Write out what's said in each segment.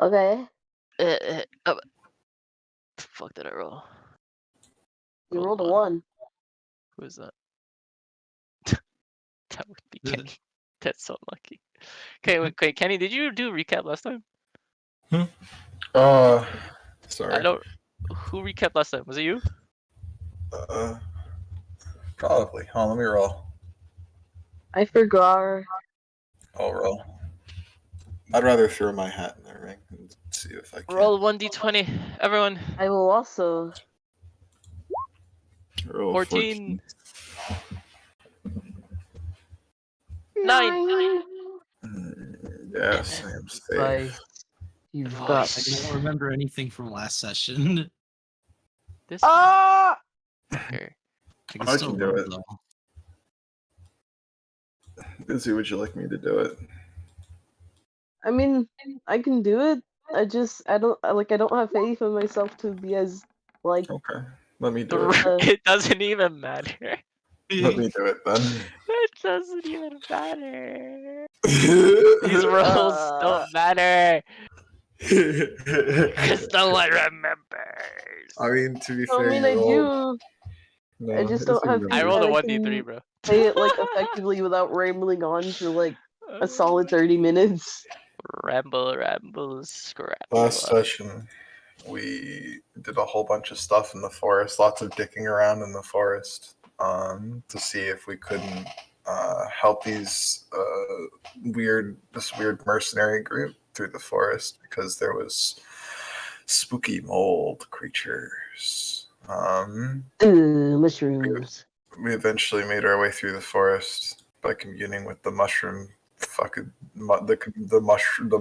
Okay. The fuck did I roll? You rolled a 1. Who is that? That would be Kenny. That's so lucky. Okay, wait, Kenny, did you do recap last time? Sorry. I don't. Who recapped last time? Was it you? Probably. Hold on, let me roll. I forgot. I'll roll. I'd rather throw my hat in the ring and see if I can. Roll 1d20, everyone. I will also. Roll 14. 9. Yes, I am safe. Nice. You've got. Nice. I don't remember anything from last session. This Ah! fucker. I can do it. Though. Busy, would you like me to do it? I mean, I can do it. I don't have faith in myself to be as like. Okay, let me do it. It doesn't even matter. Let me do it then. It doesn't even matter. These rolls don't matter. Because no one remembers. I mean, to be I fair, mean, you I rolled- do. No, I just don't have. I rolled a I 1d3, can bro. Say it like effectively without rambling on for like a solid 30 minutes. Ramble, scrap. Last session, we did a whole bunch of stuff in the forest, lots of dicking around in the forest, to see if we couldn't help these this weird mercenary group through the forest because there was spooky mold creatures. Mushrooms. We eventually made our way through the forest by communing with the mushroom, the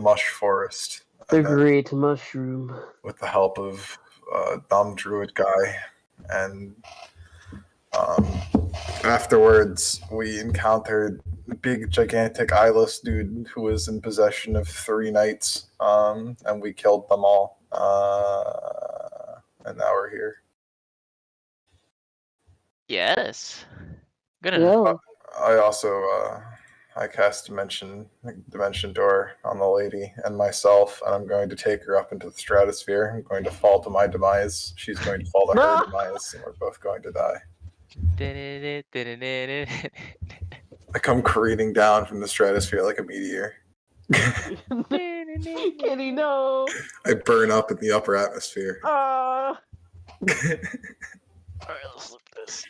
mush forest. The great mushroom. With the help of a dumb druid guy, and afterwards we encountered a big, gigantic eyeless dude who was in possession of 3 knights, and we killed them all. And now we're here. Yes. Good enough. I also I cast dimension door on the lady and myself, and I'm going to take her up into the stratosphere. I'm going to fall to my demise. She's going to fall to her demise, and we're both going to die. I come careening down from the stratosphere like a meteor. Kenny, no. I burn up in the upper atmosphere. Alright, let's look at this.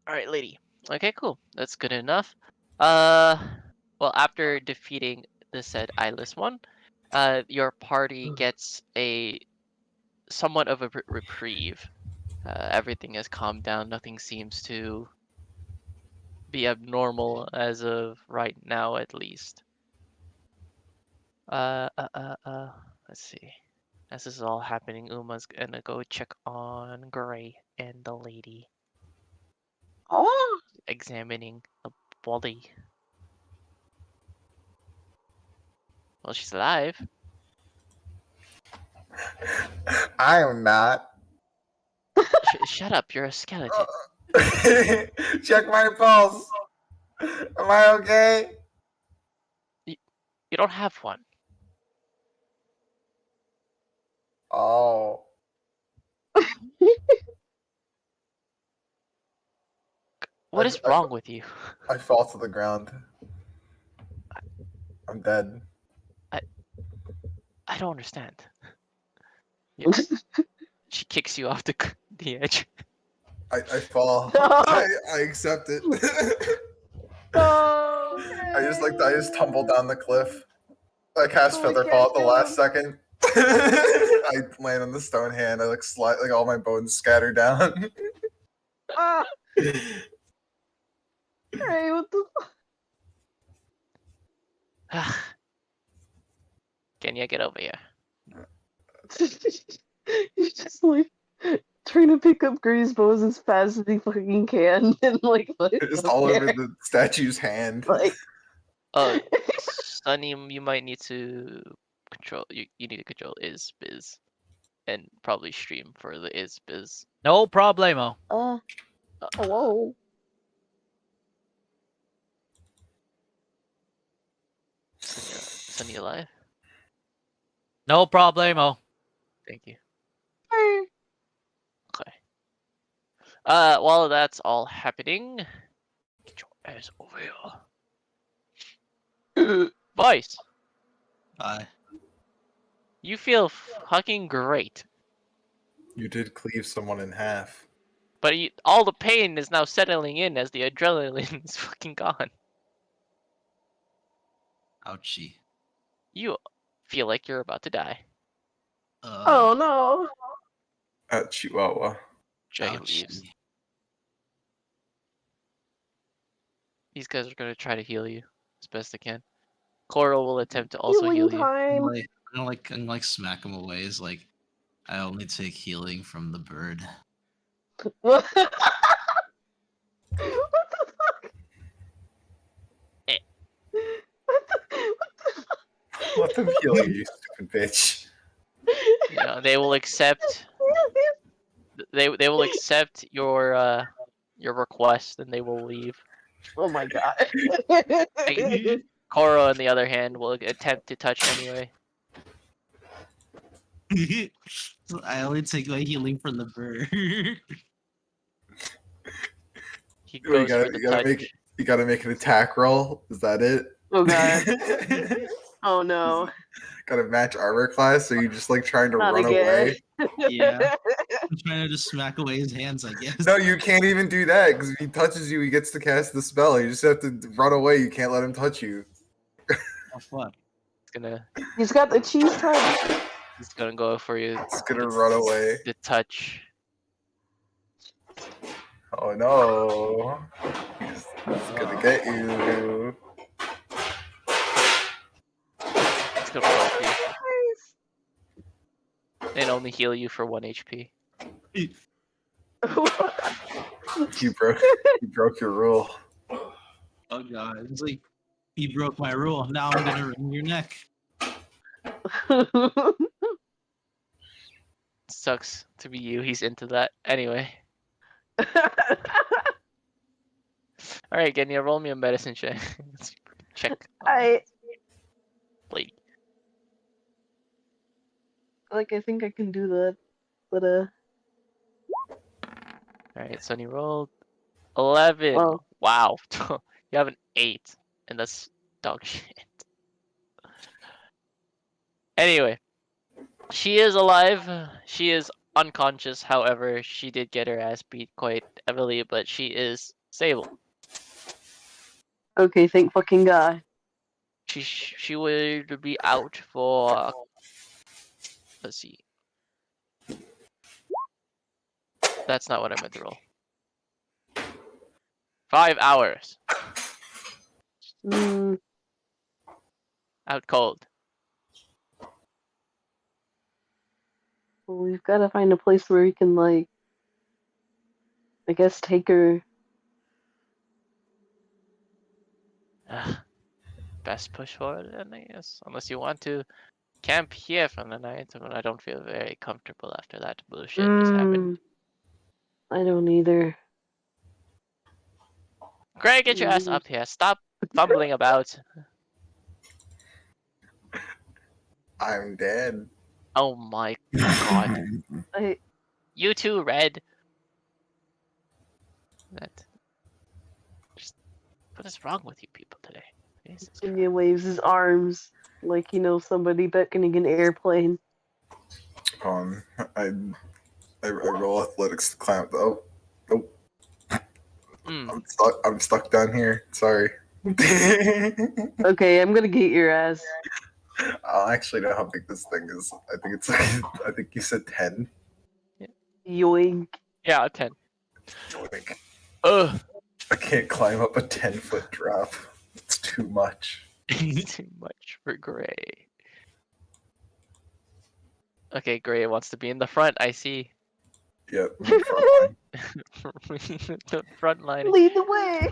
Alright, lady. Okay, cool. That's good enough. Well, after defeating the said eyeless one, your party gets a somewhat of a reprieve. Everything has calmed down. Nothing seems to be abnormal as of right now, at least. Let's see. As this is all happening, Uma's gonna go check on Gray and the lady. Oh. Examining the body. Well, she's alive. I am not. Shut up, you're a skeleton. Check my pulse. Am I okay? You don't have one. Oh. What is wrong with you? I fall to the ground. I'm dead. I don't understand. She kicks you off the edge. I fall. I accept it. I just tumble down the cliff. I cast Featherfall at the last second. I land on the stone hand. I slide, all my bones scatter down. Hey, what the Can you get over here? He's just like trying to pick up Gray's bows as fast as he fucking can, and like just all over the statue's hand. Like, oh, Sunny, you might need to control. You need to control Biz, and probably stream for the Biz. No problemo. Hello. Sunny alive? No problemo. Thank you. Hey. Okay. While that's all happening, get your ass over here. Vice, Bye. you feel fucking great, You did cleave someone in half. but all the pain is now settling in as the adrenaline is fucking gone. Ouchie. You feel like you're about to die. Oh no. At Chihuahua. Dragon leaves. Ouchie. These guys are gonna try to heal you as best they can. Coral will attempt to also Healing heal you. time. I'm like smack him away. It's like I only take healing from the bird. What the fuck? Eh. Let them heal you, you stupid bitch. You know, they will accept. They will accept your request and they will leave. Oh my god. Coral, on the other hand, will attempt to touch anyway. So I only take my healing from the bird. He You goes for the touch. you gotta make an attack roll. Is that it? Oh god. Oh no. Gotta match armor class, so you just like trying to Not run again. away. Yeah. I'm trying to just smack away his hands, I guess. No, you can't even do that because if he touches you, he gets to cast the spell. You just have to run away. You can't let him touch you. Oh, fuck. It's gonna. He's got the cheese touch. He's gonna go for you. It's gonna run away. The touch. Oh no! He's gonna get you. It's gonna poke you and only heal you for 1 HP. You broke your rule. Oh god. It's like you broke my rule. Now I'm gonna wring your neck. Sucks to be you. He's into that. Anyway. Alright, Genya, roll me a medicine check. Let's check. I Lady. I think I can do that, but Alright, Sunny rolled 11. Wow. Wow. You have an 8. And that's dog shit. Anyway. She is alive. She is unconscious. However, she did get her ass beat quite heavily, but she is stable. okay, thank fucking god. She would be out for, let's see. That's not what I meant to roll. 5 hours. Mm, Out cold. well, we've got to find a place where we can like, I guess, take her. Best push forward then, I guess. Unless you want to camp here for the night, but I don't feel very comfortable after that bullshit has happened. I don't either. Greg, get your ass up here. Stop fumbling about. I'm dead. Oh my god. I You too, Red. That. Just, what is wrong with you people today? Jesus Christ. Indian waves his arms like somebody beckoning an airplane. I roll athletics to climb. Oh, nope. I'm stuck down here. Sorry. Okay, I'm gonna get your ass. I actually know how big this thing is. I think it's I think you said 10. Yoink. Yeah, 10. Like, Ugh. I can't climb up a 10-foot drop. It's too much. Too much for Gray. Okay, Gray wants to be in the front, I see. Yep. Front line. The front line. Lead the way.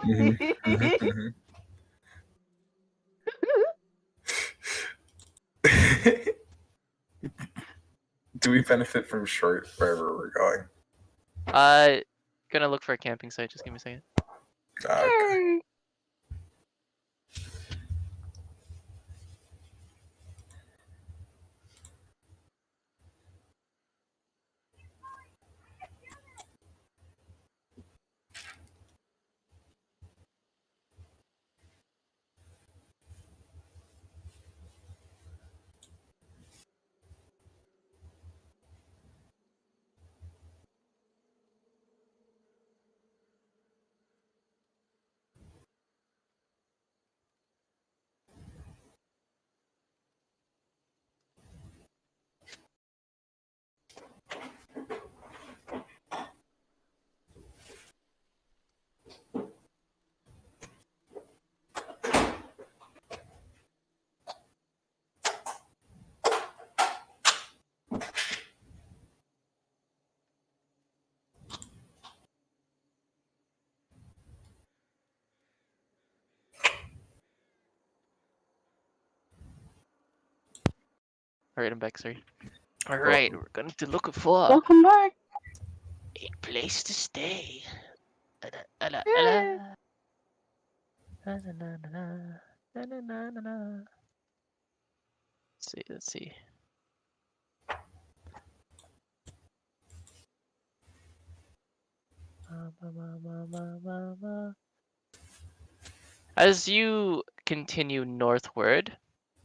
Do we benefit from short wherever we're going? Gonna look for a camping site. Just give me a second. Okay. Alright, I'm back, sorry. Alright, we're going to look for Welcome back. a place to stay. Ala, Yay. ala. Na, na, na, na, na. Na, na, na, na, na. Let's see. As you continue northward,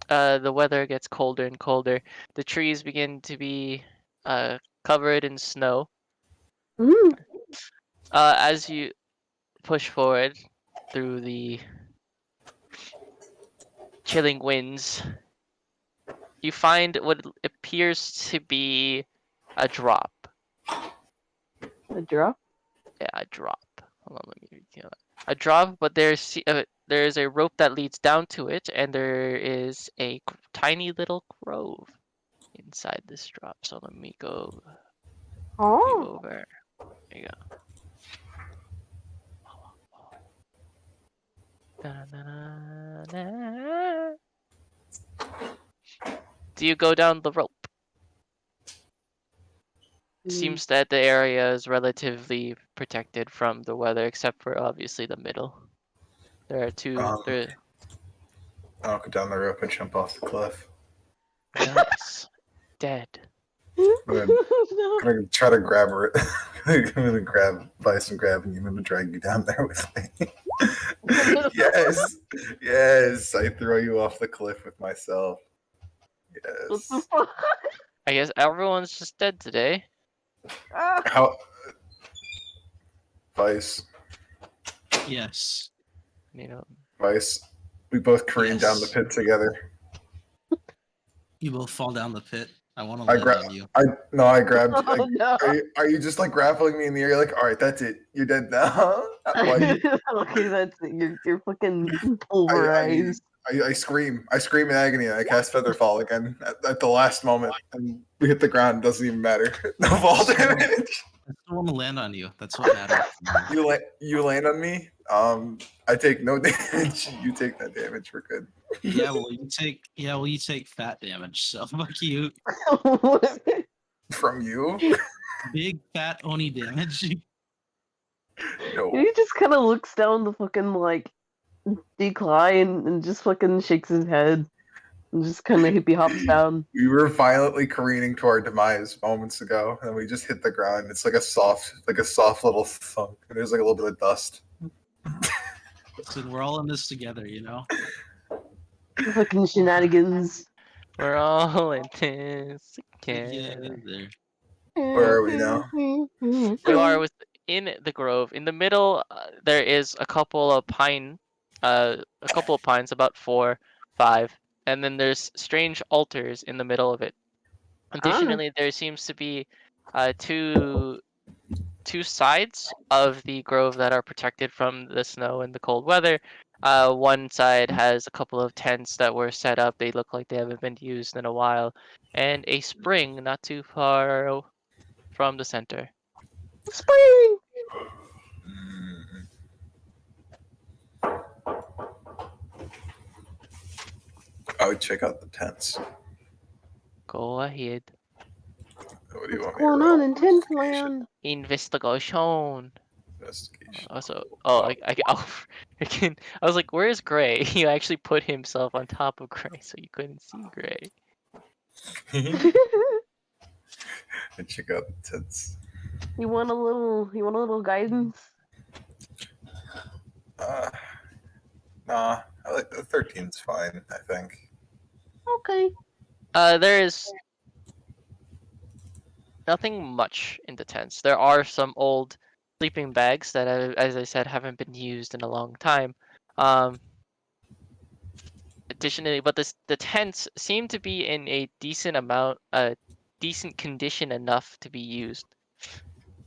the weather gets colder and colder. The trees begin to be covered in snow. Mm. As you push forward through the chilling winds, you find what appears to be a drop. A drop? Yeah, a drop. Hold on, let me read that. A drop, but there's a rope that leads down to it, and there is a tiny little grove inside this drop. So let me go you Oh. over. There you go. Da-na-na-na. Do you go down the rope? It seems that the area is relatively protected from the weather, except for obviously the middle. There are two. I'll go down the rope and jump off the cliff. Nice. Dead. I'm No. gonna try to grab her. I'm gonna grab Vice and grab you. I'm gonna drag you down there with me. Yes, yes. I throw you off the cliff with myself. What the Yes. fuck? I guess everyone's just dead today. Ah. How? Vice, Yes. You know. Vice. We both careen down the Yes. pit together. You both fall down the pit. I want to I land grab. on you. I grabbed. Oh no. Are you just like grappling me in the air? Like, all right, that's it. You're dead now. Like, Okay, that's it. You're fucking I, pulverized. I scream. I scream in agony. And I cast Featherfall again at the last moment, and we hit the ground. Doesn't even matter. No fall damage. I still want to land on you. That's what matters. You land on me. I take no damage. You take that damage. We're good. Yeah, well, you take fat damage. So fuck you. From you? Big fat oni damage. No. He just kind of looks down the fucking like decline and just fucking shakes his head and just kind of hippie hops down. We were violently careening to our demise moments ago, and we just hit the ground. It's like a soft little thunk. And there's like a little bit of dust. Listen, we're all in this together, you know. Fucking shenanigans. We're all in this together. Together. Where are we now? You are within the grove. In the middle, there is a couple of pines, about 4, 5, and then there's strange altars in the middle of it. Additionally, there seems to be two sides of the grove that are protected from the snow and the cold weather. One side has a couple of tents that were set up. They look like they haven't been used in a while, and a spring not too far from the center. Spring! I would check out the tents. Go ahead. What do you What's want me to going roll? on in Tent Land? Investigation. Investigation. Also, again, I was like, "Where's Gray?" He actually put himself on top of Gray, so you couldn't see Gray. I check out the tents. You want a little guidance? Nah, I like the 13's fine, I think. Okay. There is nothing much in the tents. There are some old sleeping bags that, as I said, haven't been used in a long time. Additionally, but the tents seem to be in a decent condition enough to be used.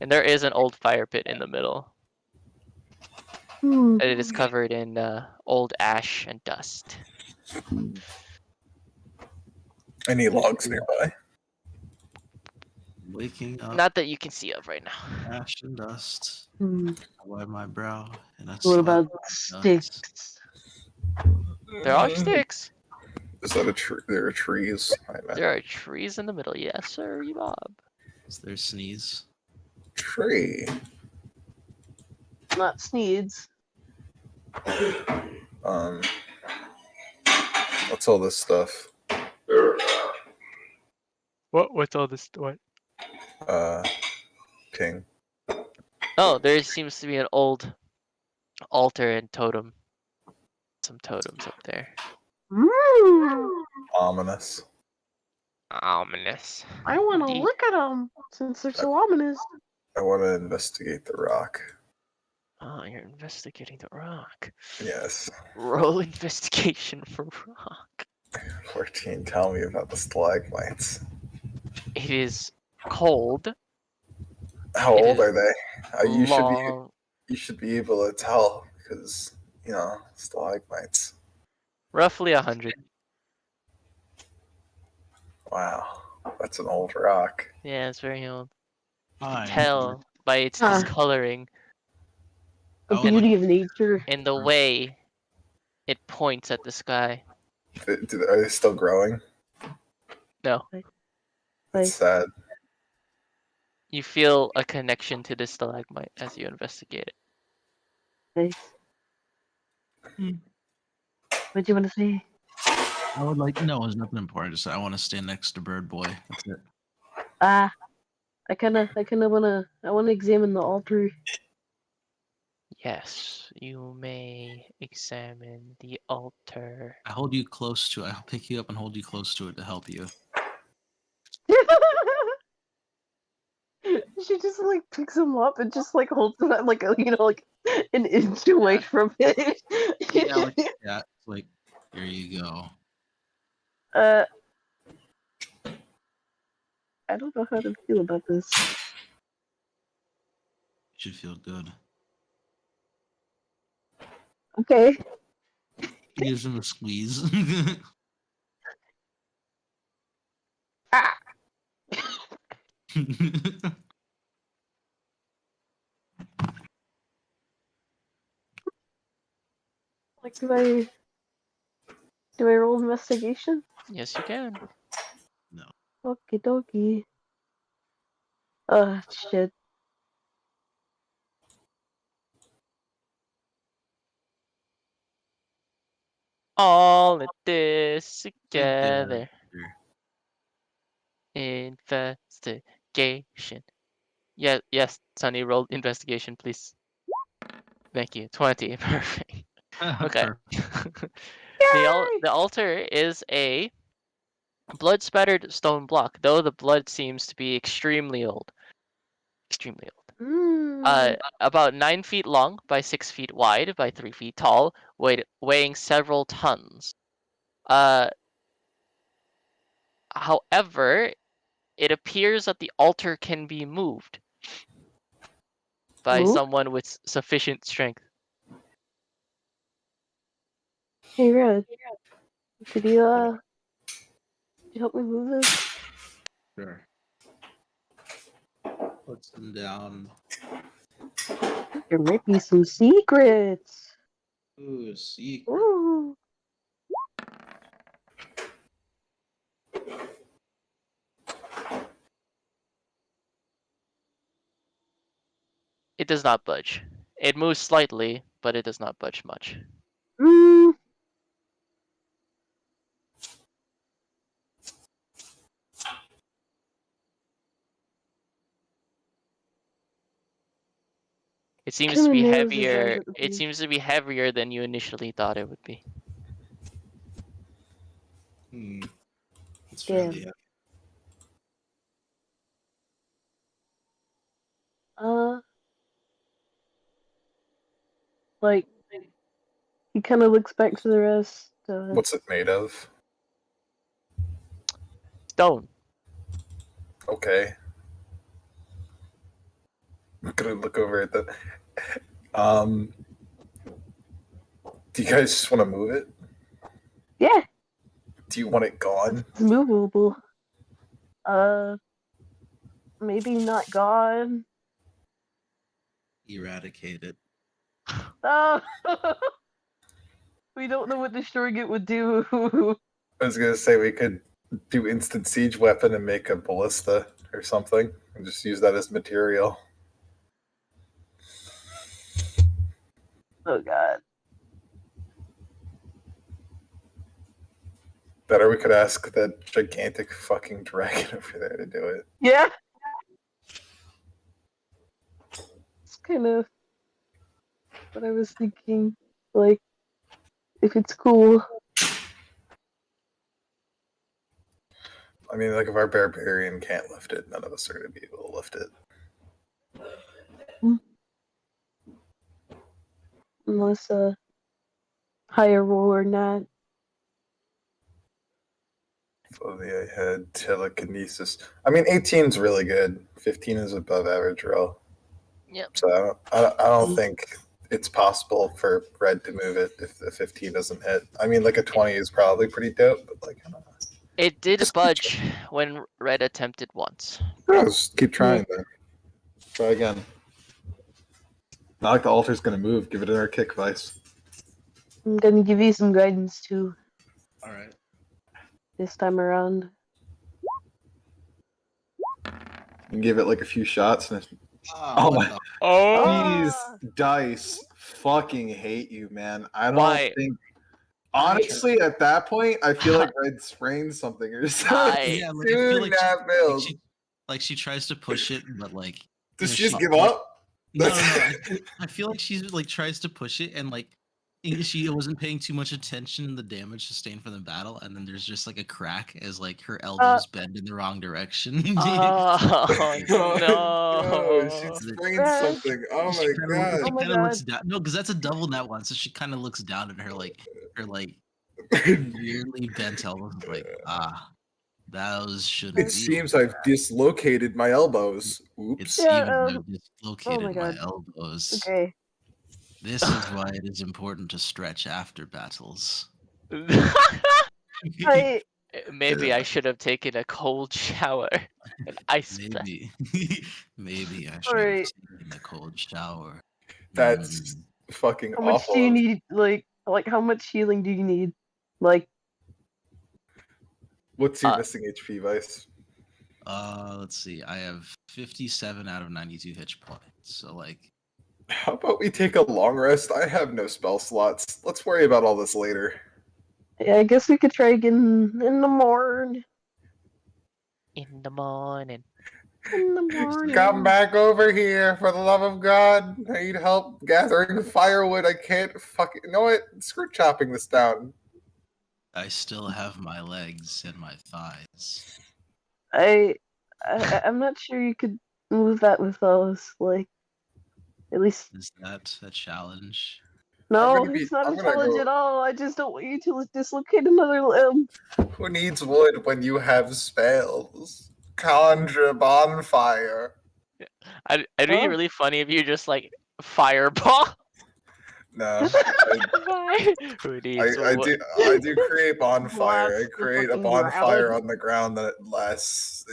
And there is an old fire pit in the middle. Hmm. It is covered in old ash and dust. Any logs nearby? Waking up, Not that you can see of right now. ash and dust. Hmm. I wipe my brow, and I What slap about my nuts. sticks? There are sticks. Is that a tree? There are trees. I meant There are trees in the middle. Yes, sir, Bob. Is there sneeze? tree. Not Sneeds. What's all this stuff? What's all this? What? King. Oh, there seems to be an old altar and totem. Some totems up there. Ominous. Ominous. I want to Indeed. look at them since they're so ominous. I want to investigate the rock. Oh, you're investigating the rock. Yes. Roll investigation for rock. 14. Tell me about the stalagmites. It is cold. How It old is are they? long. You should be able to tell because stalagmites. Roughly 100. Wow, that's an old rock. Yeah, it's very old. You Fine. can tell by its Huh. discoloring The I would beauty of nature. and the way it points at the sky. Are they still growing? No. Like, It's sad. You feel a connection to the stalagmite as you investigate it. nice. Hmm. What do you want to say? I would like no, it's nothing important. Just I want to stand next to Bird Boy. That's it. I wanna examine the altar. Yes, you may examine the altar. I hold you close to it. I'll pick you up and hold you close to it to help you. She just like picks him up and just like holds him at like like an inch away from it. Yeah, like yeah. It's like here you go. I don't know how to feel about this. You should feel good. Okay. He gives him a squeeze. Ah. Like, do I roll investigation? Yes, you can. No. Okie dokie. Shit. All of this together. Together. Investigation. Yes, Sunny, roll investigation, please. Thank you. 20. Perfect. Okay. Perfect. The altar is a blood-spattered stone block, though the blood seems to be extremely old. Extremely old. About 9 feet long by 6 feet wide by 3 feet tall, weighing several tons. However, it appears that the altar can be moved by Moved? someone with sufficient strength. Hey Red, could you help me move this? Sure. Puts him down. There might be some secrets. Ooh, secret. Ooh. It does not budge. It moves slightly, but it does not budge much. Mm. It seems to Kinda be narrows it down heavier. at the It base. seems to be heavier than you initially thought it would be. It's Damn. really Like, he kind of looks back to the rest. What's it made of? Stone. Okay. I'm gonna look over at the. Do you guys just want to move it? Yeah, Do you want it gone? it's movable. maybe not gone. Eradicate it. Oh, we don't know what destroying it would do. I was gonna say we could do instant siege weapon and make a ballista or something, and just use that as material. Oh god. Better we could ask that gigantic fucking dragon over there to do it. Yeah. It's kind of what I was thinking. Like, if it's cool. I mean, like if our barbarian can't lift it, none of us are gonna be able to lift it. Unless higher roll or not. So I had telekinesis. I mean, 18 is really good. 15 is above average roll. Yep. So I don't think it's possible for red to move it if the 15 doesn't hit. I mean, like a 20 is probably pretty dope, but like I don't know. It did Just budge when red attempted once. Yeah, just keep trying then. Try again. Not like the altar's gonna move. Give it another kick, Vice. I'm gonna give you some guidance too All right. this time around. And give it like a few shots and Oh, my- what Oh, these dice fucking hate you, man. I don't Why? think. Honestly, at that point, I feel like Red sprained something or the- something. yeah, like I feel Doing like that build. she tries to push it, but like Does know, she just she- give up? no. I feel like she's like tries to push it and like she wasn't paying too much attention to the damage sustained from the battle, and then there's just like a crack as like her elbows bend in the wrong direction. oh no! No, she sprained Red. something. Oh She my kinda, god. Oh my kinda looks God. down. No, because that's a double net one, so she kind of looks down at her weirdly bent elbows. Like those shouldn't. It be seems like I've that. dislocated my elbows. It Oops. seems Yeah, I've dislocated my God. elbows. Okay. This is why it is important to stretch after battles. Maybe I should have taken a cold shower. An ice bath. Maybe, maybe I should have Alright. taken a cold shower. That's fucking How much awful. do you need? Like how much healing do you need? Like, What's your missing HP, Vice? Let's see. I have 57 out of 92 hit points. So like, How about we take a long rest? I have no spell slots. Let's worry about all this later. yeah, I guess we could try again in the morning. In the morning. In the morning. Come back over here, for the love of God. I need help gathering firewood. I can't fucking. You know what? Screw chopping this down. I still have my legs and my thighs. I'm not sure you could move that with those. Like, at least Is that a challenge? no, gonna be- it's not I'm a gonna challenge go- at all. I just don't want you to dislocate another limb. Who needs wood when you have spells? Conjure bonfire. It'd be Huh? really funny if you just like fireball. No, Who needs I wood? do create bonfire. Blast I the create a fucking bonfire ground. on the ground that lasts.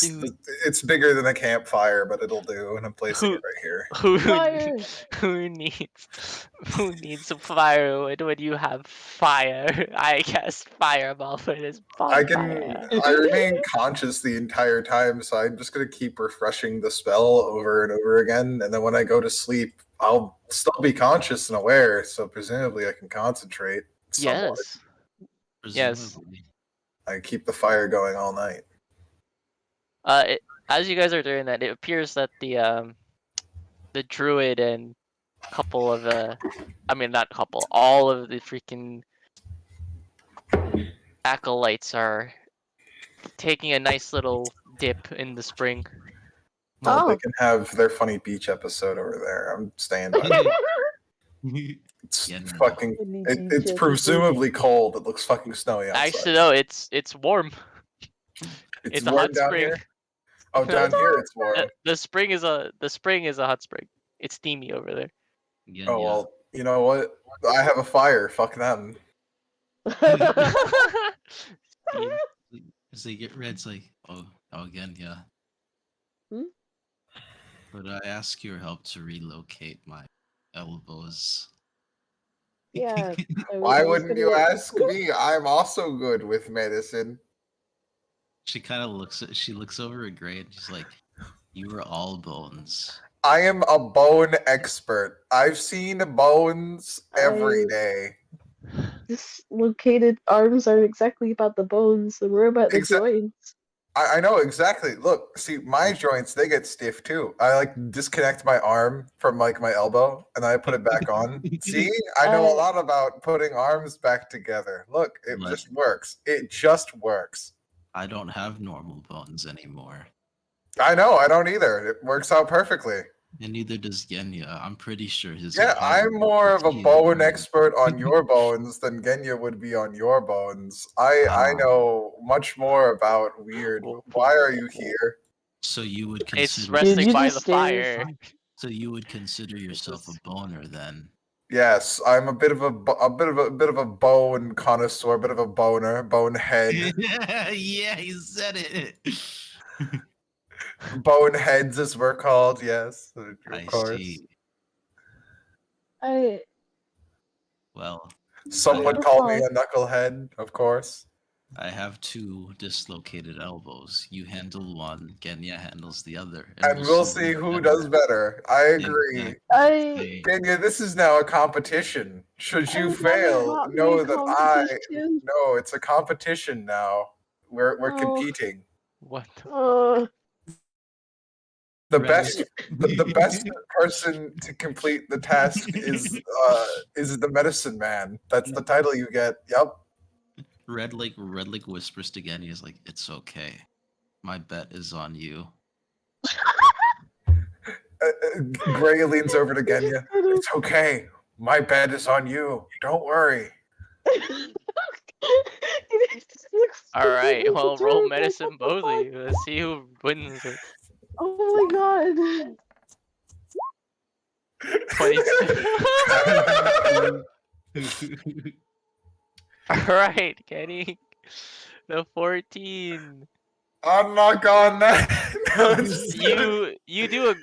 Dude. It's bigger than a campfire, but it'll do, and I'm placing Who- it right here. Fire. Who needs firewood when you have fire? I cast fireball for this bonfire. I remain conscious the entire time, so I'm just gonna keep refreshing the spell over and over again, and then when I go to sleep, I'll still be conscious and aware, so presumably I can concentrate somewhat. Yes. Presumably. I keep the fire going all night. As you guys are doing that, it appears that the druid and couple of not couple, all of the freaking acolytes are taking a nice little dip in the spring. Well, Oh. they can have their funny beach episode over there. I'm staying by that. It's Yeah, no. fucking. It's presumably cold. It looks fucking snowy outside. Actually, no, it's warm. it's a warm hot down spring. here. Oh, down here it's warm. The spring is a hot spring. It's steamy over there. Yeah, Oh yeah. well, you know what? I have a fire. Fuck them. Steam. As they get red, it's like, oh, again, yeah. But I ask your help to relocate my elbows. Yeah. Why I was wouldn't you gonna. ask me? I'm also good with medicine. She kind of looks over at Gray and she's like, "You are all bones." I am a bone expert. I've seen bones every I day. dislocated arms aren't exactly about the bones, they're more about the Except joints. I know exactly. Look, see, my joints, they get stiff too. I like disconnect my arm from like my elbow and I put it back on. See, I know a lot about putting arms back together. Look, it But just works. It just works. I don't have normal bones anymore. I know, I don't either. It works out perfectly. And neither does Genya. I'm pretty sure his Yeah, body I'm more of a is bone expert on your bones than Genya would be on your bones. I know much more about weird. Why are you here? So you would It's consider resting you by just the stairs. fire. so you would consider yourself a boner then. Yes, I'm a bit of a bit of a bone connoisseur, a bit of a boner, bonehead. Yeah, he said it. Boneheads, as we're called. Yes, of I course. see. I Well, Some I would have, call me a knucklehead, of course. I have 2 dislocated elbows. You handle one, Genya handles the other. And we'll see who does better. I agree. I Genya, this is now a competition. Should you would rather fail, not be a know that I competition. no, it's a competition now. We're Oh. competing. What? The The Red best the best person to complete the task is the medicine man. That's the title you get. Yep. Red Lake whispers to Genya, is like, "It's okay. My bet is on you." Gray leans over to Genya. It's okay. My bet is on you. Don't worry. All right. Well, roll medicine, both of you. Let's see who wins this. Oh my god. 22. All right, Kenny. The 14. I'm not on that. No, it's- You do a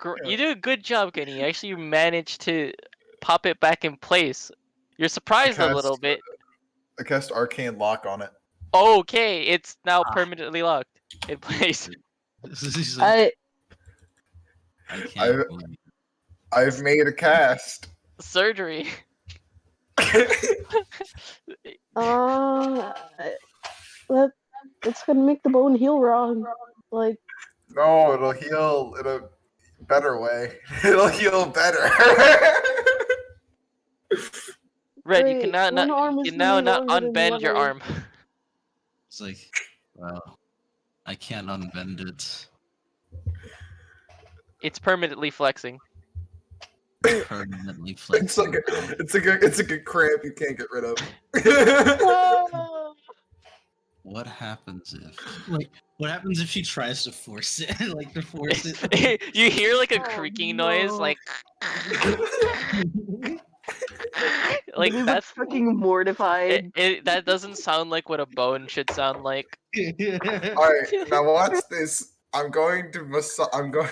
good job, Kenny. You actually managed to pop it back in place. You're surprised a little bit. I cast Arcane Lock on it. Okay, it's now permanently locked in place. She's like, I can't I- believe it. I've made a cast. Surgery. That's gonna make the bone heal wrong. Like, No, it'll heal in a better way. It'll heal better. Red, you Wait, can now one arm you is can now really not longer than the unbend your other. arm. It's like, well, I can't unbend it. It's permanently flexing. Permanently flexing. it's a good cramp you can't get rid of. Oh, What happens if she tries to force it? Like to force it. You hear like a Oh, creaking noise, no. like This that's is fucking mortified. that doesn't sound like what a bone should sound like. Alright, now watch this. I'm going to I'm going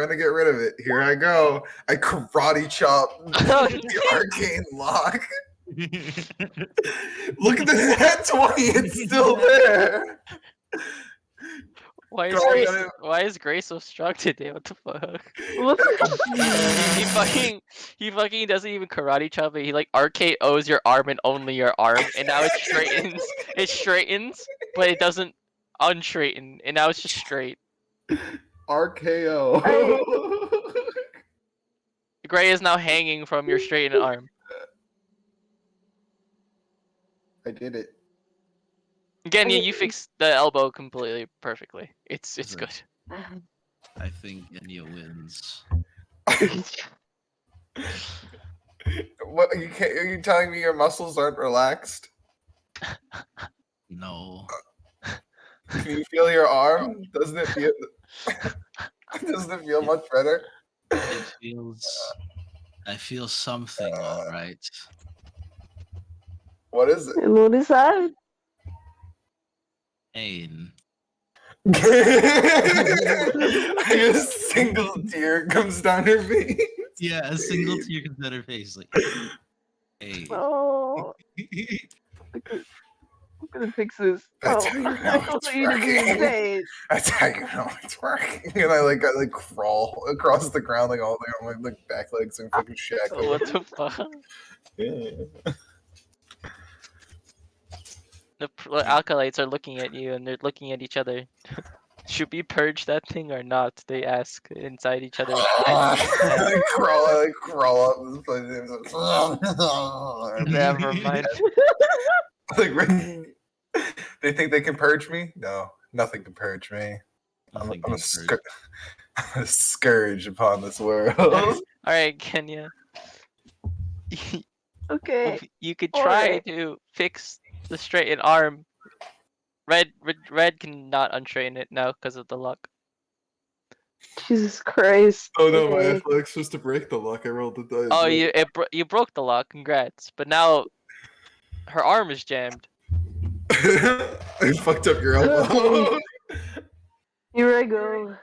to get rid of it. Here I go. I karate chop the Arcane Lock. Look at the net 20, it's still there. Why is Go Grace? ahead. Why is Grace so strong today? What the fuck? What He fucking doesn't even karate chop it. He like RKO's your arm and only your arm, and now it straightens. It straightens, but it doesn't unstraighten, and now it's just straight. RKO. Gray is now hanging from your straightened arm. I did it. Again, you fixed the elbow completely perfectly. It's good. I think Genya wins. What you can't? Are you telling me your muscles aren't relaxed? No. Can you feel your arm? Doesn't it feel? Doesn't it feel much better? It feels. I feel something, all right. What is it? And what is that? Pain. A single tear comes down her face. Yeah, a single tear comes down her face. Like, hey. Oh, I'm gonna fix this. That's Oh, how you I know don't it's want you to be in working. pain. That's how you know it's working. And I like crawl across the ground like all the on my like back legs and fucking shackles. What the fuck? Yeah. The acolytes are looking at you and they're looking at each other. Should we purge that thing or not? They ask inside each other's heads. I crawl up this place. Never mind. Like, they think they can purge me? No, nothing can purge me. I'm a scourge upon this world. Alright, Kenya. Okay. You could try Alright. to fix the straightened arm. Red cannot unstraighten it now because of the luck. Jesus Christ. Oh no, my Okay. athletics was to break the luck. I rolled the dice. Oh, you broke the lock. Congrats. But now her arm is jammed. I fucked up your elbow. Here I go.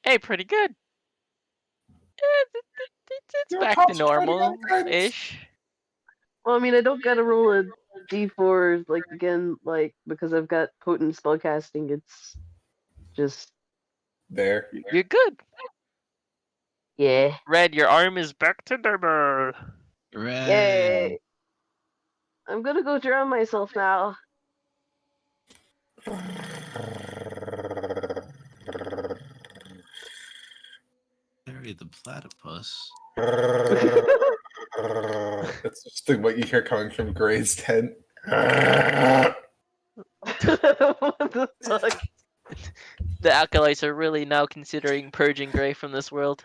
Hey, pretty good. It's You're back to concentrating on normal-ish. Well, I mean, I don't gotta roll a d4 like again, like because I've got potent spellcasting. It's just There. You're good. yeah. Red, your arm is back to normal. Right. Yay. I'm gonna go drown myself now. Harry the platypus. That's just what you hear coming from Gray's tent. What the fuck? The acolytes are really now considering purging Gray from this world.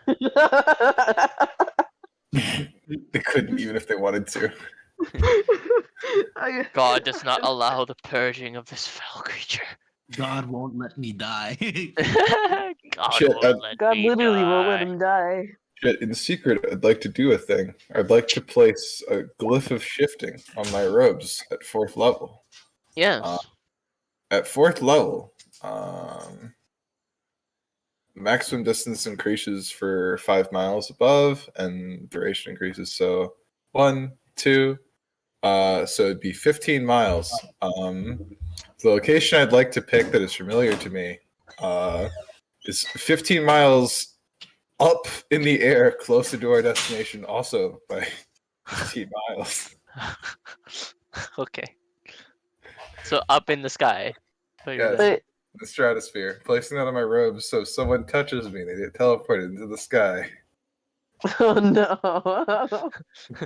They couldn't even if they wanted to. God does not allow the purging of this foul creature. God won't let me die. God Shit, won't let God me literally won't let die. him die. Shit, in secret, I'd like to do a thing. I'd like to place a glyph of shifting on my robes at 4th level. Yes. At 4th level, maximum distance increases for 5 miles above, and duration increases. So 1, 2, so it'd be 15 miles. The location I'd like to pick that is familiar to me is 15 miles up in the air, closer to our destination, also by 15 miles. Okay. So up in the sky. So you're Yes. there. But The stratosphere, placing that on my robes so if someone touches me, they get teleported into the sky. oh no.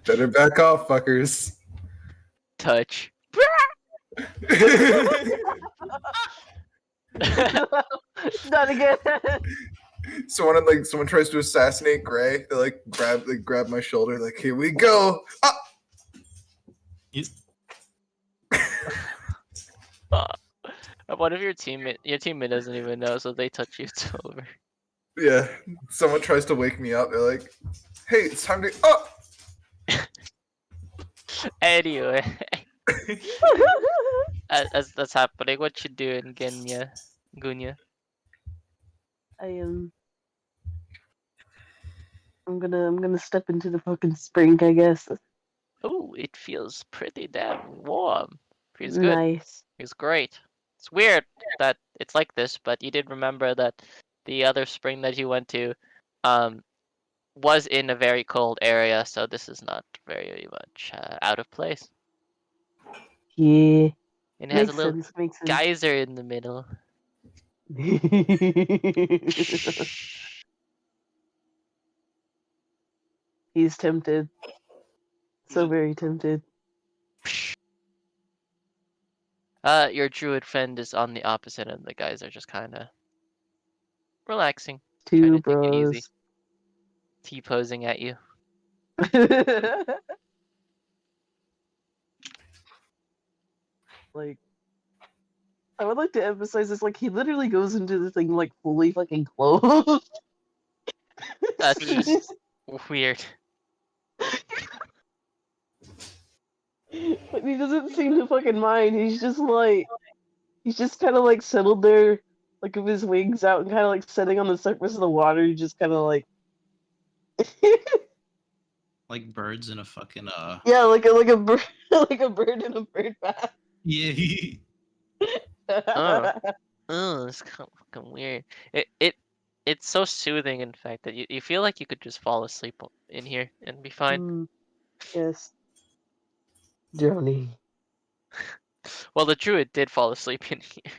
Better back off, fuckers. Touch. Not again. Someone tries to assassinate Gray. They grab my shoulder, like, here we go. Ah! What if your teammate doesn't even know, so they touch you, it's over. Yeah. Someone tries to wake me up. They're like, hey, it's time to. Oh! Anyway, as that's happening, what you doing, Gunya? I am. I'm gonna step into the fucking spring, I guess. Oh, it feels pretty damn warm. Feels good. Nice. Feels great. It's weird that it's like this, but you did remember that the other spring that you went to, was in a very cold area, so this is not very much out of place. Yeah. And it has Makes a little sense. Makes sense. geyser in the middle. He's tempted. So very tempted. Your druid friend is on the opposite end. The guys are just kind of relaxing, trying Two to take it easy, bros. T-posing at you. Like, I would like to emphasize this. Like, he literally goes into the thing like fully fucking clothed. That's just weird. But he doesn't seem to fucking mind. He's just kind of like settled there, like with his wings out and kind of like sitting on the surface of the water. He just kind of like, Like birds in a fucking yeah, like a bird, like a bird in a bird bath. Yeah. Oh. Oh, it's kind of fucking weird. It's so soothing, in fact, that you feel like you could just fall asleep in here and be fine. Mm, yes, Johnny. Well, the druid did fall asleep in here.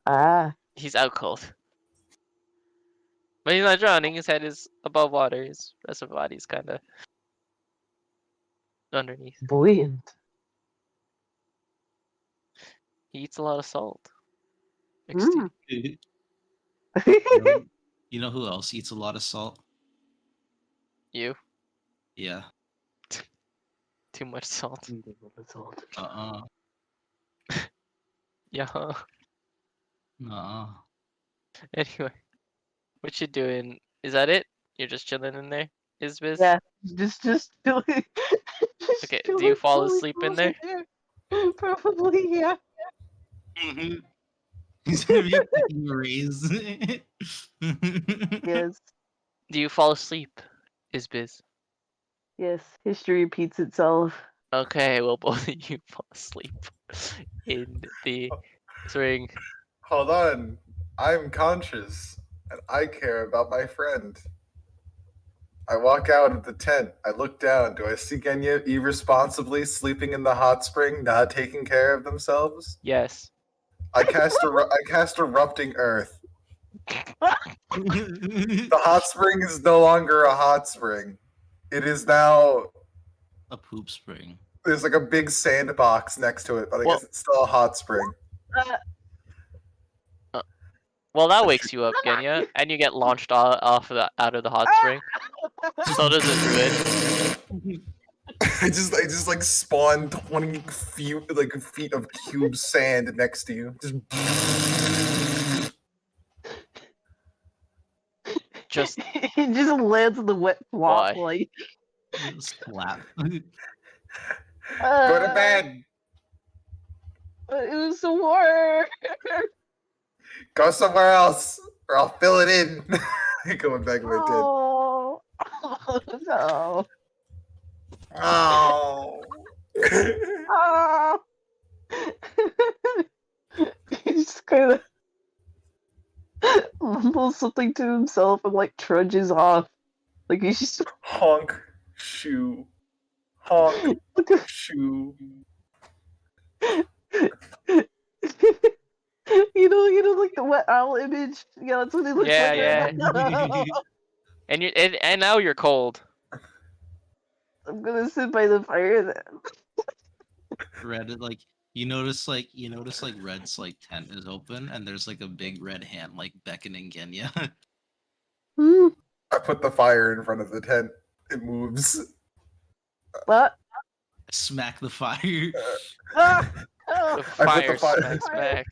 Ah, He's out cold. But he's not drowning, his head is above water, his rest of the body's kind of underneath. buoyant. He eats a lot of salt. Mm. You know who else eats a lot of salt? You? Yeah. Too much salt. Salt. Yeah. Anyway, what you doing? Is that it? You're just chilling in there? Isbiz? Yeah, just chilling. Just Okay, do you chilling fall fully asleep in there? Probably, yeah. He's gonna be a fucking raise. Yes, Do you fall asleep, Isbiz? yes. History repeats itself. Okay, well, both of you fall asleep in the swing. Hold on. I'm conscious, and I care about my friend. I walk out of the tent. I look down. Do I see Genya irresponsibly sleeping in the hot spring, not taking care of themselves? Yes. I cast erupting earth. The hot spring is no longer a hot spring. It is now. A poop spring. There's like a big sandbox next to it, but I Well- guess it's still a hot spring. Well, that wakes you up, Genya, and you get launched out of the hot spring. So does the druid. I just like spawn 20 feet of cube sand next to you. Just It just lands in the wet flop Why? like. Slap. Go to bed. It was so warm. Go somewhere else, or I'll fill it in. Going back to my tent. Oh, no. Oh. Oh. He just kind of mumbles something to himself and like trudges off. Like he's just Honk, shoe, honk, shoe. you know, like the wet owl image. Yeah, that's what he looks Yeah, like yeah. right now. and now you're cold. I'm gonna sit by the fire then. Red, like you notice like Red's like tent is open and there's like a big red hand like beckoning Genya. Hmm. I put the fire in front of the tent. It moves. What? Smack the fire. Ah! The Oh. I put fire the fire- smacks back.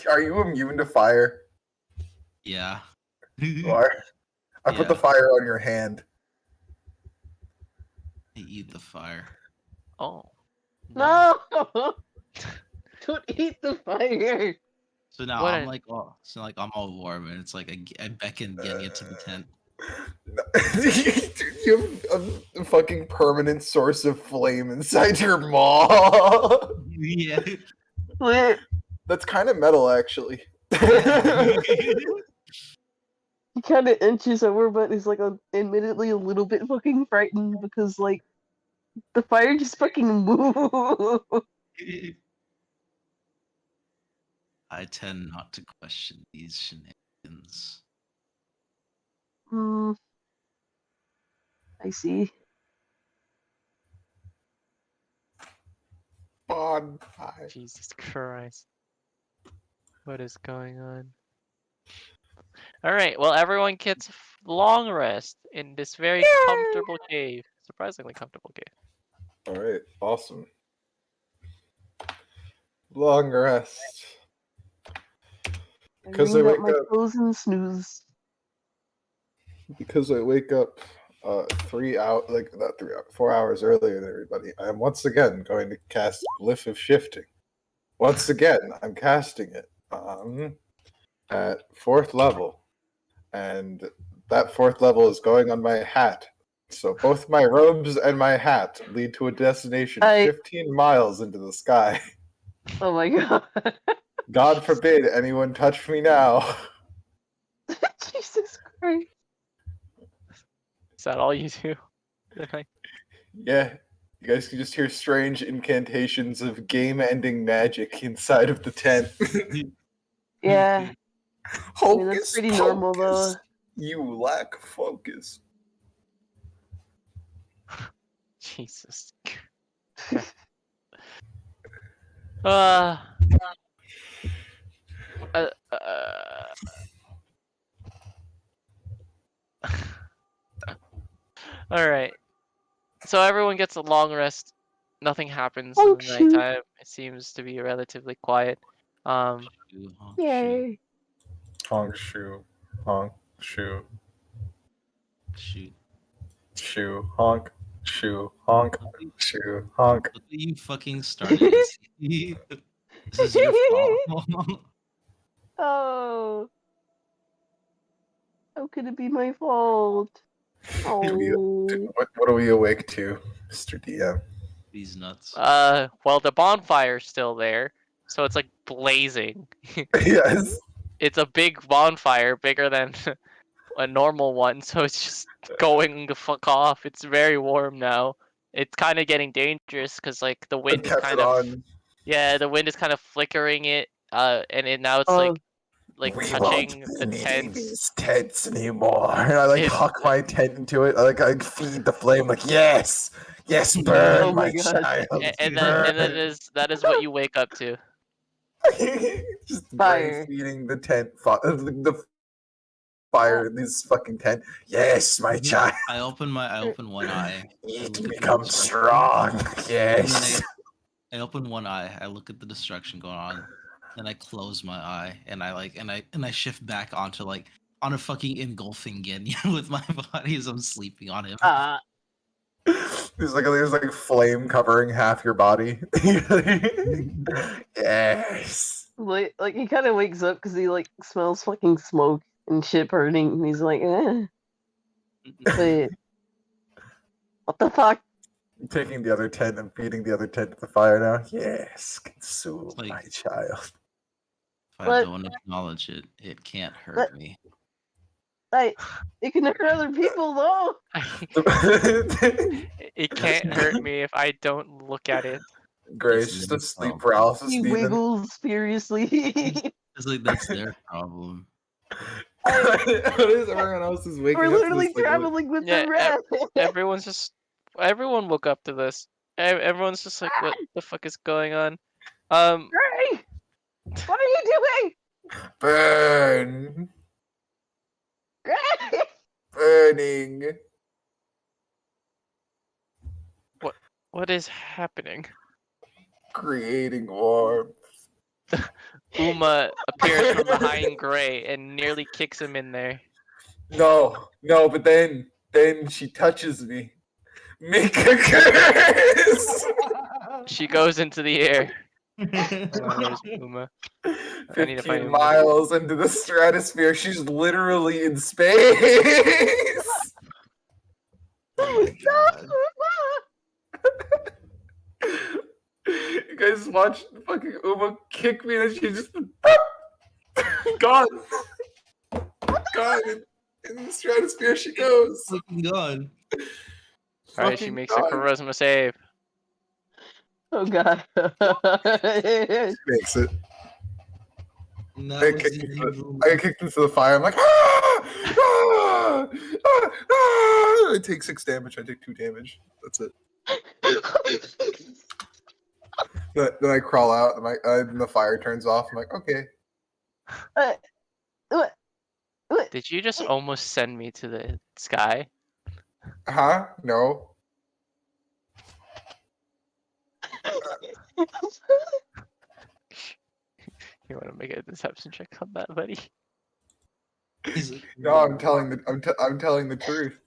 Are you immune to fire? Yeah. You are. I put the Yeah. fire on your hand. They eat the fire. Oh. No! Don't eat the fire. So now What I'm a- like, oh, so like I'm all warm and it's like I beckon Genya to the tent. You have a fucking permanent source of flame inside your maw. Yeah. Wait, That's kind of metal, actually. he kind of inches over, but he's like admittedly a little bit fucking frightened because like the fire just fucking moved. I tend not to question these shenanigans. Hmm. I see. Bonfire. Jesus Christ. What is going on? Alright, well, everyone gets long rest in this very comfortable cave. Surprisingly comfortable cave. All right, awesome. Long rest. Because I wringed out wake my up. clothes and snooze. Because I wake up not 3 hours, 4 hours earlier than everybody, I am once again going to cast Glyph of Shifting. Once again, I'm casting it at 4th level, and that 4th level is going on my hat. So both my robes and my hat lead to a destination 15 miles into the sky. Oh my god. God forbid anyone touch me now. Jesus Christ. Is that all you do? Yeah, you guys can just hear strange incantations of game-ending magic inside of the tent. Yeah. I mean, that's Hocus pretty normal, pocus. though. You lack focus. Jesus. uh, uh, uh, all right. So everyone gets a long rest. Nothing happens in Oh, the shoot. nighttime. It seems to be relatively quiet. Yay. Honk shoe. Honk shoe. Shoot. Shoe. Honk. Shoe. Honk. Shoe. Honk. Look at you fucking started this. This is your fault. Oh. How could it be my fault? Oh. What are we awake to, Mr. DM? These nuts. Well, the bonfire's still there, so it's like blazing. Yes. It's a big bonfire, bigger than a normal one, so it's just going the fuck off. It's very warm now. It's kind of getting dangerous because like the wind is kind of the wind is kind of flickering it, and now it's Oh. like We touching won't the be needing tent. these tents anymore. And I like huck my tent into it. I feed the flame. Like yes, burn Oh my my God. child. And that is what you wake up to. Just Fire. feeding the tent. The fire in this fucking tent. Yes, my child. I open one eye. Eat look and at the become destruction. strong. Yes. I open one eye. I look at the destruction going on. Then I close my eye and I shift back onto on a fucking engulfing Genya with my body as I'm sleeping on him. There's like flame covering half your body. Yes. Like he kind of wakes up because he like smells fucking smoke and shit burning, and he's like, wait, what the fuck? I'm taking the other tent and feeding the other tent to the fire now. Yes, consume Like- my child. If I don't acknowledge it, it can't hurt me. It can hurt other people though. It can't hurt me if I don't look at it. Grace, just a sleep paralysis. He demon. wiggles furiously. It's like that's their problem. What is everyone else is waking We're up to literally this, like, traveling with Yeah, the rat. Everyone woke up to this. Everyone's just like, what the fuck is going on? Gray, what are you doing? Burn. Gray. Burning. What is happening? Creating warmth. Uma appears from behind Gray and nearly kicks him in there. No, but then she touches me. Make a curse. She goes into the air. There's Uma. I need to 15 find Uma. miles into the stratosphere. She's literally in space. Oh my god. You guys watch fucking Uma kick me and she just gone. In the stratosphere she goes. Fucking gone. Alright, she makes a charisma save. Oh god. Makes it. No, I get kicked into the fire. I'm like, ah! I take 6 damage. I take 2 damage. That's it. Then I crawl out, and the fire turns off. I'm like, okay. Did you just almost send me to the sky? Huh? No. You want to make a deception check on that, buddy? No, I'm telling the truth.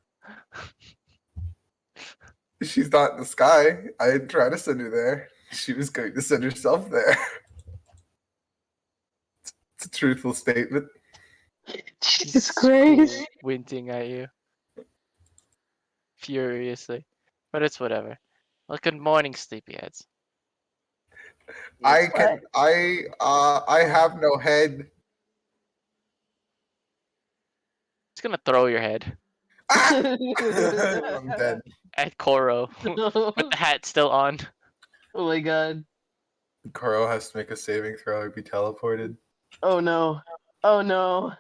She's not in the sky. I didn't try to send her there. She was going to send herself there. It's a truthful statement. Jesus Christ. Squinting at you furiously, but it's whatever. Well, good morning, sleepyheads. I have no head. Just gonna throw your head Ah! I'm dead. at Koro with the hat still on. Oh my god. Koro has to make a saving throw or be teleported Oh no. Oh no.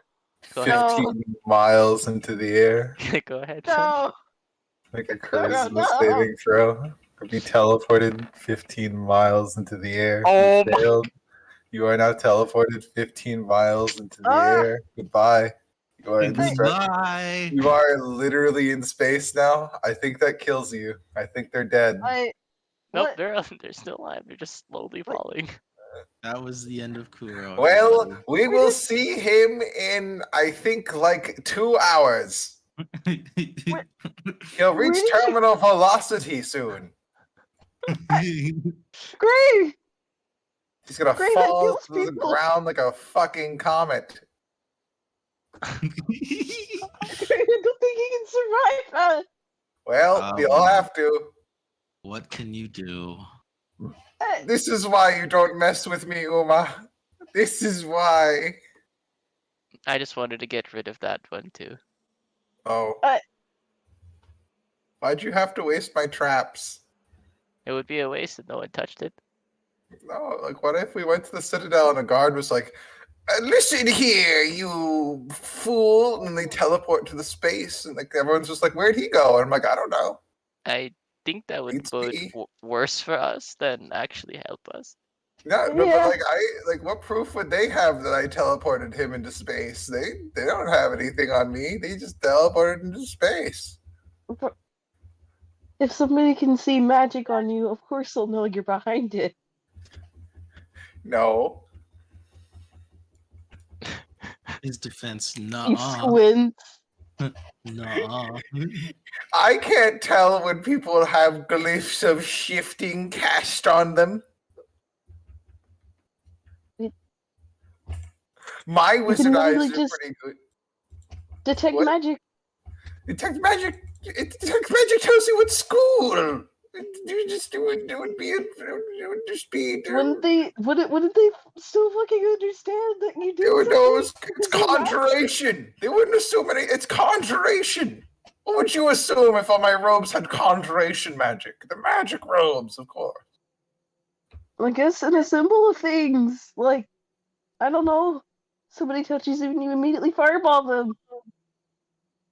Go 15 ahead. miles into the air. Go ahead. No. Make a Koro, charisma no. saving throw. Or be teleported 15 miles into the air. Oh You my- failed. You are now teleported 15 miles into the Ah! air. Goodbye. You are in space. Goodbye. You are literally in space now. I think that kills you. I think they're dead. Nope, What? they're still alive. They're just slowly What? falling. That was the end of Kuro. Well, everybody. we will see him in, I think, like 2 hours. He'll Where reach did you- terminal velocity soon. Grave! He's gonna Great, that fall kills to the people. ground like a fucking comet. I don't think he can survive that. Well, we all have to. What can you do? This is why you don't mess with me, Uma. This is why. I just wanted to get rid of that one too. Oh. Why'd you have to waste my traps? It would be a waste if no one touched it. No, like, what if we went to the Citadel and a guard was like, listen here, you fool, and they teleport to the space, and like everyone's just like, where'd he go? And I'm like, I don't know. I think that would Beats bode me. worse for us than actually help us. No, Yeah. but like, what proof would they have that I teleported him into space? They don't have anything on me. They just teleported into space. If somebody can see magic on you, of course they'll know you're behind it. No. His defense, You nuh-uh. squint. Nuh-uh. I can't tell when people have glyphs of shifting cast on them. It- My You wizard can eyes literally are just pretty good. detect What? magic. Detect magic. Detect magic tells you what school. It would just be. Wouldn't they still fucking understand that you did They would know something? it's to do magic? conjuration. They wouldn't assume any. It's conjuration. What would you assume if all my robes had conjuration magic? The magic robes, of course. I guess in a symbol of things, like, I don't know, somebody touches you and you immediately fireball them.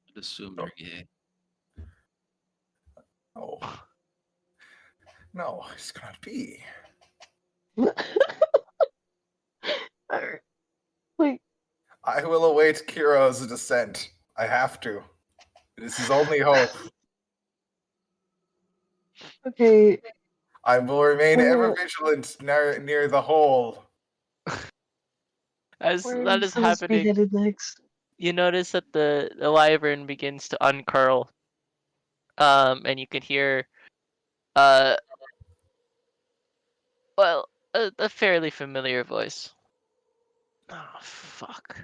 I'd assume you're gay. Oh. No, it's gonna be. Like, I will await Kiro's descent. I have to. This is only hope. okay, I will remain ever vigilant near the hole. As where are that you is supposed to be happening, headed next? you notice that the wyvern begins to uncurl. And you can hear, well, a fairly familiar voice. Oh, fuck.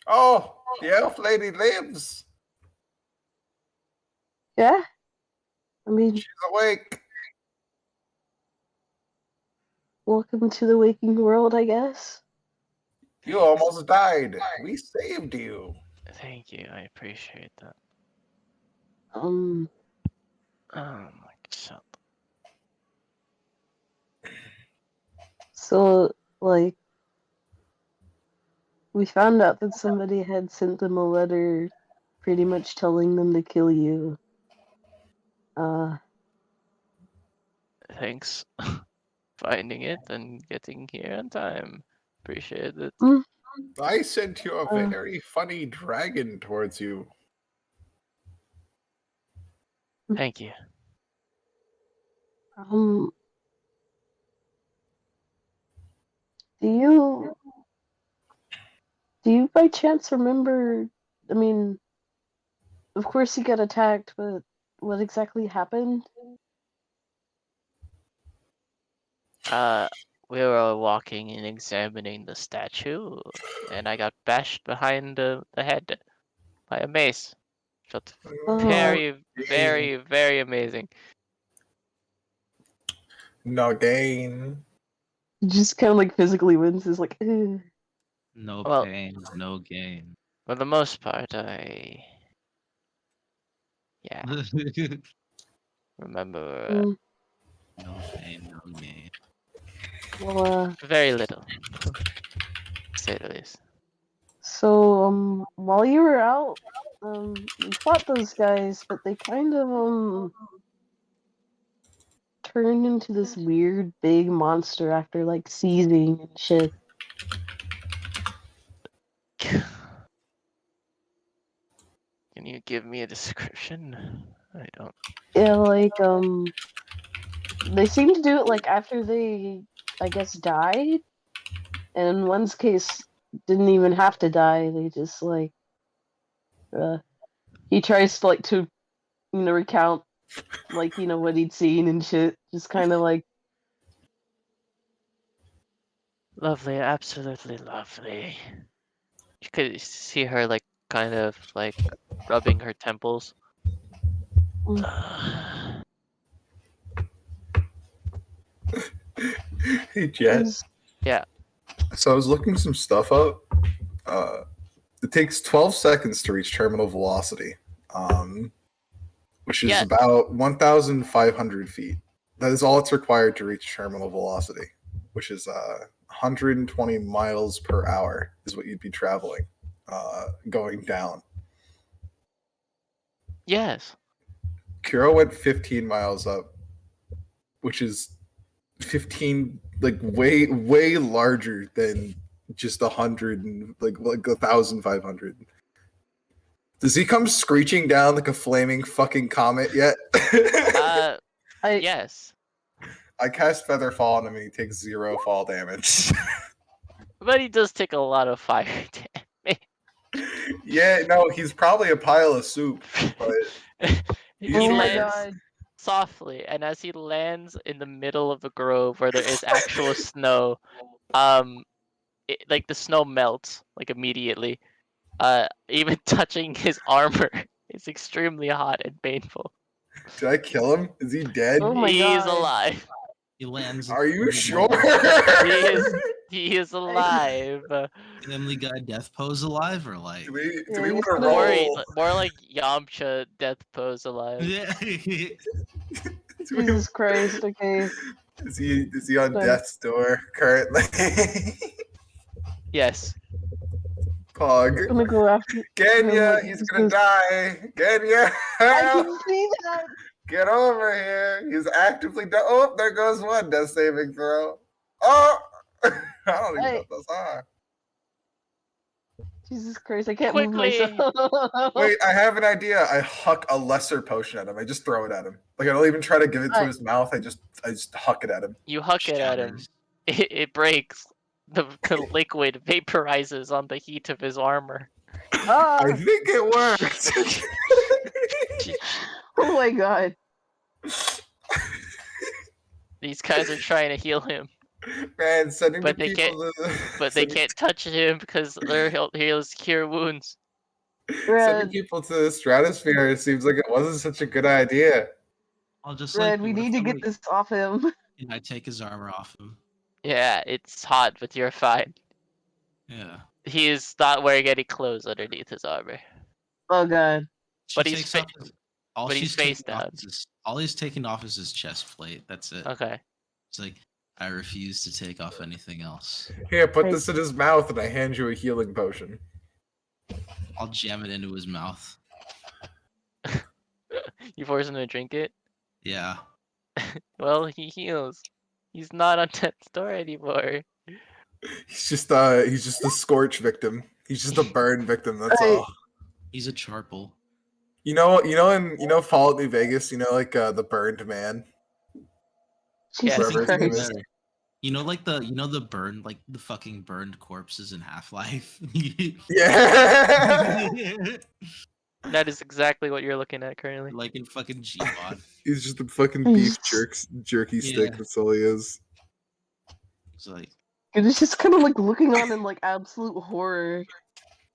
Oh, the elf lady lives. Yeah? I mean, She's awake. welcome to the waking world, I guess. You almost died. We saved you. Thank you, I appreciate that. Um, Oh my god. so, like, we found out that somebody had sent them a letter pretty much telling them to kill you. Thanks. Finding it and getting here on time. Appreciate it. I sent you a Uh. very funny dragon towards you. Thank you. Do you Do you by chance remember? I mean, of course he got attacked, but what exactly happened? We were walking and examining the statue, and I got bashed behind the head by a mace. Felt Oh, very, very, very amazing. No gain. he just kind of like physically winces, like. "Ugh." No Well- pain, no gain. For the most part, yeah, remember Mm, No pain, no gain. well, very little, to say the least. so while you were out, we fought those guys, but they kind of turned into this weird big monster after like seizing and shit. Can you give me a description? I don't. Yeah, like they seem to do it like after they, I guess, died, and in one's case, didn't even have to die. They just like, he tries to like to recount like what he'd seen and shit. Just kind of like, Lovely, absolutely lovely. You could see her like kind of like rubbing her temples. mm, Hey, Jet. just- Yeah. So I was looking some stuff up. It takes 12 seconds to reach terminal velocity, which is Yeah. about 1,500 feet. That is all it's required to reach terminal velocity, which is 120 miles per hour is what you'd be traveling going down. Yes. Kuro went 15 miles up, which is 15, like way larger than just 100 and like 1,500. Does he come screeching down like a flaming fucking comet yet? I yes. I cast Feather Fall on him and he takes 0 fall damage. But he does take a lot of fire damage. Yeah, no, he's probably a pile of soup, but He oh my lands god, softly, and as he lands in the middle of a grove where there is actual snow, like the snow melts like immediately. Even touching his armor is extremely hot and painful. did I kill him? Is he dead? Oh my He's God. alive. He lands. Are you in the sure? He is alive. Family Guy death pose alive or like? do we Yeah, want he's to gonna- roll? More like Yamcha death pose alive. Yeah. Do we- Jesus Christ, okay. Is he on Sorry. death's door currently? Yes. I'm Pog. gonna go after him, Genya, like, he's just gonna 'cause- die. Genya, I can see that! get over here. He's actively. Oh, there goes one death saving throw. Oh, I don't even know Hey. what those are. Jesus Christ, I can't Quickly. move myself. Wait, I have an idea. I huck a lesser potion at him. I just throw it at him. Like I don't even try to give it to Alright. his mouth. I just huck it at him. You huck it at him. It breaks. The liquid vaporizes on the heat of his armor. Ah! I think it worked. Oh my god. These guys are trying to heal him, Man, sending But the they people but they can't touch him because their heals cure wounds. sending Red, people to the stratosphere. It seems like it wasn't such a good idea. I'll just Red, like. we what need if to I'm, get like, this off him. and I take his armor off him. Yeah, it's hot, but you're fine. Yeah. He is not wearing any clothes underneath his armor. Oh god. She But he's takes fa- off all but he's she's face taking off down. all he's taking off is his chest plate. That's it. Okay. It's like I refuse to take off anything else. Here, put Hey. this in his mouth, and I hand you a healing potion. I'll jam it into his mouth. You force him to drink it? Yeah. Well, he heals. He's not on death's door anymore. He's just a scorch victim. He's just a burn victim. That's Hey. all. He's a charpal. You know Fallout New Vegas. You know, like the burned man. Jesus Yes. Whatever his name Christ. is. You know, like the burned, like the fucking burned corpses in Half-Life. Yeah. That is exactly what you're looking at currently. Like in fucking Gmod. He's just a fucking beef jerky stick. Yeah. That's all he is. It's like, And it's just kind of like looking on in like absolute horror.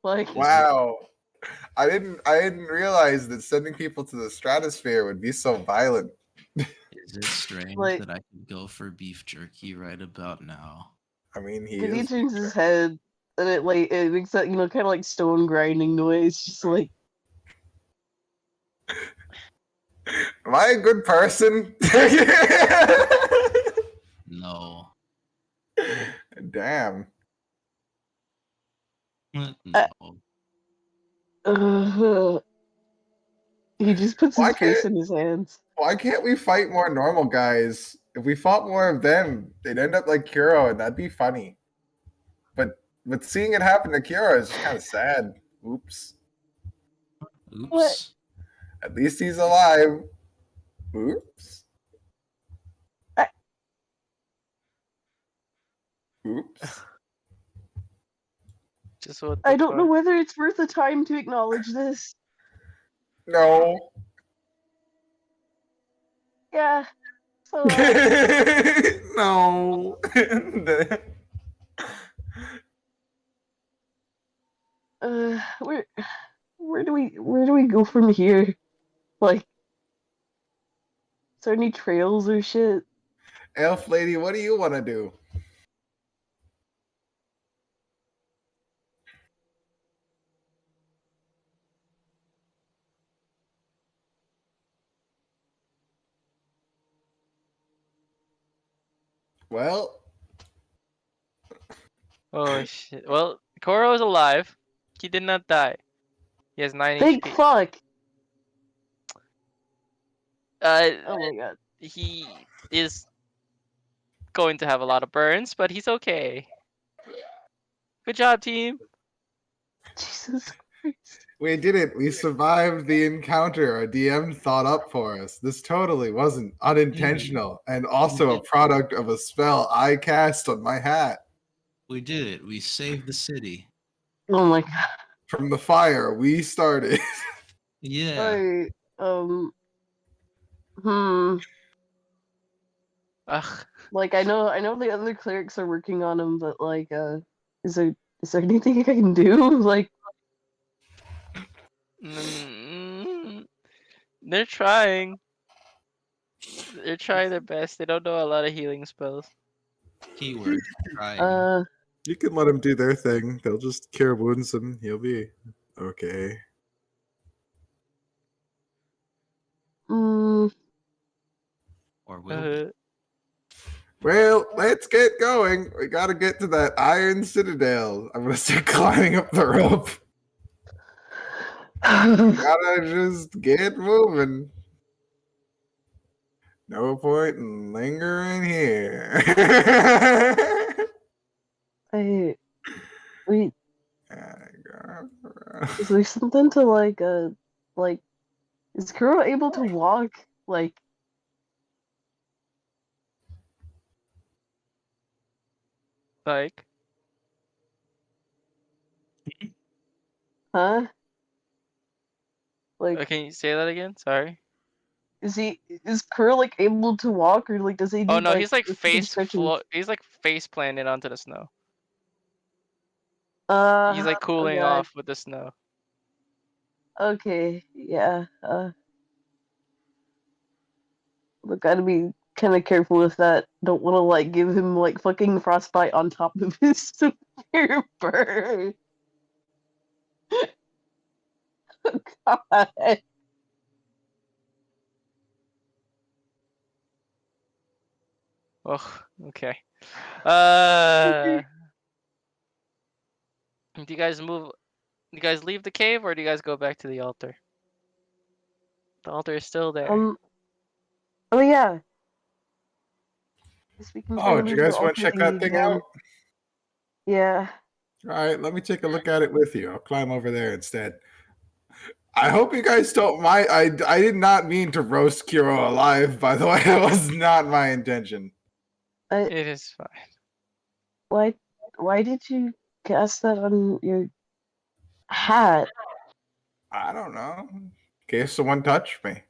Like, Wow. I didn't realize that sending people to the stratosphere would be so violent. is it strange Like- that I could go for beef jerky right about now? I mean, he because he is. turns his head and it makes that, kind of like stone grinding noise. Just like, Am I a good person? No. Damn. No. he just puts Why his face can't- in his hands. Why can't we fight more normal guys? If we fought more of them, they'd end up like Kuro, and that'd be funny. But seeing it happen to Kuro is just kind of sad. Oops. Oops. What? At least he's alive. Oops. Oops. Just what I don't know whether it's worth the time to acknowledge this. No. Yeah. So, No. where do we go from here? Like, is there any trails or shit? Elf lady, what do you want to do? Well, Oh shit. Well, Koro is alive. He did not die. He has 9 Thank HP. fuck! Uh, Oh my god. he is going to have a lot of burns, but he's okay. Good job, team. Jesus Christ. we did it. We survived the encounter our DM thought up for us. This totally wasn't unintentional and also a product of a spell I cast on my hat. We did it. We saved the city. Oh my god. From the fire we started. Yeah. Hmm. Ugh. Like, I know the other clerics are working on him, but like, is there anything I can do? Like, They're trying. They're trying their best. They don't know a lot of healing spells. Keyword. Trying. You can let them do their thing. They'll just cure wounds and he'll be okay. mm, Or will we? Well, let's get going. We gotta get to that Iron Citadel. I'm gonna start climbing up the rope. Gotta just get moving. No point in lingering here. wait, is there something to like, is Kuro able to walk? Like, Like, huh? Like, can you say that again? Sorry. is Kuro like able to walk, or like does he need Oh no, like he's like if he can face stretch his- He's like face planted onto the snow. He's like oh cooling god. off with the snow. Okay, yeah. Look, gotta be kind of careful with that. Don't want to like give him like fucking frostbite on top of his severe burn. Oh god. Oh, okay. Do you guys move? Do you guys leave the cave or do you guys go back to the altar? The altar is still there. Oh yeah. Guess we can try Oh, and do you move the guys want to altar check that thingy thing down. out? Yeah. All right, let me take a look at it with you. I'll climb over there instead. I hope you guys don't mind. I did not mean to roast Kuro alive, by the way. That was not my intention. It is fine. Why did you cast that on your hat? I don't know. In case someone touched me.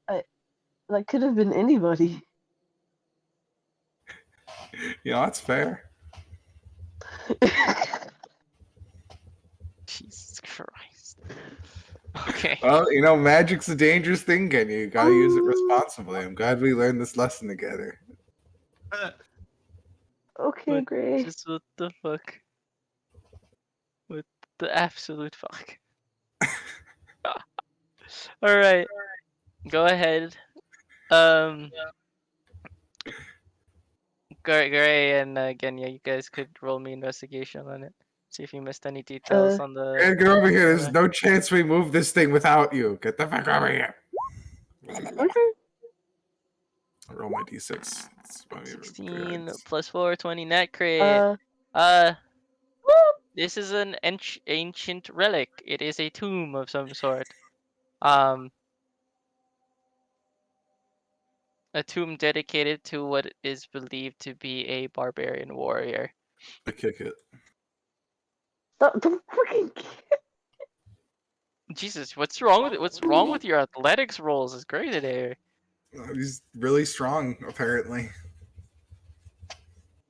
That could have been anybody. You know, that's fair. Jesus Christ. Okay. Well, you know, magic's a dangerous thing, Ken. You gotta use it responsibly. I'm glad we learned this lesson together. Okay, What- Gray. Just what the fuck? What the absolute fuck? Alright. Go ahead. Gray and Genya, you guys could roll me investigation on it. See if you missed any details on the. And get over here. There's no chance we move this thing without you. Get the fuck over here. Okay. Roll my d6. It's my favorite 16 cards. plus 4, 20 net crit. This is an ancient relic. It is a tomb of some sort. A tomb dedicated to what is believed to be a barbarian warrior. I kick it. Don't freaking. Jesus, what's wrong with it? What's wrong with your athletics rolls? It's great today. He's really strong, apparently.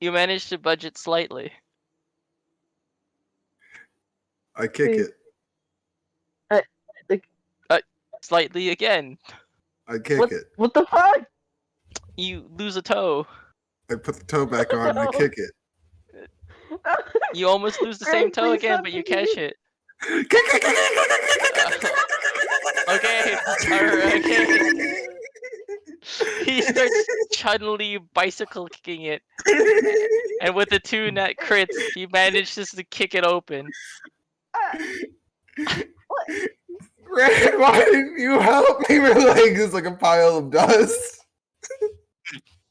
You managed to budget slightly. I kick it. Slightly again. I kick it. What the fuck? You lose a toe. I put the toe back on and I kick it. You almost lose the Gray, same toe please again, stop but you kicking catch me. it. Okay, alright, okay. He starts suddenly bicycle kicking it, and with the 2 net crits, he manages to kick it open. What? Red, why didn't you help me? My leg is like a pile of dust.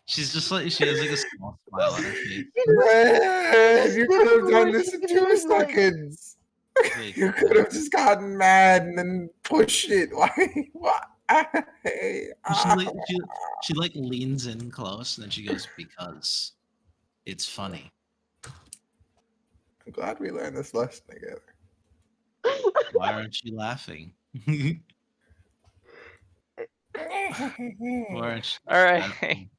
She's just like she has like a small smile on her face. Red, you could have done this in 2 Like- seconds. Wait, You could have just gotten mad and then pushed it. Why? she like leans in close and then she goes, because it's funny. I'm glad we learned this lesson together. Why aren't you laughing? Why aren't you Alright.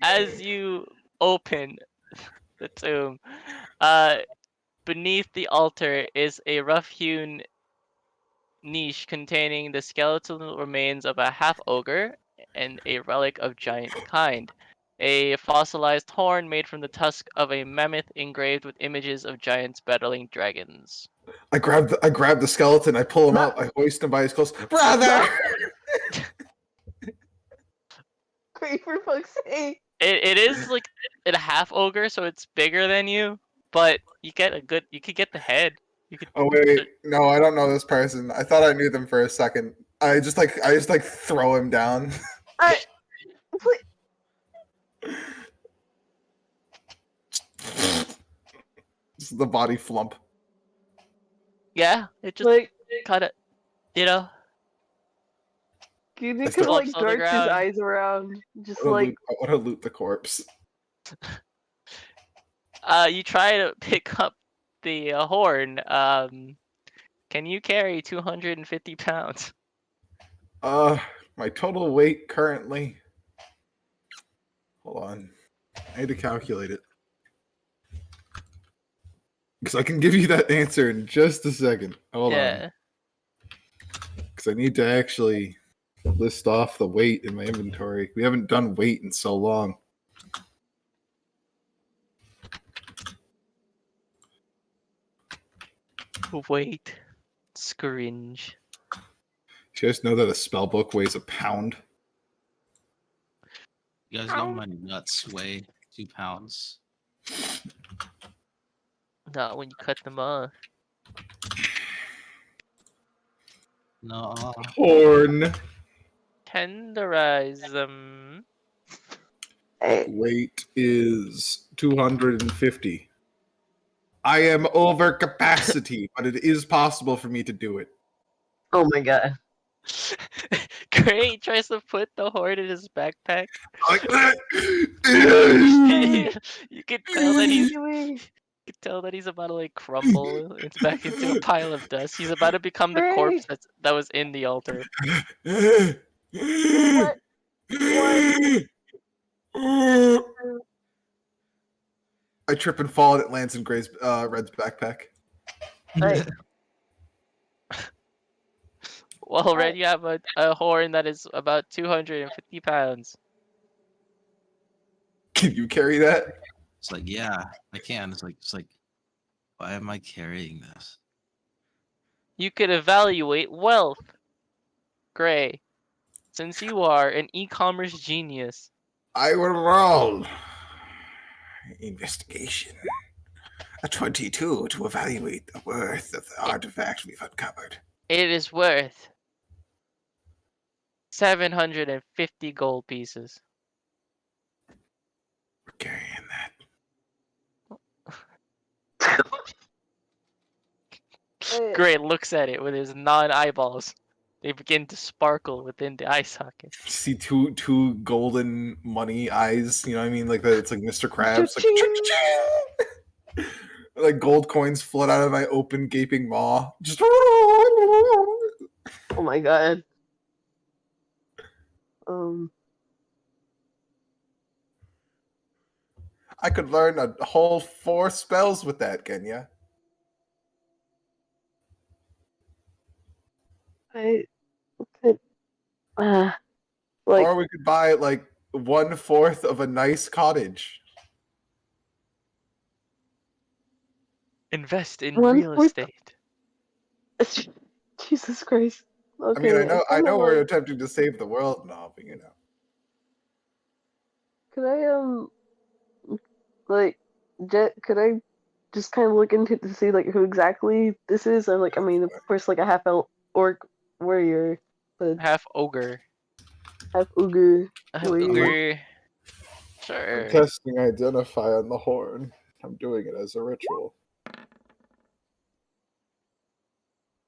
As you open the tomb, beneath the altar is a rough-hewn niche containing the skeletal remains of a half-ogre and a relic of giant kind. A fossilized horn made from the tusk of a mammoth engraved with images of giants battling dragons. I grab the skeleton. I pull him No. out. I hoist him by his clothes. Brother. Gray, for fuck's sake. It is like a half-ogre, so it's bigger than you, but you could get the head. You could. Oh wait, no, I don't know this person. I thought I knew them for a second. I just throw him down. Just the body flump. Yeah, it just Like, kind of, you know. you I could like flops on the dart his ground. eyes around. Just I like. want to loot the corpse. You try to pick up the horn. Can you carry 250 pounds? My total weight currently. Hold on. I need to calculate it. Because I can give you that answer in just a second. Hold on. Because I need to actually list off the weight in my inventory. We haven't done weight in so long. Wait. Scringe. Do you guys know that a spell book weighs a pound? You guys know my nuts weigh 2 pounds. Not when you cut them off. No. Horn. Tenderize them. Weight is 250. I am over capacity, but it is possible for me to do it. Oh my god. Gray tries to put the horn in his backpack. Like that. You can tell that he's Gray, you can tell that he's about to like crumble it's back into a pile of dust. He's about to become the corpse that was in the altar. What? I trip and fall and it lands in Red's backpack. Right. Well, Red, you have a horn that is about 250 pounds. Can you carry that? It's like, yeah, I can. It's like, why am I carrying this? You could evaluate wealth, Gray, since you are an e-commerce genius. I will roll investigation. A 22 to evaluate the worth of the artifact we've uncovered. It is worth 750 gold pieces. We're carrying that. Gray looks at it with his non-eyeballs. They begin to sparkle within the eye socket. You see two golden money eyes, you know what I mean? Like that, it's like Mr. Krabs. Like, ching! Like gold coins float out of my open gaping maw. Just Oh my god. I could learn a whole 4 spells with that, Kenya. I could, like, Or we could buy like 1/4 of a nice cottage. Invest in 1/4 real estate. Jesus Christ. Okay, I mean, I know we're like, attempting to save the world and all, but you know. could I like, could I just kind of look into it to see like who exactly this is? Or like, I mean, of course, like a half elf orc warrior, but Half ogre. half ogre Half warrior. ogre. I'm Sure. testing identify on the horn. I'm doing it as a ritual.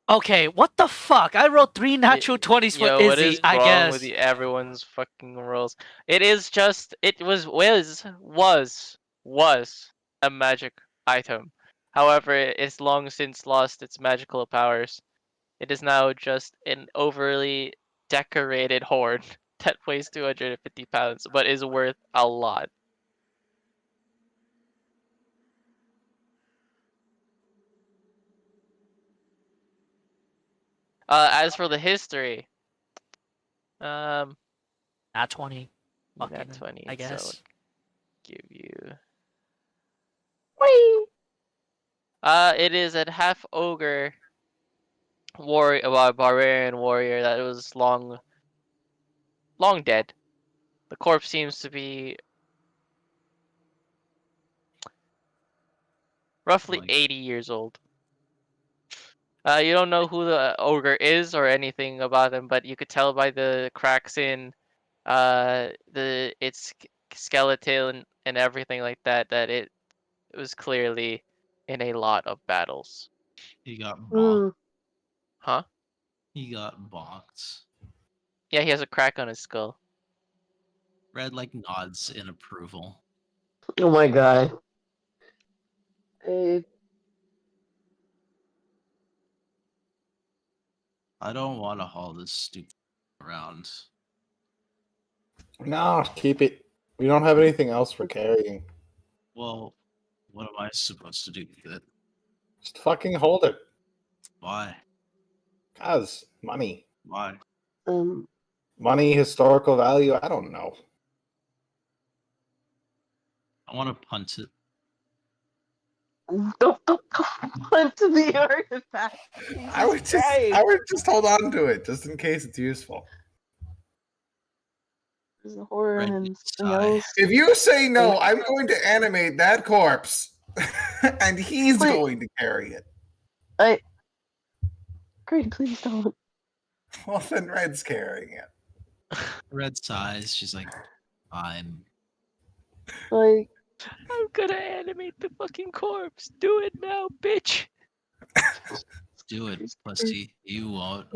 Okay, what the fuck? I rolled 3 natural 20s for Yo, what Izzy, is I wrong guess. with everyone's fucking rolls? It is just, it was a magic item. However, it's long since lost its magical powers. It is now just an overly decorated horn that weighs 250 pounds, but is worth a lot. As for the history, Not 20. not Fucking, 20, I guess. so give you. Whee! It is a half ogre barbarian warrior that was long dead. The corpse seems to be roughly Like- 80 years old. You don't know who the ogre is or anything about him, but you could tell by the cracks in its skeleton and everything like that it was clearly in a lot of battles. He got bonked. Huh? He got bonked. Yeah, he has a crack on his skull. Red like nods in approval. Oh my god. Hey, I don't want to haul this stupid around. No, keep it. We don't have anything else for carrying. Well, what am I supposed to do with it? Just fucking hold it. Why? Cause money. Why? Money, historical value, I don't know. I want to punt it. don't punt the artifact. I would just hold on to it just in case it's useful. There's a horror Right, and something sigh. else. If you say no, I'm going to animate that corpse. And he's Wait. going to carry it. Great, please don't. Well, then Red's carrying it. Red sighs. She's like, fine. Like, I'm gonna animate the fucking corpse. Do it now, bitch. Do it, pussy. You won't.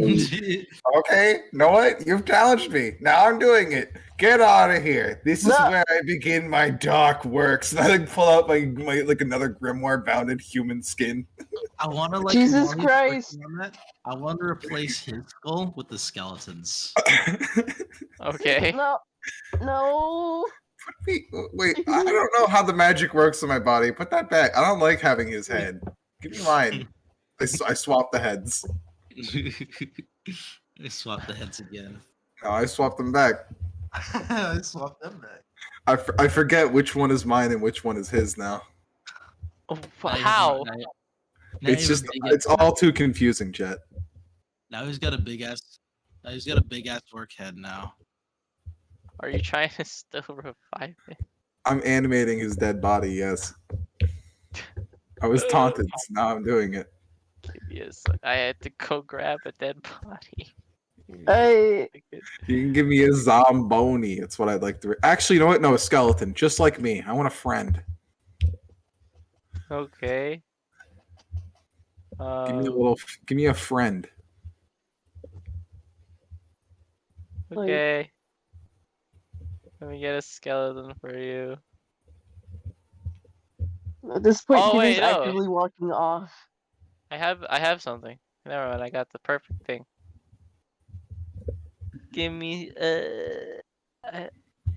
Okay, you know what? You've challenged me. Now I'm doing it. Get out of here. This is No. where I begin my dark works. And I like pull out my like another grimoire bound in human skin. I want to like Jesus while he's Christ. working on that, I want to replace his skull with the skeletons. Okay. No. Wait, I don't know how the magic works in my body. Put that back. I don't like having his head. Give me mine. I swap the heads. I swapped the heads again. No, I swapped them back. I swapped them back. I forget which one is mine and which one is his now. How? It's just it's all too confusing, Jet. Now he's got a big ass. Now he's got a big ass orc head now. Are you trying to still revive it? I'm animating his dead body. Yes. I was taunted, so now I'm doing it. Yes, I had to go grab a dead body. Hey. You can give me a zomboni. That's what I'd like to. Actually, you know what? No, a skeleton, just like me. I want a friend. Okay. Give me a little. Give me a friend. Okay. Let me get a skeleton for you. At this point, Oh, he wait, is no. actively walking off. I have something. Never mind, I got the perfect thing. Give me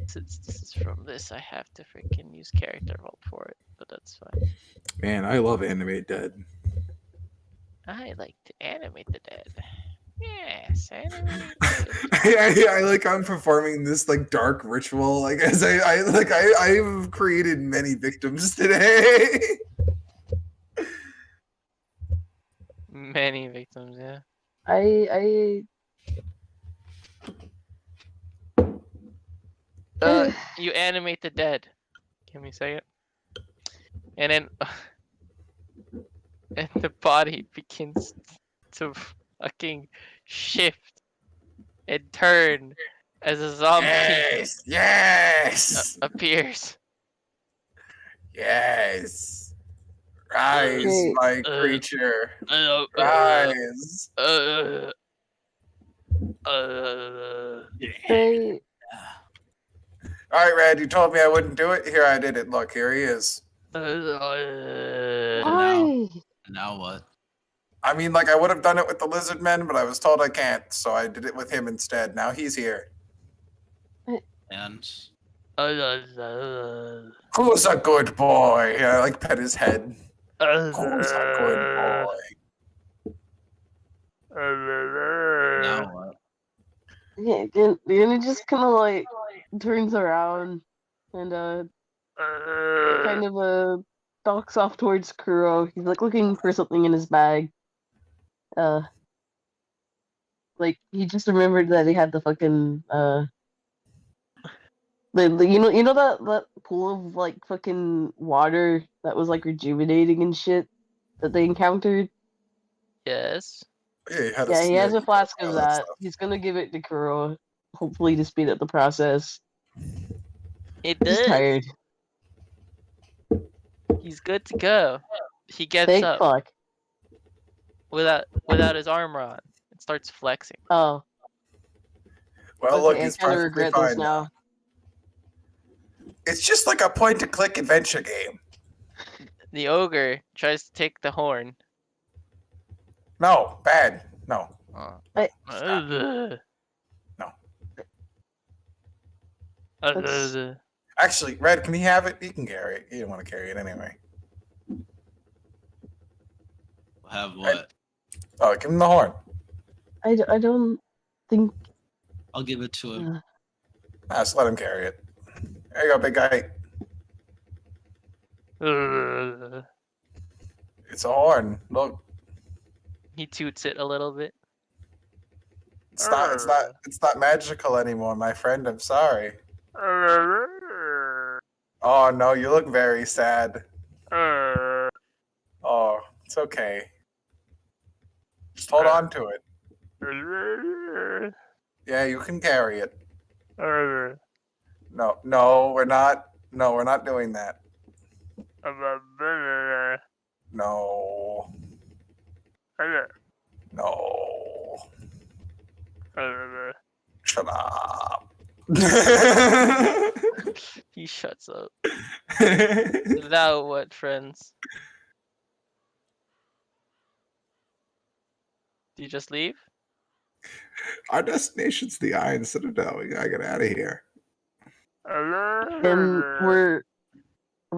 since this is from this, I have to freaking use character vault for it, but that's fine. Man, I love animate dead. I like to animate the dead. Yes, animate. I'm performing this like dark ritual. Like as I've created many victims today. Many victims, yeah. You animate the dead. Give me a second. And then and the body begins to fucking shift and turn as a zombie Yes. appears. Yes. Rise, Okay. my creature. Uh, Rise. Hey. All right, Rad, you told me I wouldn't do it. Here I did it. Look, here he is. Why? Now what? I mean, like, I would have done it with the lizard men, but I was told I can't, so I did it with him instead. Now he's here. And Who's a good boy? I like pet his head. Who's a good boy? now what? Yeah, and he just kind of like turns around and kind of stalks off towards Kuro. He's like looking for something in his bag. Like he just remembered that he had the fucking you know that pool of like fucking water that was like rejuvenating and shit that they encountered. Yes. Yeah, He has a flask of all that that. stuff. He's gonna give it to Kuro, hopefully to speed up the process. It He's does. tired. He's good to go. He gets Thank up fuck. without his armor on and starts flexing. Oh, Well, okay, look, I he's kind of perfectly regret this fine now. It's just like a point-and-click adventure game. The ogre tries to take the horn. No, bad. No. I- No. That's- Actually, Red, can he have it? He can carry it. He didn't want to carry it anyway. Have what? Oh, give him the horn. I don't think. I'll give it to him. Just let him carry it. There you go, big guy. It's a horn. Look, He toots it a little bit. it's not magical anymore, my friend. I'm sorry. Oh no, you look very sad. Oh, it's okay. Just hold on to it. Yeah, you can carry it. No, we're not. No, we're not doing that. No. No. Shut up. He shuts up. Now what, friends? Do you just leave? Our destination's the Iron Citadel. We gotta get out of here. And we're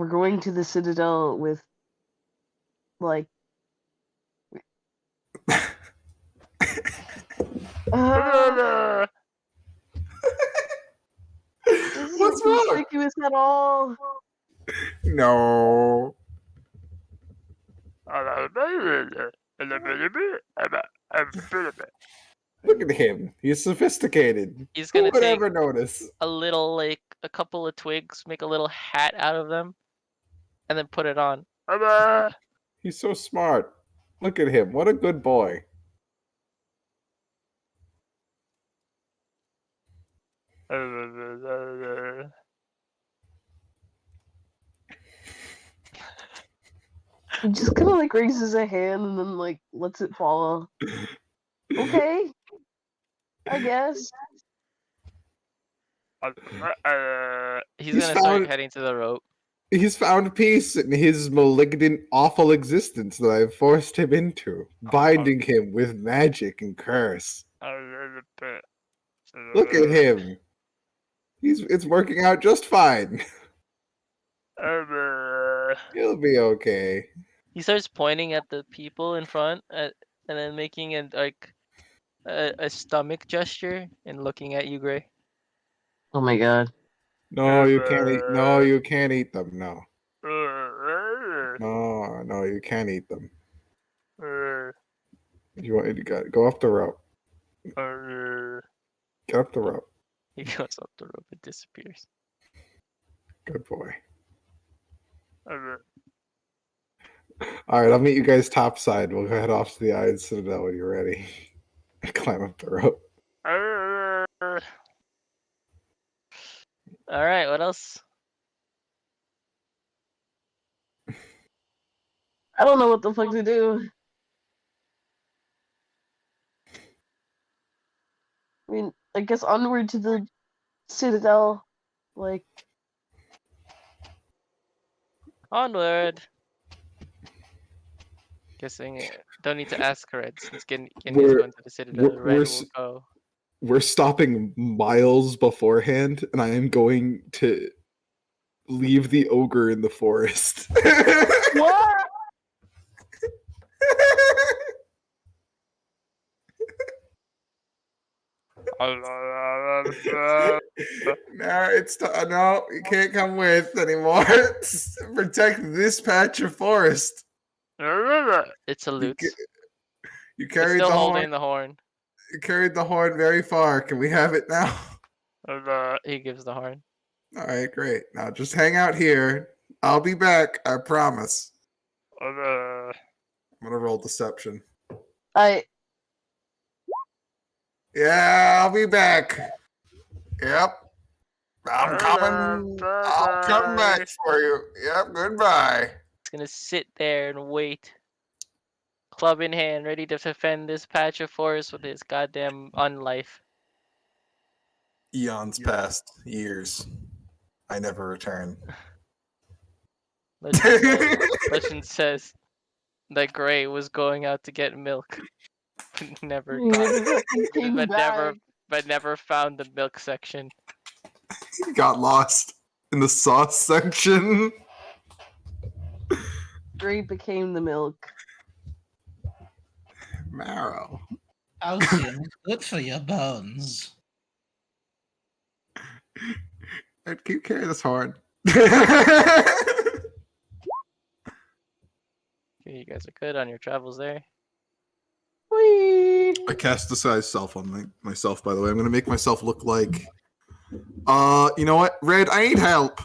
going to the Citadel with like this isn't What's wrong? conspicuous at all. No. Look at him. He's sophisticated. He's Who gonna would take ever notice? a little, like, a couple of twigs, make a little hat out of them, and then put it on. He's so smart. Look at him. What a good boy. He just kind of like raises a hand and then like lets it fall. Okay, I guess. He's He's gonna start found- heading to the rope. He's found peace in his malignant, awful existence that I've forced him into, binding him with magic and curse. Look at him. It's working out just fine. He'll be okay. He starts pointing at the people in front, and then making a stomach gesture and looking at you, Gray. Oh my god. No, you can't eat. No, you can't eat them. No, no, you can't eat them. You want to go up the rope. Get up the rope. He goes up the rope and disappears. Good boy. All right, I'll meet you guys topside. We'll head off to the Iron Citadel when you're ready. Climb up the rope. All right, what else? I don't know what the fuck to do. I mean, I guess onward to the Citadel. Like, Onward. Guessing don't need to ask Red since Genny's We're- going to the Citadel. we're Red s- will go. We're stopping miles beforehand, and I am going to leave the ogre in the forest. what? No, no, you can't come with anymore. Protect this patch of forest. It's a loot. You It's carried still the holding horn. the horn. You carried the horn very far. Can we have it now? He gives the horn. All right, great. Now just hang out here. I'll be back. I promise. I'm gonna roll deception. Yeah, I'll be back. Yep. I'm coming. I'll come back for you. Yep, goodbye. He's gonna sit there and wait, club in hand, ready to defend this patch of forest with his goddamn unlife. Eons passed, years. I never return. Legend says that Gray was going out to get milk, but never He got, never fucking came back. but never found the milk section. He got lost in the sauce section. Gray became the milk. Marrow. Calcium is good for your bones. I'd keep carrying this horn. Okay, you guys are good on your travels there. Whee! I cast disguise self on myself, by the way. I'm gonna make myself look like you know what? Red, I need help.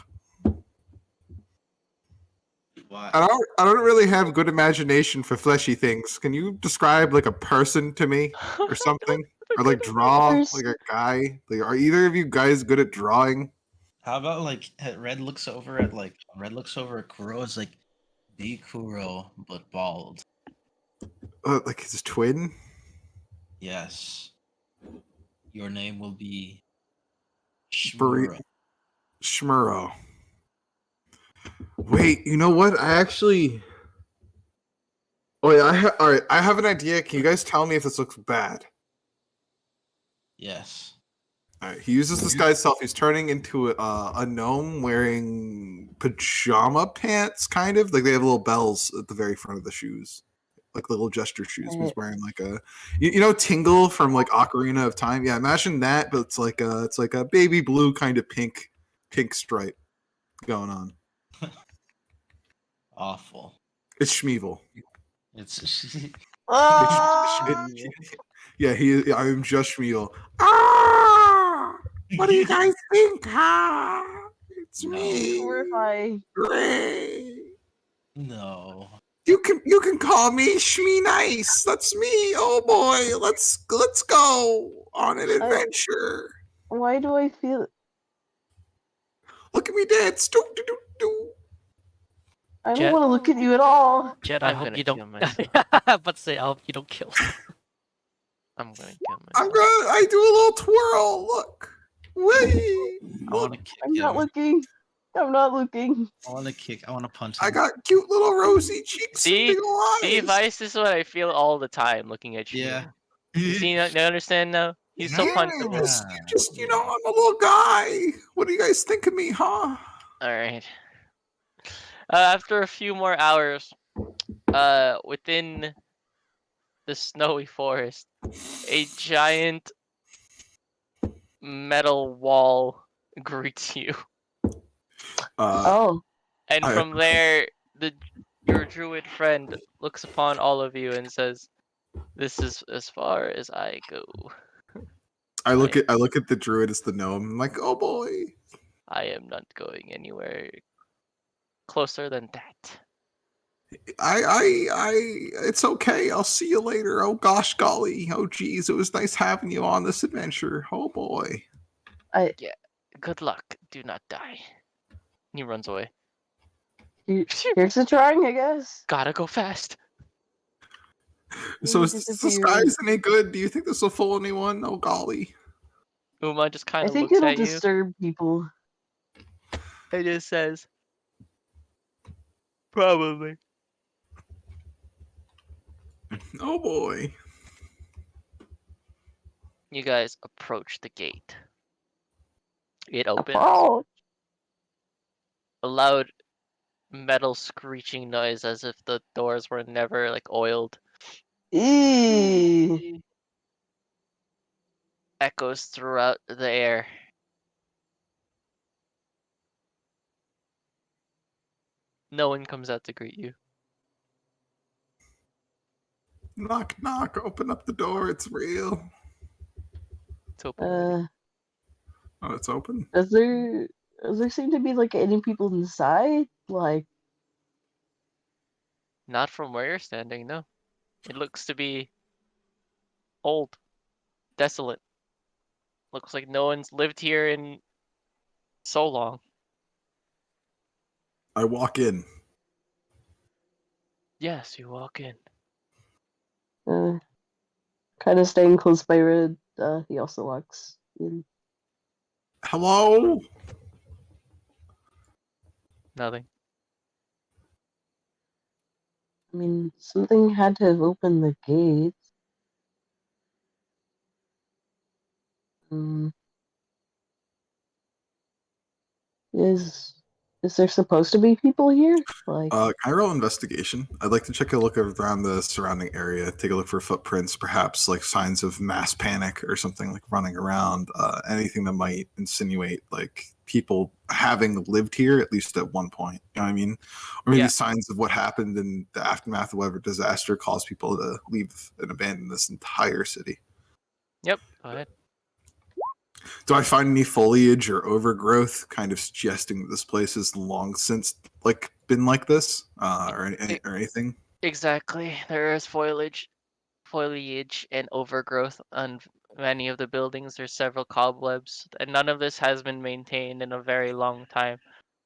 Why? I don't really have good imagination for fleshy things. Can you describe like a person to me or something? Or like draw like a guy? Like, are either of you guys good at drawing? How about like Red looks over at Kuro? It's like the Kuro but bald. Like his twin? Yes. Your name will be Buri- Shmuro. Shmuro. Wait, you know what? I actually. Wait, all right. I have an idea. Can you guys tell me if this looks bad? Yes. All right. He uses this guy's self. He's turning into a gnome wearing pajama pants, kind of like they have little bells at the very front of the shoes, like little gesture shoes. He's wearing like a, you know, Tingle from like Ocarina of Time. Yeah, imagine that, but it's like a baby blue kind of pink stripe going on. Awful. It's Schmeevel. It's Ah! Yeah, I'm just Schmeevel. Ah! What do you guys think? Ah! It's No. me. Horrifying. Ray. No. You can call me Shmee Nice. That's me. Oh boy, let's go on an adventure. Why do I feel? Look at me dance. Do, do, do, do. I don't Jet? want to look at you at all. Jet, I I'm hope gonna you kill don't. myself. But say, I hope you don't kill. I'm gonna kill I'm myself. gonna. I do a little twirl. Look. Whee! I want Look. to kick I'm not him. looking. I'm not looking. I want to kick. I want to punch him. I got cute little rosy cheeks and See, big ol' see, eyes. Vice is what I feel all the time looking at you. Yeah. You see, you understand now? He's so Yeah, punchable. just you know, I'm a little guy. What do you guys think of me, huh? All right. After a few more hours, within the snowy forest, a giant metal wall greets you, Oh, and I- from there, your druid friend looks upon all of you and says, "This is as far as I go. I look at the druid as the gnome. I'm like, oh boy. I am not going anywhere closer than that." It's okay. I'll see you later. Oh gosh, golly. Oh geez, it was nice having you on this adventure. Oh boy. Good luck. Do not die. He runs away. here's to trying, I guess. Gotta go fast. So He is this disappeared. disguise any good? Do you think this will fool anyone? Oh golly. Uma just kind I of think looks it'll at you disturb people. and just says, "Probably." Oh boy. You guys approach the gate. It opens. Oh, A loud metal screeching noise as if the doors were never like oiled eee. echoes throughout the air. No one comes out to greet you. Knock knock. Open up the door. It's real. It's open already. Oh, it's open. Does there seem to be like any people inside? Like, Not from where you're standing, no. It looks to be old, desolate. Looks like no one's lived here in so long. I walk in. Yes, you walk in. kind of staying close by Red. He also walks in. Hello? Nothing. I mean, something had to have opened the gates. Um, is there supposed to be people here? Like, Can I roll investigation? I'd like to check a look around the surrounding area, take a look for footprints, perhaps like signs of mass panic or something like running around, anything that might insinuate like people having lived here at least at one point. You know what I mean? Or maybe Yeah. signs of what happened in the aftermath of whatever disaster caused people to leave and abandon this entire city. Yep, go ahead. Do I find any foliage or overgrowth kind of suggesting that this place has long since like been like this, or anything? Exactly. There is foliage and overgrowth on many of the buildings. There's several cobwebs, and none of this has been maintained in a very long time.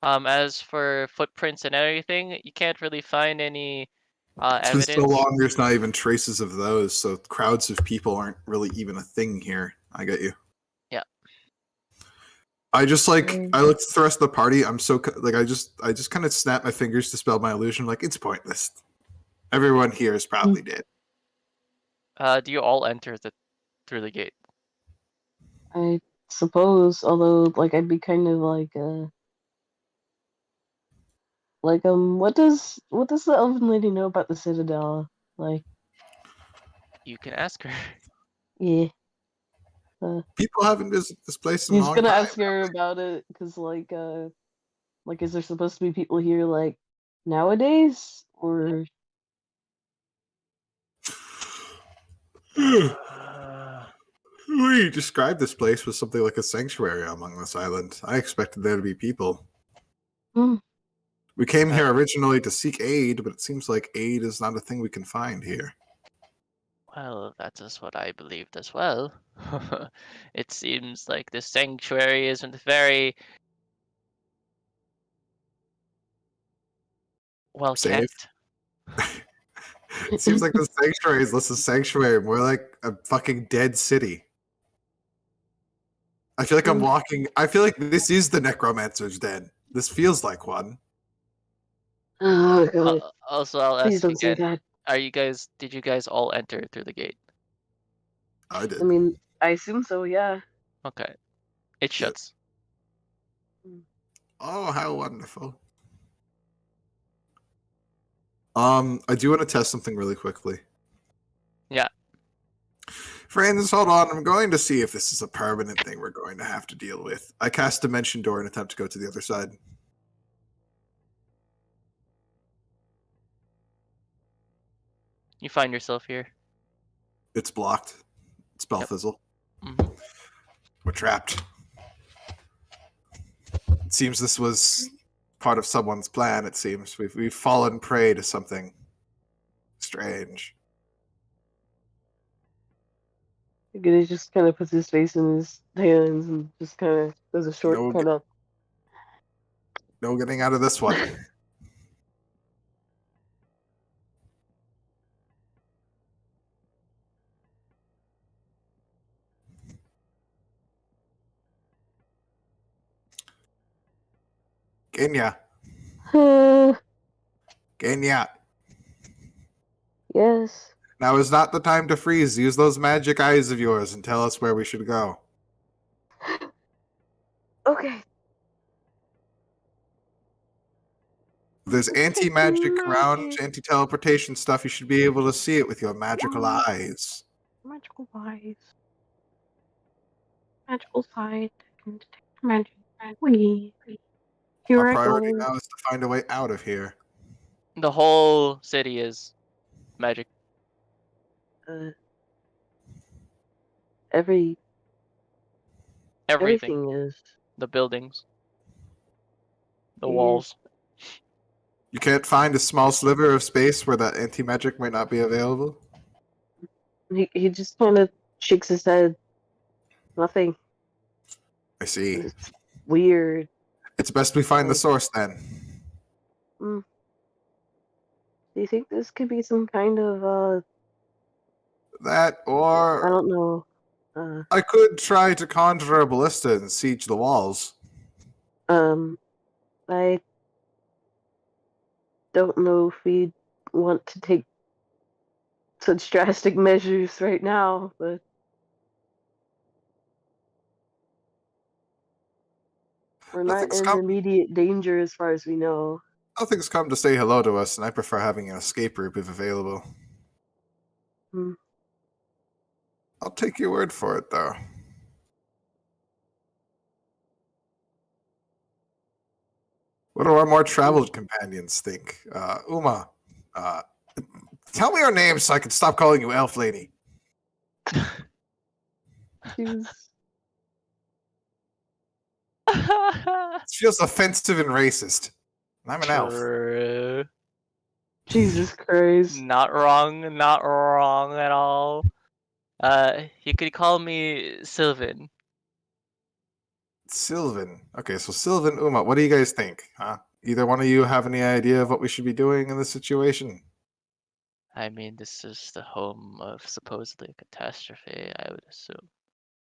As for footprints and everything, you can't really find any It's been so Evidence. long, there's not even traces of those, so crowds of people aren't really even a thing here. I get you. Yeah. I just I looked at the rest of the party. I'm so I just kind of snap my fingers to spell my illusion. Like, it's pointless. Everyone here is probably dead. Do you all enter through the gate? I suppose, although, like, I'd be kind of what does the elven lady know about the Citadel? Like, You can ask her. yeah. People haven't visited this place in a He's long gonna time. ask her about it, because, is there supposed to be people here, like, nowadays? Or, We described this place as something like a sanctuary among this island. I expected there to be people. Hmm. We came here originally to seek aid, but it seems like aid is not a thing we can find here. Well, that is what I believed as well. It seems like the sanctuary isn't very well Safe. kept. It seems like the sanctuary is less a sanctuary, more like a fucking dead city. I feel like I'm walking. I feel like this is the necromancer's den. This feels like one. oh, God. Also, I'll Please ask don't say again. that. Did you guys all enter through the gate? I did. I mean, I assume so, yeah. Okay. It shuts. Oh, how wonderful. I do want to test something really quickly. Yeah. Friends, hold on. I'm going to see if this is a permanent thing we're going to have to deal with. I cast Dimension Door and attempt to go to the other side. You find yourself here. It's blocked. Spell Yep. fizzle. Mm-hmm. We're trapped. It seems this was part of someone's plan, it seems. We've fallen prey to something strange. He just kind of puts his face in his hands and just kind of does a short No- kind of. No getting out of this one. Kenya. Kenya. Yes. Now is not the time to freeze. Use those magic eyes of yours and tell us where we should go. Okay. There's anti-magic around, anti-teleportation stuff. You should be able to see it with your magical eyes. Magical eyes. Magical sight. And detect magic. Wee. Here Our I priority go. now is to find a way out of here. The whole city is magic. Everything Everything. is. The buildings. The Yeah. walls. You can't find a small sliver of space where that anti-magic might not be available? He just kind of shakes his head. Nothing. I see. It's weird. It's best we find the source then. Do you think this could be some kind of That, I or don't know. I could try to conjure a ballista and siege the walls. I don't know if we'd want to take such drastic measures right now, but we're not Nothing's in come. immediate danger as far as we know. Nothing's come to say hello to us, and I prefer having an escape route if available. I'll take your word for it, though. What do our more traveled companions think? Uma, tell me your name so I can stop calling you Elf Lady. She's It feels offensive and racist. I'm an elf. True. Jesus Christ. Not wrong. Not wrong at all. You could call me Sylvan. Sylvan. Okay, so Sylvan, Uma, what do you guys think? Huh? Either one of you have any idea of what we should be doing in this situation? I mean, this is the home of supposedly a catastrophe, I would assume.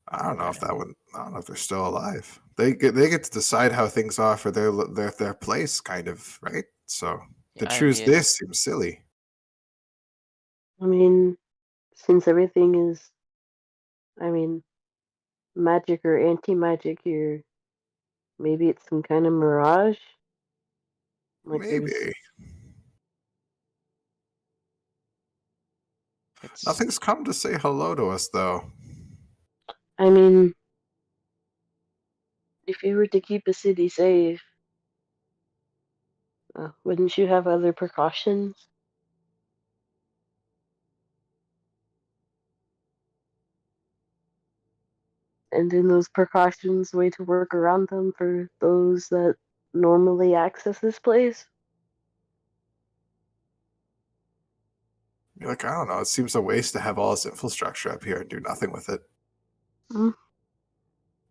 I don't know if Right. that one. I don't know if they're still alive. They get to decide how things are for their place, kind of, right? So to I choose mean, this seems silly. I mean, since everything is, I mean, magic or anti-magic here, maybe it's some kind of mirage. Like there's, Maybe it's nothing's come to say hello to us, though. I mean, if you were to keep a city safe, wouldn't you have other precautions? And then those precautions, way to work around them for those that normally access this place? Like, I don't know. It seems a waste to have all this infrastructure up here and do nothing with it. Mm.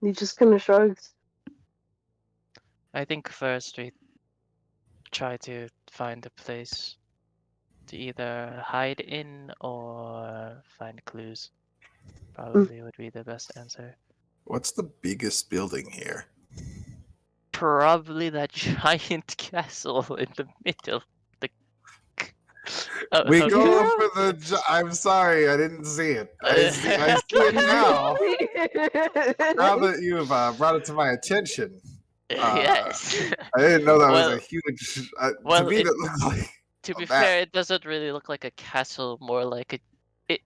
He just kind of shrugs. I think first we try to find a place to either hide in or find clues. Probably would be the best answer. What's the biggest building here? Probably that giant castle in the middle. The We okay. go for the. I'm sorry, I didn't see it. I see it now. Now that you've brought it to my attention, Yes. I didn't know that was a Well, huge. To well, me, it, that looked like to a be map. fair, it doesn't really look like a castle, more like a I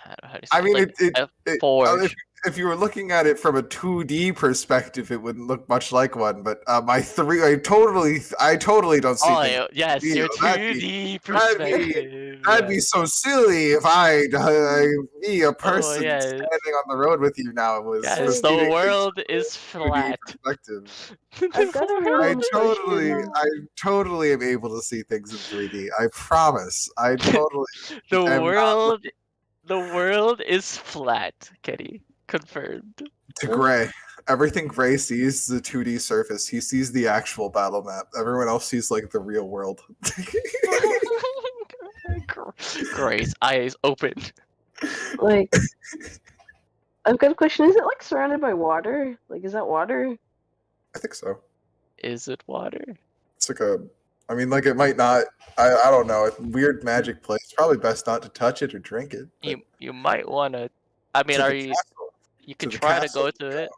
don't know how to say I it, mean, like a if forge. you were looking at it from a 2D perspective, it wouldn't look much like one. But I totally don't see Oh, things. yes, your That'd 2D that'd be perspective. that'd be Yes. so silly if me, a Oh, person yes. standing on the road with you now, was Yes, the receiving things world from is a 2D flat. perspective. I've The got a world random is question. I totally am able to see things in 3D. I promise. I totally the am not world the world is flat, Kenny. Confirmed. to Gray. Everything Gray sees is the 2D surface. He sees the actual battle map. Everyone else sees like the real world. Gray's eyes open. Like, I've got a question. Is it like surrounded by water? Like, is that water? I think so. Is it water? It's like a. I mean, like it might not. I don't know. It's a weird magic place. It's probably best not to touch it or drink it. But You might wanna. I mean, to are the you? castle. You To could the try to castle. go to it.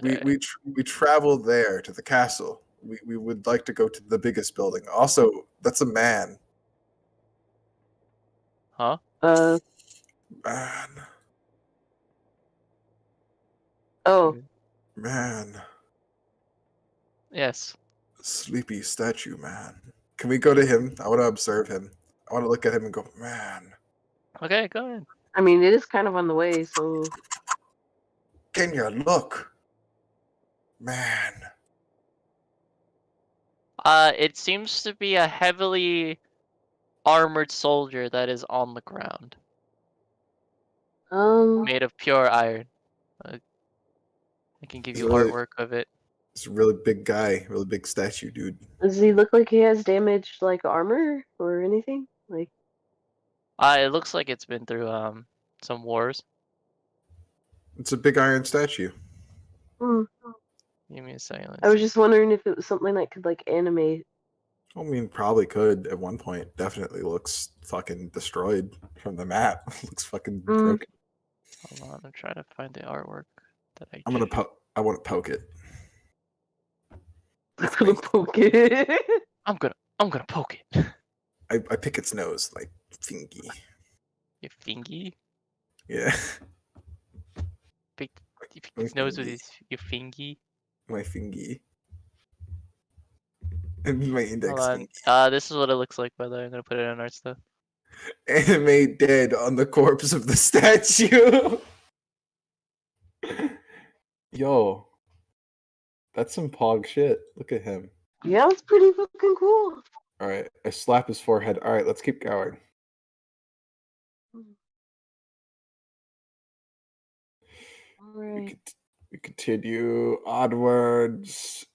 We Okay. we travel there to the castle. We would like to go to the biggest building. Also, that's a man. Huh? Uh, Man. oh, Man. Yes. Sleepy statue man. Can we go to him? I want to observe him. I want to look at him and go, man. Okay, go ahead. I mean, it is kind of on the way, so Can you look? Man. It seems to be a heavily armored soldier that is on the ground, um, made of pure iron. I can give He's you a really, artwork of it. he's a really big guy, really big statue, dude. does he look like he has damaged like armor or anything? Like, It looks like it's been through some wars. It's a big iron statue. hmm. Give me a second. I Let's was see. just wondering if it was something that could like animate. I mean, probably could at one point. Definitely looks fucking destroyed from the map. Looks fucking broken. Hold on, I'm trying to find the artwork that I. I want to poke it. I'm gonna poke it. I'm gonna poke it. I pick its nose like fingy. Your fingy. Yeah, Pick its My nose with fingy. your fingy. my fingy. And my Hold index on. finger. This is what it looks like, by the way. I'm gonna put it in art stuff. Anime dead on the corpse of the statue. Yo, that's some pog shit. Look at him. Yeah, it's pretty fucking cool. All right, I slap his forehead. All right, let's keep going. All We, right. cont- we continue onwards.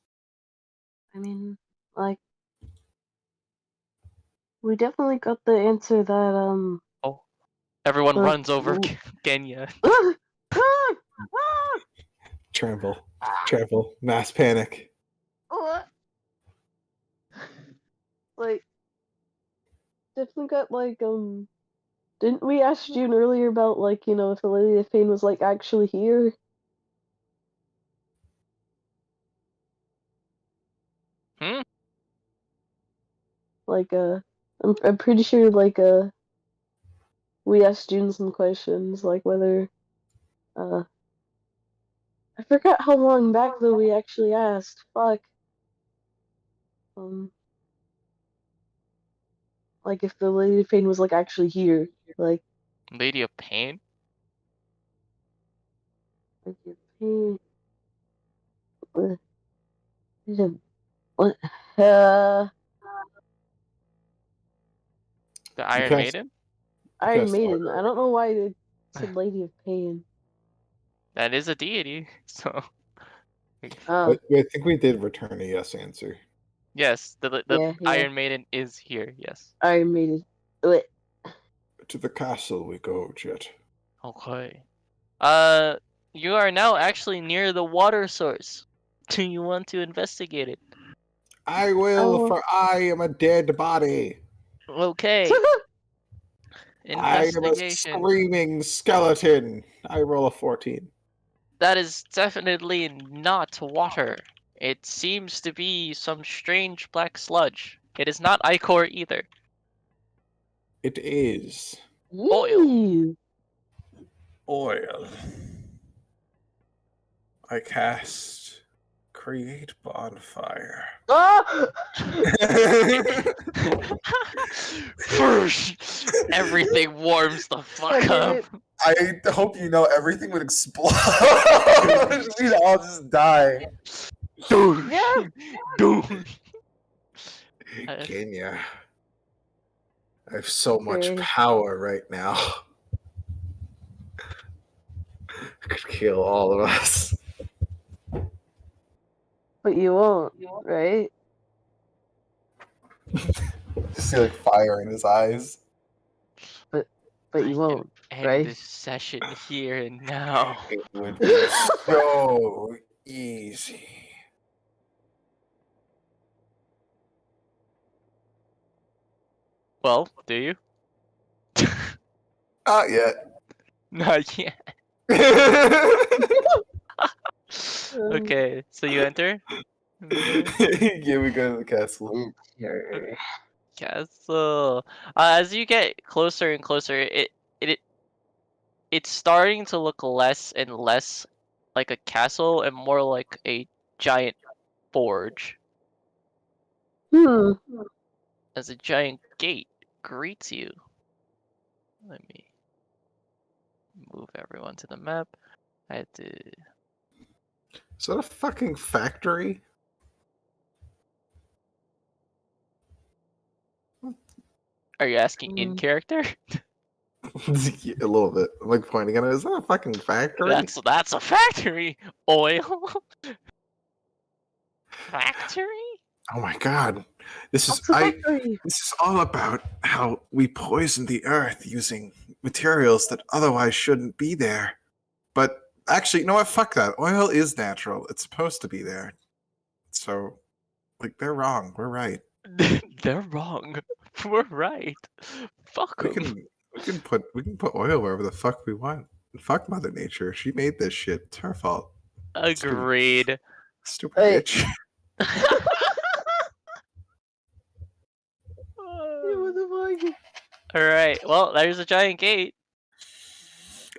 I mean, like, We definitely got the answer that Oh, everyone the- runs over Kenya. Tremble. Tremble. Mass panic. What? Like, definitely got didn't we ask June earlier about like, if the Lady of Pain was like actually here? Hmm? Like I'm pretty sure we asked June some questions like whether I forgot how long back though we actually asked. Fuck. Um like if the Lady of Pain was like actually here. Like Lady of Pain? Lady of Pain. What? Uh The Iron cast- Maiden? Iron Cast Maiden. order. I don't know why it said Lady of Pain. That is a deity, so... Oh, I think we did return a yes answer. Yes, the yeah. Iron Maiden is here, yes. Iron Maiden. Wait. To the castle we go, Jet. Okay. You are now actually near the water source. Do you want to investigate it? I will, Oh. for I am a dead body. Okay. I am a Investigation. screaming skeleton. I roll a 14. That is definitely not water. It seems to be some strange black sludge. It is not ichor either. It is Oil. Ew. oil. I cast create bonfire. Ah! First, everything warms the fuck Fucking up. it. I hope you know everything would explode. We'd all just die. Dude. Yeah. Dude. Kenya, I have so much Okay. power right now. I could kill all of us. But you won't, right? Just see like fire in his eyes. But I you can won't, end right? this session here and now. It would be so easy. Well, do you? Not yet. Not yet. Okay, so you enter the Yeah, we go to the castle. Sure. castle. As you get closer and closer, it's starting to look less and less like a castle and more like a giant forge. Hmm. As a giant gate greets you. Let me move everyone to the map. I had to. Is that a fucking factory? Are you asking in character? Yeah, a little bit. I'm like pointing at it. Is that a fucking factory? That's a factory. Oil. Factory. Oh my god. This is What's the factory? this is all about how we poison the earth using materials that otherwise shouldn't be there. But actually, you know what? Fuck that. Oil is natural. It's supposed to be there. So, like, they're wrong. We're right. They're wrong. We're right. Fuck We 'em. can put oil wherever the fuck we want. Fuck Mother Nature. She made this shit. It's her fault. Agreed. Stupid Hey. bitch. What the fuck? All right. Well, there's a giant gate.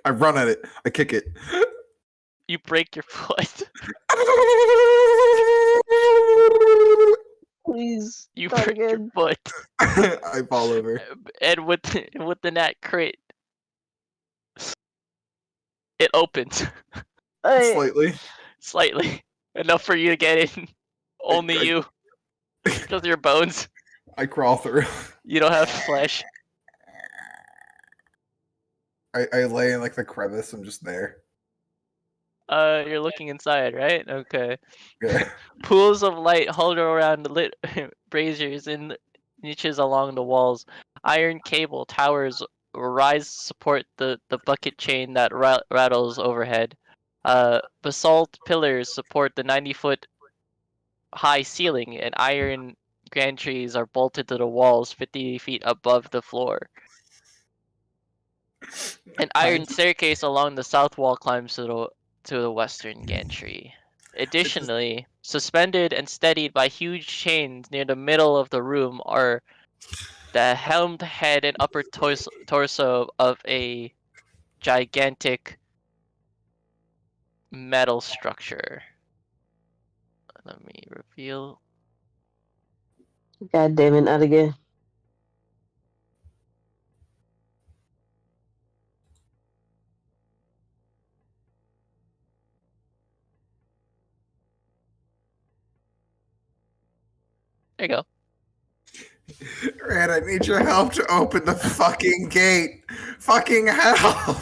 I run at it. I kick it. You break your foot. Please. You Not break your again. foot, I fall over. and with the nat crit, it opens Hey. slightly enough for you to get in. Only you, because of your bones. I crawl through. You don't have flesh. I lay in like the crevice. I'm just there. You're looking inside, right? Okay. Yeah. Pools of light hover around lit braziers in niches along the walls. Iron cable towers rise to support the bucket chain that rattles overhead. Basalt pillars support the 90-foot high ceiling, and iron gantries are bolted to the walls 50 feet above the floor. An iron staircase along the south wall climbs to the western gantry. Additionally, suspended and steadied by huge chains near the middle of the room are the helmed head and upper torso of a gigantic metal structure. Let me reveal. God damn it, not again. There you go. Red, I need your help to open the fucking gate. Fucking hell.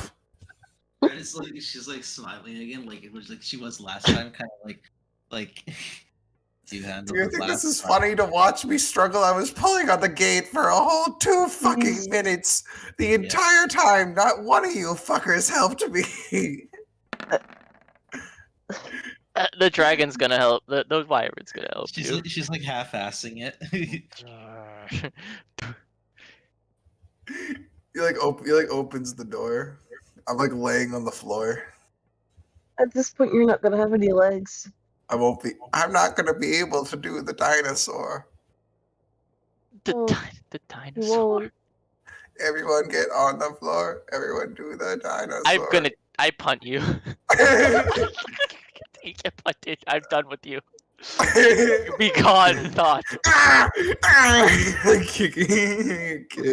And it's like she's like smiling again, like it was like she was last time, kind of like you handled Do you it think this last is time. funny to watch me struggle? I was pulling on the gate for a whole 2 fucking minutes. The entire time, not one of you fuckers helped me. The dragon's gonna help. The wyvern's gonna help She's you. she's like half-assing it. He like opens the door. I'm like laying on the floor. At this point, you're not gonna have any legs. I'm not gonna be able to do the dinosaur. The Oh, the You dinosaur. won't. Everyone get on the floor. Everyone do the dinosaur. I punt you. You get punted. I'm done with you. You be gone, thought. Kicked.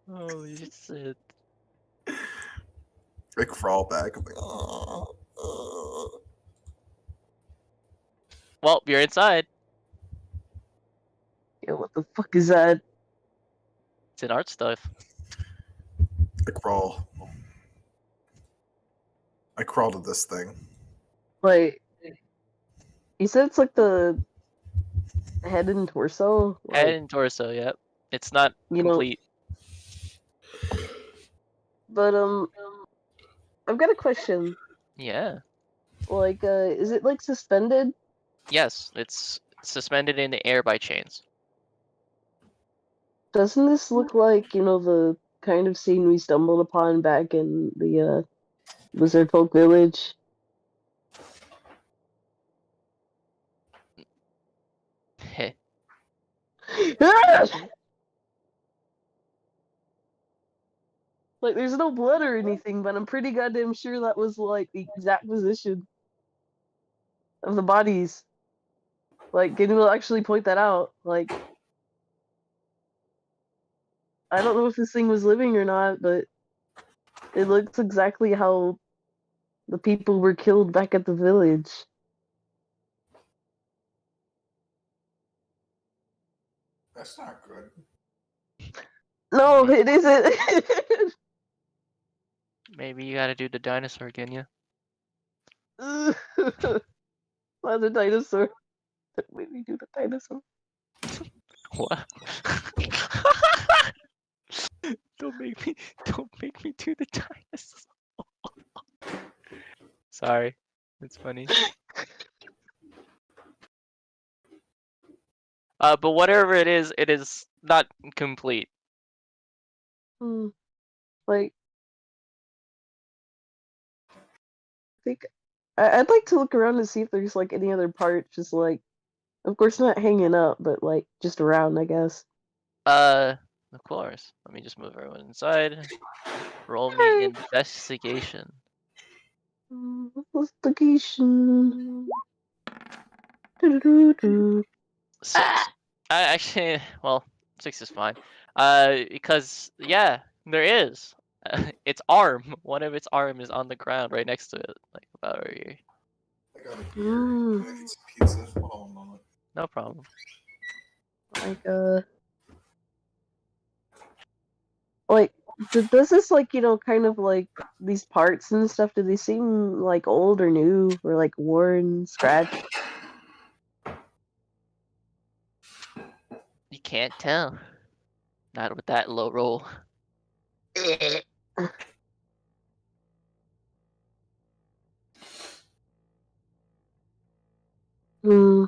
Holy shit. I crawl back. I'm like, oh. Well, you're inside. Yeah, what the fuck is that? It's in art stuff. I crawl. I crawl to this thing. Like, you said it's like the head and torso? Head Like, and torso, yep. It's not you know, complete. but, I've got a question. Yeah. Like, is it, like, suspended? Yes, it's suspended in the air by chains. Doesn't this look like, you know, the kind of scene we stumbled upon back in the, Lizard Folk Village? Heh. Like, there's no blood or anything, but I'm pretty goddamn sure that was, like, the exact position of the bodies. Like, can you actually point that out? Like, I don't know if this thing was living or not, but it looks exactly how the people were killed back at the village. That's not good. No, it isn't. Maybe you gotta do the dinosaur again, yeah? Why the dinosaur? Don't make me do the dinosaur. What? Don't make me do the dinosaur. Sorry. It's funny. But whatever it is not complete. Like, I think I'd like to look around and see if there's like any other parts, just like, of course not hanging up, but like just around, I guess. Of course. Let me just move everyone inside. Roll me investigation. Investigation. Do-do-do-do. 6. Actually, well, 6 is fine. Because yeah, there is. Its arm. One of its arm is on the ground right next to it, like about right here. I got a beer. I'm gonna eat some pizza. Hold on a moment. No problem. Like, does this, like, you know, kind of like these parts and stuff, do they seem like old or new or like worn, scratched? You can't tell. Not with that low roll. Hmm.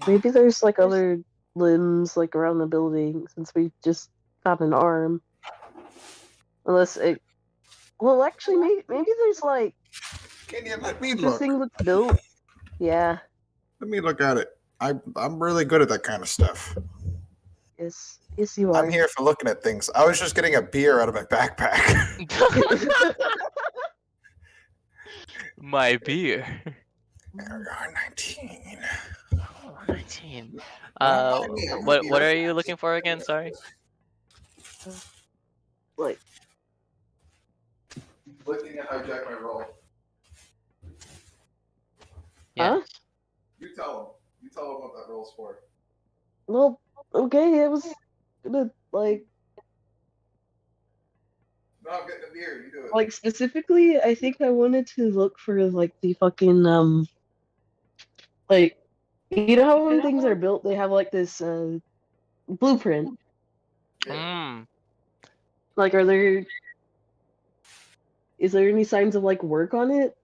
Maybe there's like other limbs like around the building since we just got an arm. Unless it. Well, actually, maybe there's like Can you let me this look? thing looks built. Yeah. Let me look at it. I'm really good at that kind of stuff. Yes. Yes, you I'm are. here for looking at things. I was just getting a beer out of my backpack. My beer. R19. Oh, 19. Don't mind me, I'm a What beer. are you looking for again? Sorry. Like, Looking at hijack my roll. Yeah. huh? You tell him. You tell him what that roll's for. Well, okay, it was gonna like No, I'm getting a beer. You do it. like specifically. I think I wanted to look for like the fucking like you know how when things are built, they have like this blueprint. Mm. Like, is there any signs of like work on it?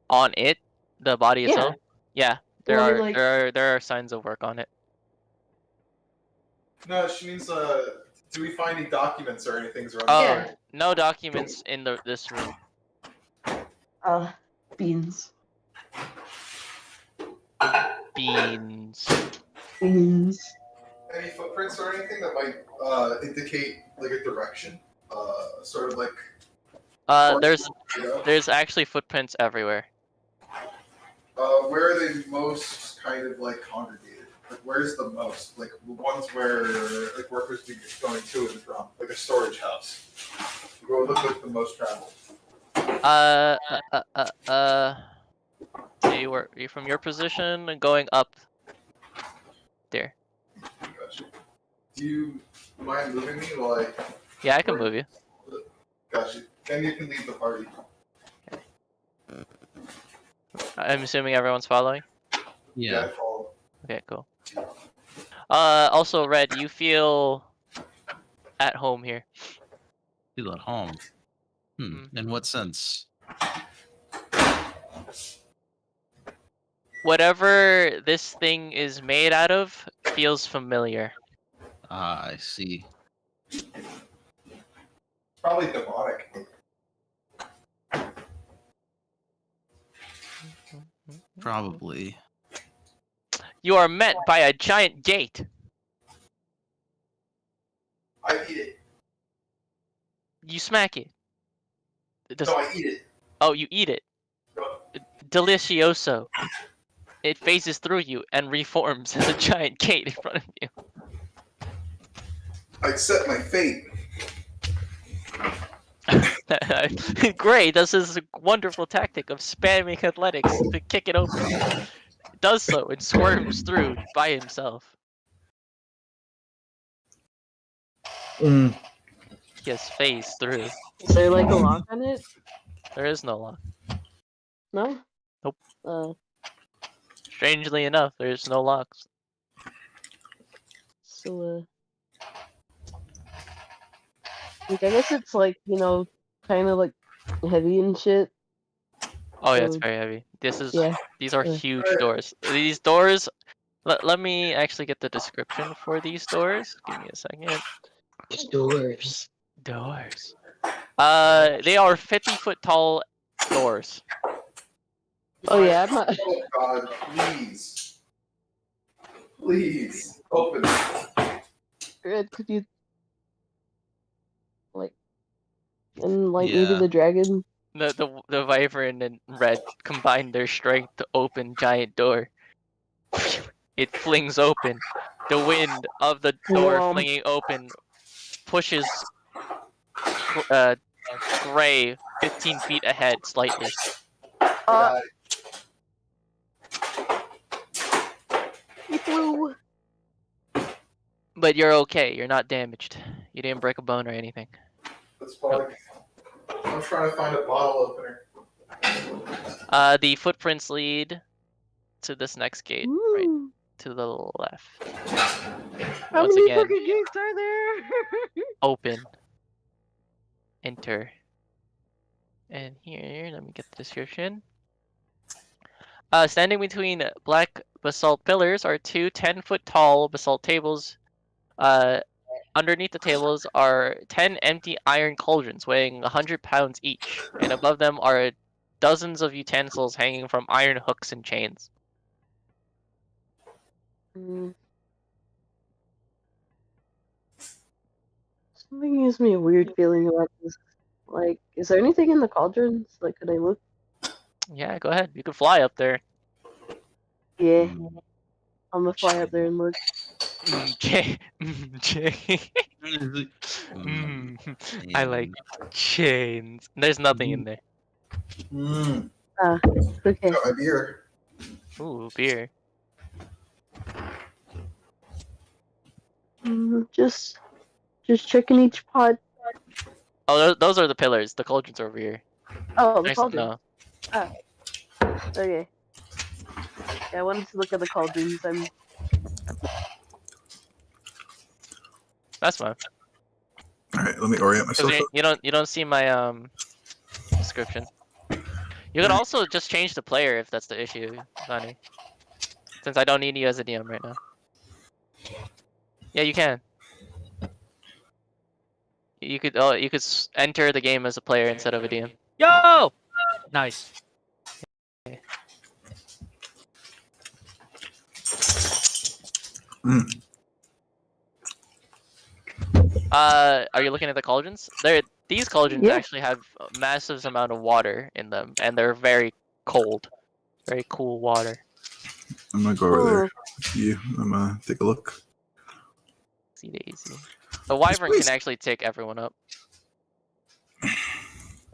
On it, the body Yeah. itself. Yeah. There Well, I mean, are like, there are signs of work on it. No, she means, do we find any documents or anything around Oh, Yeah. no documents in this room. Beans. Beans. Beans. Any footprints or anything that might indicate like a direction? Sort of like. There's actually footprints everywhere. Where are they most kind of like congregated? Like, where's the most? Like, the ones where like workers be going to and from, like a storage house. Where would look like the most traveled? You from your position and going up there. Gotcha. Do you mind moving me while I? Yeah, I can move you. Gotcha. Then you can leave the party. I'm assuming everyone's following. Yeah. I follow. Okay, cool. Also, Red, you feel at home here. Feel at home. In what sense? Whatever this thing is made out of feels familiar. Ah, I see. Probably demonic. Probably. You are met by a giant gate. I eat it. You smack it. No, I eat it. Oh, you eat it. Delicioso. It phases through you and reforms as a giant gate in front of you. I accept my fate. Gray does his wonderful tactic of spamming athletics to kick it open. Does so and squirms through by himself. He has phased through. Is there like a lock on it? There is no lock. No. Nope. Strangely enough, there's no locks. So like, I guess it's like, kind of like heavy and shit. Oh yeah, it's So, very heavy. yeah. These are Yeah. huge doors. These doors. Let me actually get the description for these doors. Give me a second. Doors. Doors. They are 50-foot tall doors. Oh yeah, I'm not. Oh God, please. Please, open it. Red, could you maybe Yeah. the dragon? The Wyvern and Red combine their strength to open giant door. It flings open. The wind of the door Whomp. flinging open pushes Gray 15 feet ahead slightly. Uh, he flew. But you're okay. You're not damaged. You didn't break a bone or anything. That's probably. I'm trying to find a bottle opener. The footprints lead to this next gate, right Ooh. to the left. How Once many again, fucking gates are there? open. Enter. And here, let me get the description. Standing between black basalt pillars are two 10-foot tall basalt tables. Underneath the tables are 10 empty iron cauldrons weighing 100 pounds each, and above them are dozens of utensils hanging from iron hooks and chains. Something gives me a weird feeling about this. Like, is there anything in the cauldrons? Like, could I look? Yeah, go ahead. You can fly up there. Yeah. I'm gonna fly up there and look. Jay. I like chains. There's nothing in there. Ah, okay. Got my beer. Ooh, beer. Just checking each pod. Oh, those are the pillars. The cauldrons are over here. Oh, the There's cauldrons. no. Okay. Yeah, I wanted to look at the cauldrons. That's fine. All right, let me orient myself. You don't see my description. You could also just change the player if that's the issue, Sonny. Since I don't need you as a DM right now. Yeah, you can. You could enter the game as a player instead of a DM. Yo! Nice. Are you looking at the cauldrons? These cauldrons Yeah. actually have a massive amount of water in them, and they're very cold, very cool water. I'm gonna go over there. You, I'm gonna take a look. See daisy. The wyvern can actually take everyone up.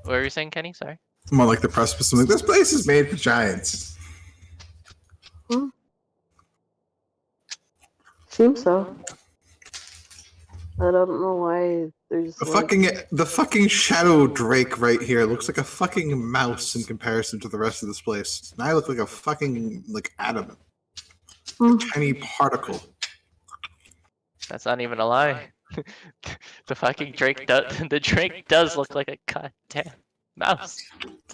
What were you saying, Kenny? Sorry. I'm on like the precipice. I'm like, this place is made for giants. Seems so. I don't know why there's The fucking shadow drake right here looks like a fucking mouse in comparison to the rest of this place. And I look like a fucking atom. A tiny particle. That's not even a lie. The fucking drake does. The drake does look like a goddamn mouse.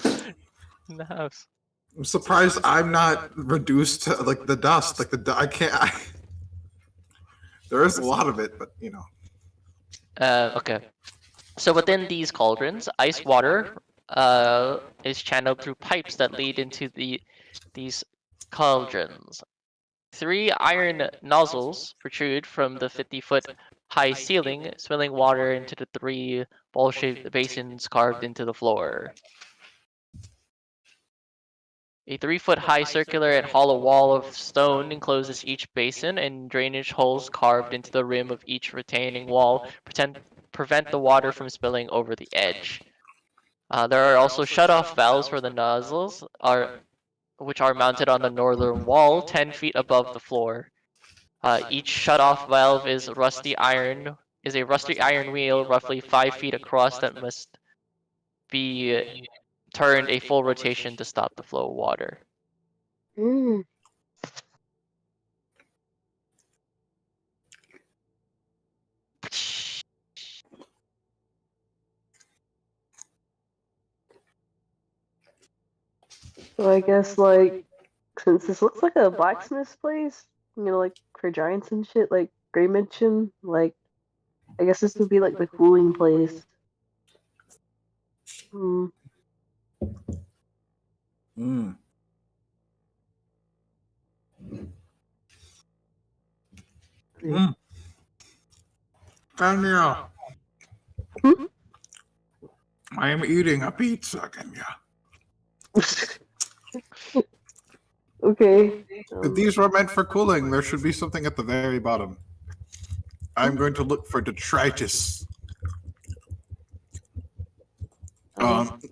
In the house. I'm surprised I'm not reduced to the dust. I can't. There is a lot of it, but you know. Okay. So within these cauldrons, ice water is channeled through pipes that lead into these cauldrons. 3 iron nozzles protrude from the 50-foot high ceiling, spilling water into the 3 bowl-shaped basins carved into the floor. A 3-foot high circular and hollow wall of stone encloses each basin, and drainage holes carved into the rim of each retaining wall prevent the water from spilling over the edge. There are also shut-off valves for the nozzles, which are mounted on the northern wall, 10 feet above the floor. Each shut-off valve is a rusty iron wheel, roughly 5 feet across, that must be turned a full rotation to stop the flow of water. So I guess since this looks like a blacksmith's place, for giants and shit, like Gray mentioned, I guess this would be the cooling place. Kenya. I am eating a pizza, Kenya. Okay. If these were meant for cooling, there should be something at the very bottom. I'm going to look for detritus.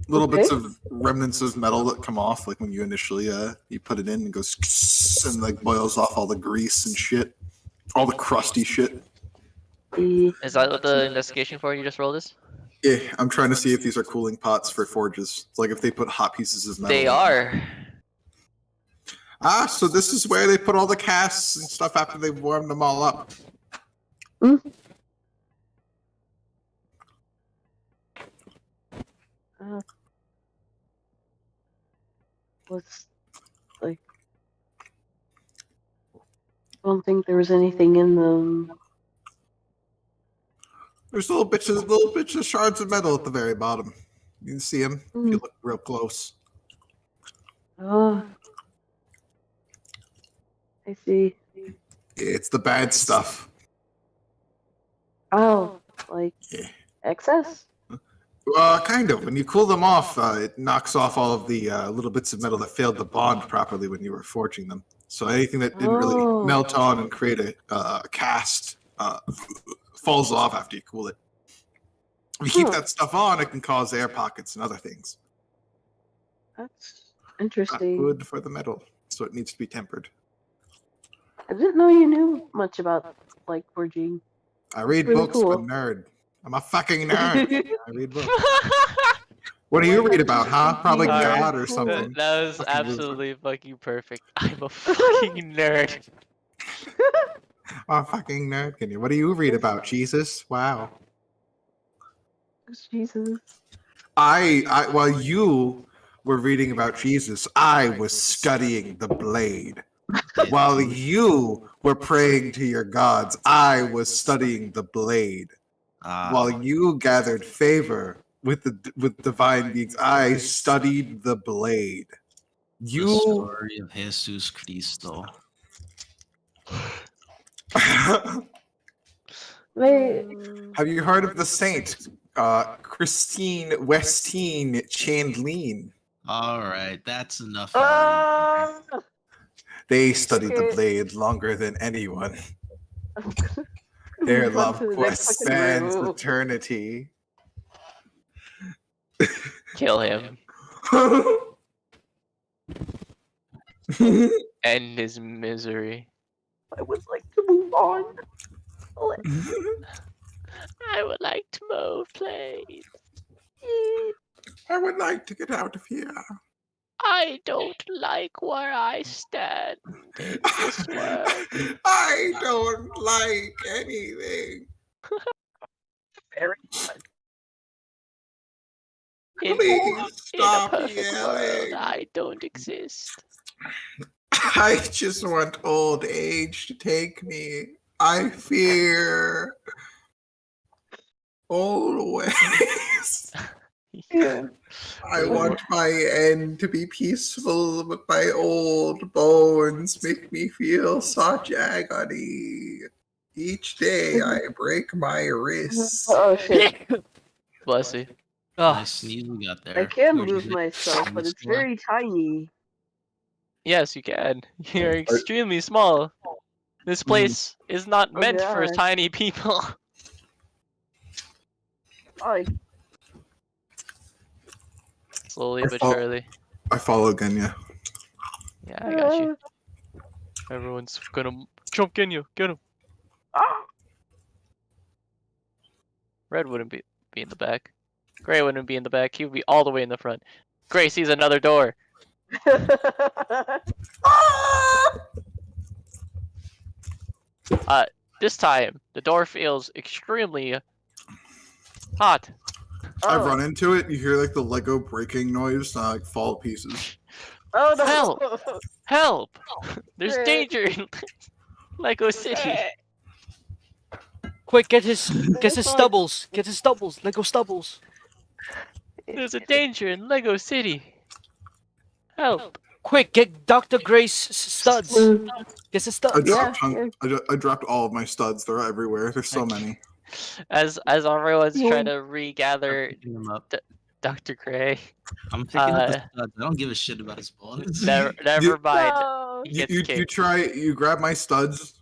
Little bits of remnants of metal that come off, when you initially you put it in and goes and boils off all the grease and shit, all the crusty shit. Is that what the investigation for? You just rolled this? Yeah, I'm trying to see if these are cooling pots for forges. It's if they put hot pieces of metal. They are. So this is where they put all the casts and stuff after they've warmed them all up. What's like? I don't think there was anything in them. There's little bits of shards of metal at the very bottom. You can see them if you look real close. Oh, I see. It's the bad stuff. Oh, like Yeah. excess? Kind of. When you cool them off, it knocks off all of the little bits of metal that failed to bond properly when you were forging them. So anything that didn't really melt on and create a cast falls off after you cool it. If you keep that stuff on, it can cause air pockets and other things. That's Not interesting. good for the metal, so it needs to be tempered. I didn't know you knew much about like forging. I read Really books, cool. I'm a nerd. I'm a fucking nerd. I read books. What do you read about, huh? Probably Alright, God or something. That was Fucking absolutely fucking perfect. I'm a fucking nerd. I'm a fucking nerd. Can you? What do you read about? Jesus? Wow. Jesus. While you were reading about Jesus, I was studying the blade. While you were praying to your gods, I was studying the blade. While you gathered favor with divine beings, I studied the blade. The story of Jesus Cristo. Wait. Have you heard of the saint, Christine Westine Chandleen? All right, that's enough. They studied the blade longer than anyone. Their Move on love to the quest next fucking spans room. eternity. Kill him. End his misery. I would like to move on. I would like to move, please. I would like to get out of here. I don't like where I stand in this world. I don't like anything. Very good. Please stop in a perfect world, yelling. I don't exist. I just want old age to take me. I fear old ways. Yeah. I want my end to be peaceful, but my old bones make me feel such agony. Each day I break my wrists. Oh shit. Bless you. Nice sneeze we got there. I can Where'd you move hit? myself, but it's very tiny. Yes, you can. You're extremely small. This place is not meant for God. tiny people. Like, Slowly but surely. I follow Genya. Yeah, I got you. Everyone's gonna jump in you. Get him. Red wouldn't be in the back. Gray wouldn't be in the back. He would be all the way in the front. Gray sees another door. This time the door feels extremely hot. I run into it. You hear like the Lego breaking noise, like fall to pieces. Oh no! Help! Help! There's danger in Lego City. Quick, get his stubbles. Get his stubbles. Lego stubbles. There's a danger in Lego City. Help! Quick, get Dr. Gray's studs. Get his studs. I dropped all of my studs. They're everywhere. There's so many. As everyone's trying to regather them up. Dr. Gray. I'm picking up the studs. I don't give a shit about his bones. Never mind. You try. You grab my studs.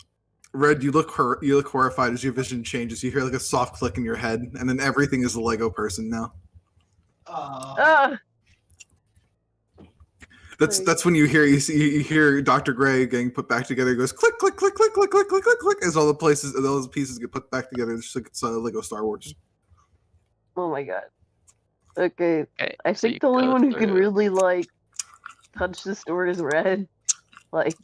Red, you look horrified as your vision changes. You hear like a soft click in your head, and then everything is a Lego person now. That's when you hear Dr. Gray getting put back together. He goes click click click click click click click click click as all the pieces get put back together. It's like it's Lego Star Wars. Oh my god. Okay. I so think the only one who can really like touch this door is Red. Like,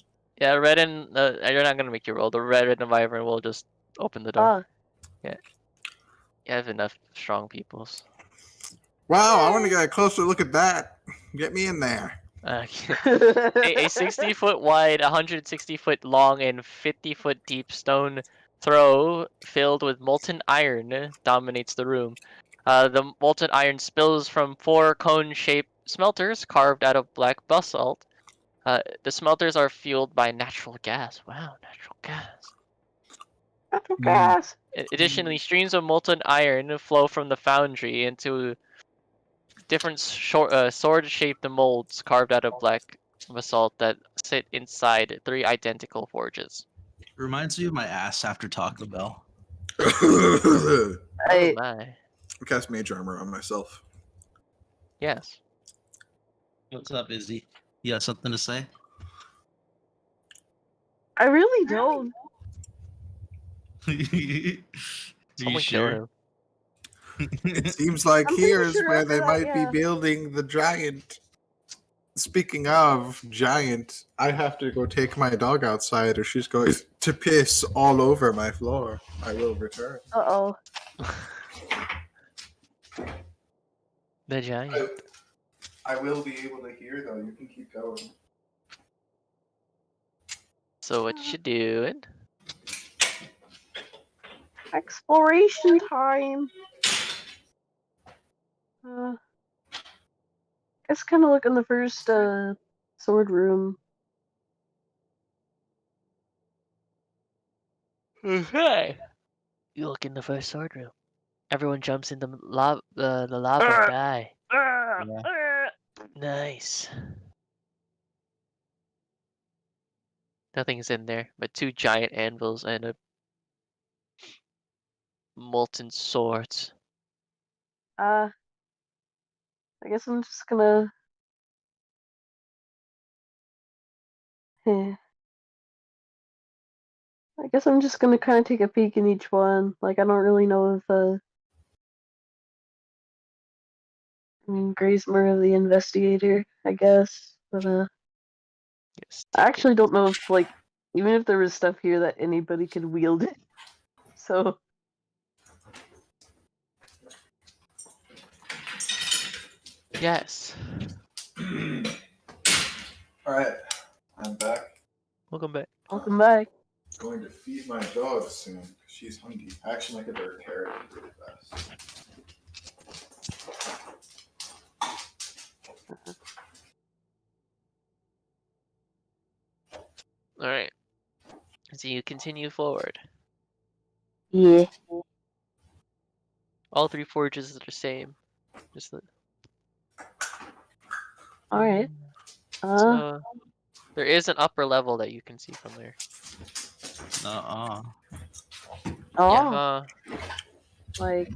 Yeah, Red and you're not gonna make your roll. The Red and the Wyvern will just open the door. You have enough strong peoples. Wow, I want to get a closer look at that. Get me in there. A 60-foot wide, 160-foot long, and 50-foot deep stone throw filled with molten iron dominates the room. The molten iron spills from 4 cone-shaped smelters carved out of black basalt. The smelters are fueled by natural gas. Wow, natural gas. natural gas. Additionally, streams of molten iron flow from the foundry into different sword-shaped molds carved out of black basalt that sit inside 3 identical forges. Reminds me of my ass after Taco Bell. Oh I my. Cast mage armor on myself. Yes. What's up, Izzy? You got something to say? really don't. Are you Someone kill sure? him. It seems like I'm pretty here's sure where after they that, might be yeah. building the giant. Speaking of giant, I have to go take my dog outside or she's going to piss all over my floor. I will return. Uh-oh. The giant. I will be able to hear though. You can keep going. So what you doing? Exploration time. Let's kind of look in the first sword room. Okay. You look in the first sword room. Everyone jumps in the lava and die. Nice. Nothing's in there but 2 giant anvils and a molten swords. I guess I'm just gonna. I guess I'm just gonna kind of take a peek in each one. Like, I don't really know if I mean, Gray's more of the investigator, I guess. But Yes, I actually don't know if, like, even if there was stuff here that anybody could wield it. So yes. All right, I'm back. Welcome back. welcome back. Going to feed my dog soon because she's hungry. I actually make a dirt carrot really fast. All right. So you continue forward. Yeah. All 3 forges are the same. Just the... All right. So there is an upper level that you can see from there. Uh-uh. Oh, Yeah. like,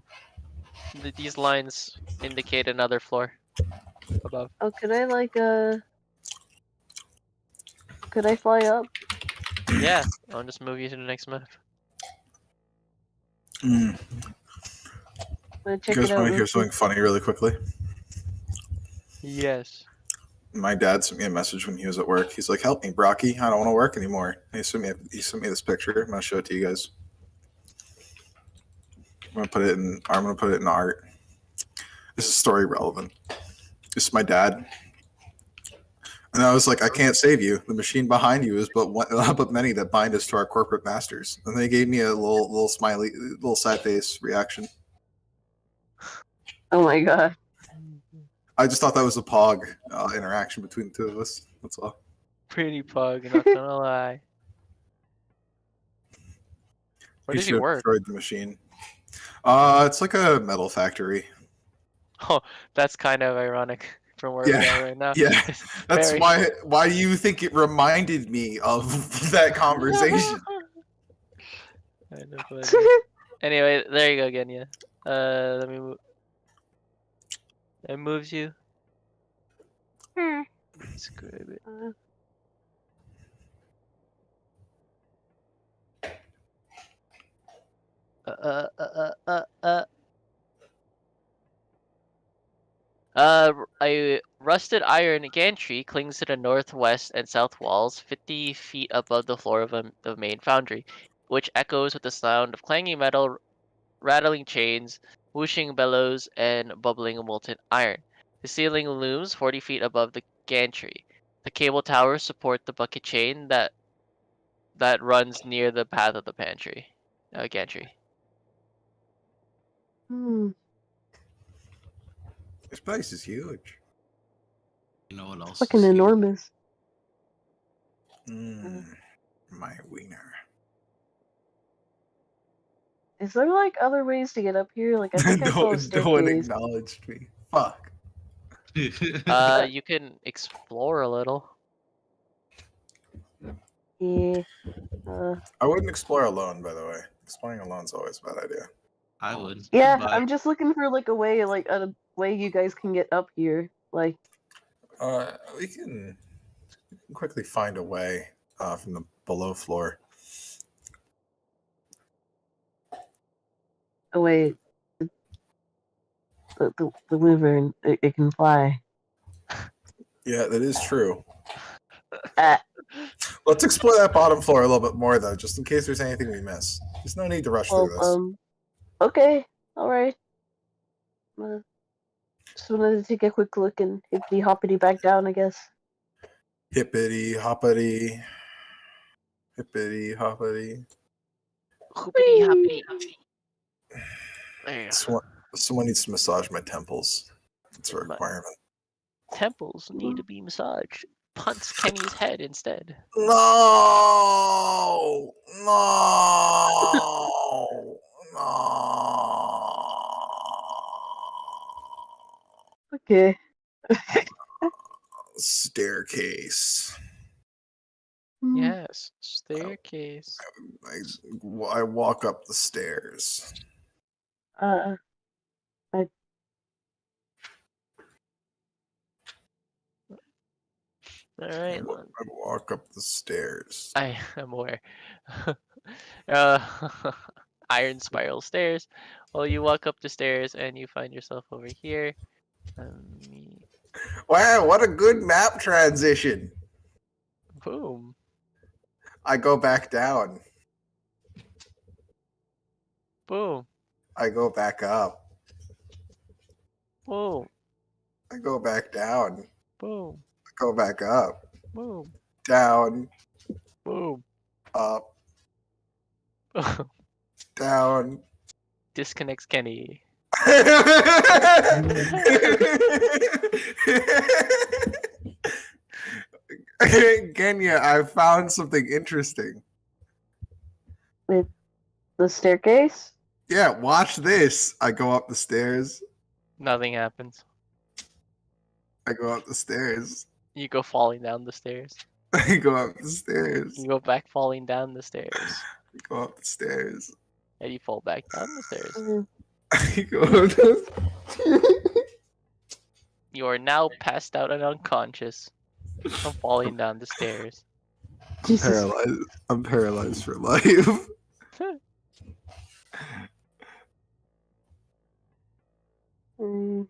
These lines indicate another floor above. oh, could I like could I fly up? Yeah. I'll just move you to the next map. Mm. I'm gonna check You guys it out want to real hear quick. something funny really quickly? Yes. My dad sent me a message when he was at work. He's like, "Help me, Brocky. I don't want to work anymore." And he sent me this picture. I'm gonna show it to you guys. I'm gonna put it in art. This is story relevant. This is my dad. And I was like, I can't save you. The machine behind you is but many that bind us to our corporate masters. And they gave me a little smiley, little sad face reaction. Oh my god. I just thought that was a pog interaction between the two of us. That's all. Pretty pug, not gonna lie. Where He does he should have work? destroyed the machine. It's like a metal factory. Oh, that's kind of ironic from where we Yeah, are right now. yeah. That's Very. why. Why do you think it reminded me of that conversation? Kind of funny. Anyway, there you go again, yeah. Let me move. It moves you. Describe it. A rusted iron gantry clings to the northwest and south walls, 50 feet above the floor of the main foundry, which echoes with the sound of clanging metal, rattling chains, whooshing bellows, and bubbling molten iron. The ceiling looms 40 feet above the gantry. The cable towers support the bucket chain that runs near the path of the gantry. Hmm. This place is huge. You know what else Fucking is huge? enormous. My wiener. Is there like other ways to get up here? Like I think I saw a No one staircase. acknowledged me. Fuck. You can explore a little. Yeah. I wouldn't explore alone, by the way. Exploring alone's always a bad idea. I would. Yeah, but I'm just looking for like a way you guys can get up here. Like, We can quickly find a way from the below floor. a way the wyvern it can fly. Yeah, that is true. Ah, Let's explore that bottom floor a little bit more, though, just in case there's anything we miss. There's no need to rush well, through this. okay, all right. Just wanted to take a quick look and hippity hoppity back down, I guess. Hippity hoppity. Hippity hoppity. Hoopity hoppity. There. Someone needs to massage my temples. It's a My requirement. temples need to be massaged. Punts Kenny's head instead. No! No! No! Okay. Staircase. Yes, staircase. I walk up the stairs. I All right, I walk up the stairs. I am aware. Iron spiral stairs. Well, you walk up the stairs and you find yourself over here. Wow, what a good map transition. Boom. I go back down. Boom. I go back up. Boom. I go back down. Boom. I go back up. Boom. Down. Boom. Up. Down. Disconnects Kenny. Kenya, I found something interesting. with the staircase. Yeah, watch this. I go up the stairs. Nothing happens. I go up the stairs. You go falling down the stairs. I go up the stairs. You go back falling down the stairs. I go up the stairs. And you fall back down the stairs. I go up the You are now passed out and unconscious from falling down the stairs. Jesus. I'm paralyzed for life. Mm,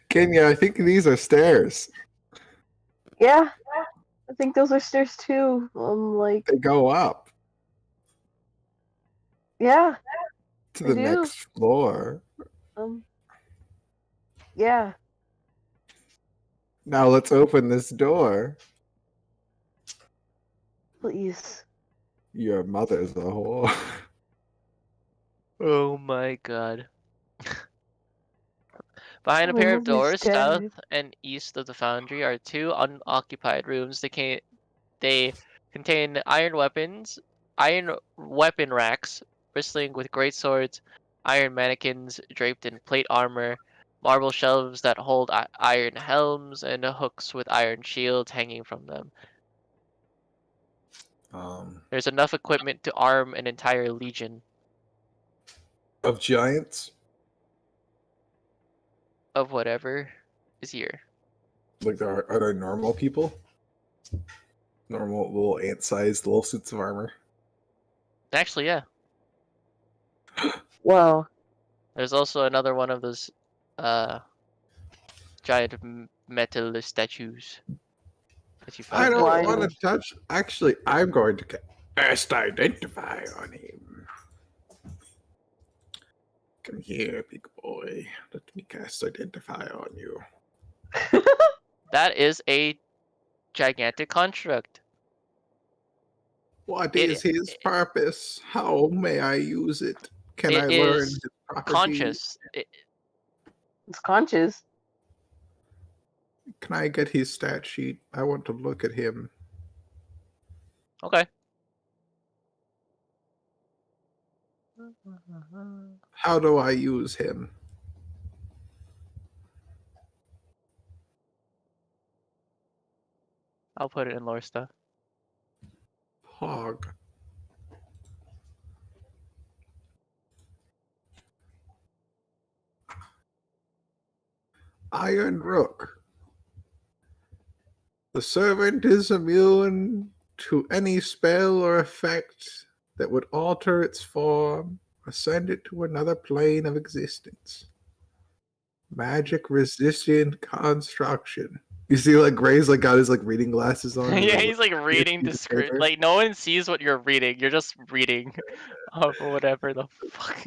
Kenya, I think these are stairs. yeah, I think those are stairs too. Like, They go up yeah, to They the do. next floor. Yeah. Now let's open this door. Please. Your mother's a whore. Oh my god. Behind a Oh, pair of mommy's doors, dead. south and east of the foundry, are two unoccupied rooms. They contain iron weapon racks bristling with great swords, iron mannequins draped in plate armor, marble shelves that hold iron helms, and hooks with iron shields hanging from them. There's enough equipment to arm an entire legion Of giants? of whatever is here. Like, are there normal people? Normal little ant-sized little suits of armor? Actually, yeah. Wow. There's also another one of those giant metal statues that you I found. don't Why? want to touch. Actually, I'm going to cast Identify on him. Come here, big boy. Let me cast Identify on you. That is a gigantic construct. What It is his purpose? How may I use it? Can I it learn is his properties? conscious. It's conscious. Can I get his stat sheet? I want to look at him. Okay. How do I use him? I'll put it in lore stuff. Hog. Iron Rook. The servant is immune to any spell or effect that would alter its form or send it to another plane of existence. Magic resistant construction. You see, like Gray's like got his like reading glasses on. Yeah, like, he's like reading the script. paper. Like no one sees what you're reading. You're just reading of whatever the fuck.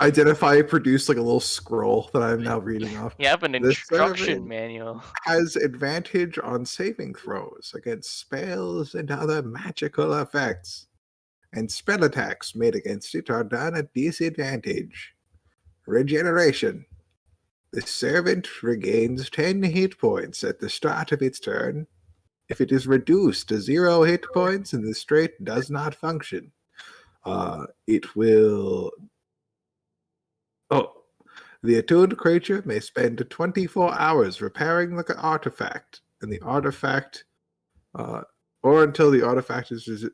Identify produced like a little scroll that I'm now reading off. You have an The instruction servant manual. has advantage on saving throws against spells and other magical effects, and spell attacks made against it are done at disadvantage. Regeneration. The servant regains 10 hit points at the start of its turn. If it is reduced to 0 hit points and the strait does not function, it will. Oh, the attuned creature may spend 24 hours repairing the artifact, and the artifact, or until the artifact is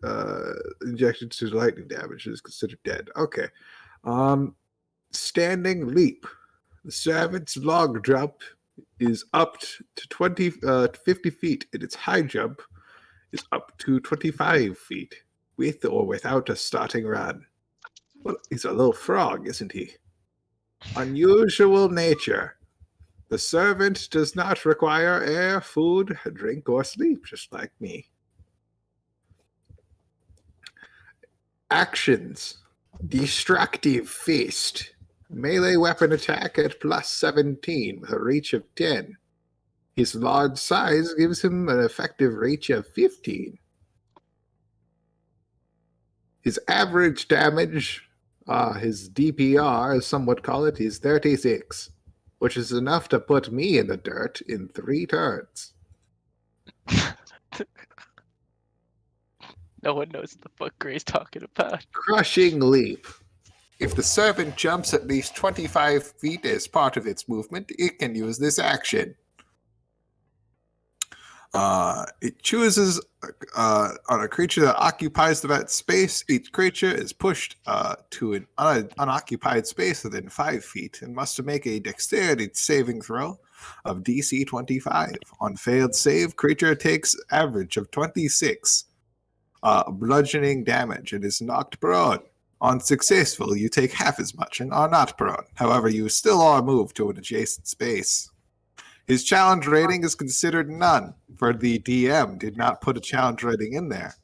injected to lightning damage, is considered dead. Okay. Standing leap. The servant's log jump is up to 50 feet, and its high jump is up to 25 feet, with or without a starting run. Well, he's a little frog, isn't he? Unusual nature. The servant does not require air, food, drink, or sleep, just like me. Actions. Destructive Fist. Melee weapon attack at plus 17 with a reach of 10. His large size gives him an effective reach of 15. His average damage, his DPR, as some would call it, is 36, which is enough to put me in the dirt in 3 turns. No one knows what the fuck Gray's talking about. Crushing Leap. If the servant jumps at least 25 feet as part of its movement, it can use this action. It chooses on a creature that occupies that space. Each creature is pushed to an unoccupied space within 5 feet and must make a dexterity saving throw of DC 25. On failed save, creature takes average of 26 bludgeoning damage and is knocked prone. On successful, you take half as much and are not prone. However, you still are moved to an adjacent space. His challenge rating is considered none, for the DM did not put a challenge rating in there.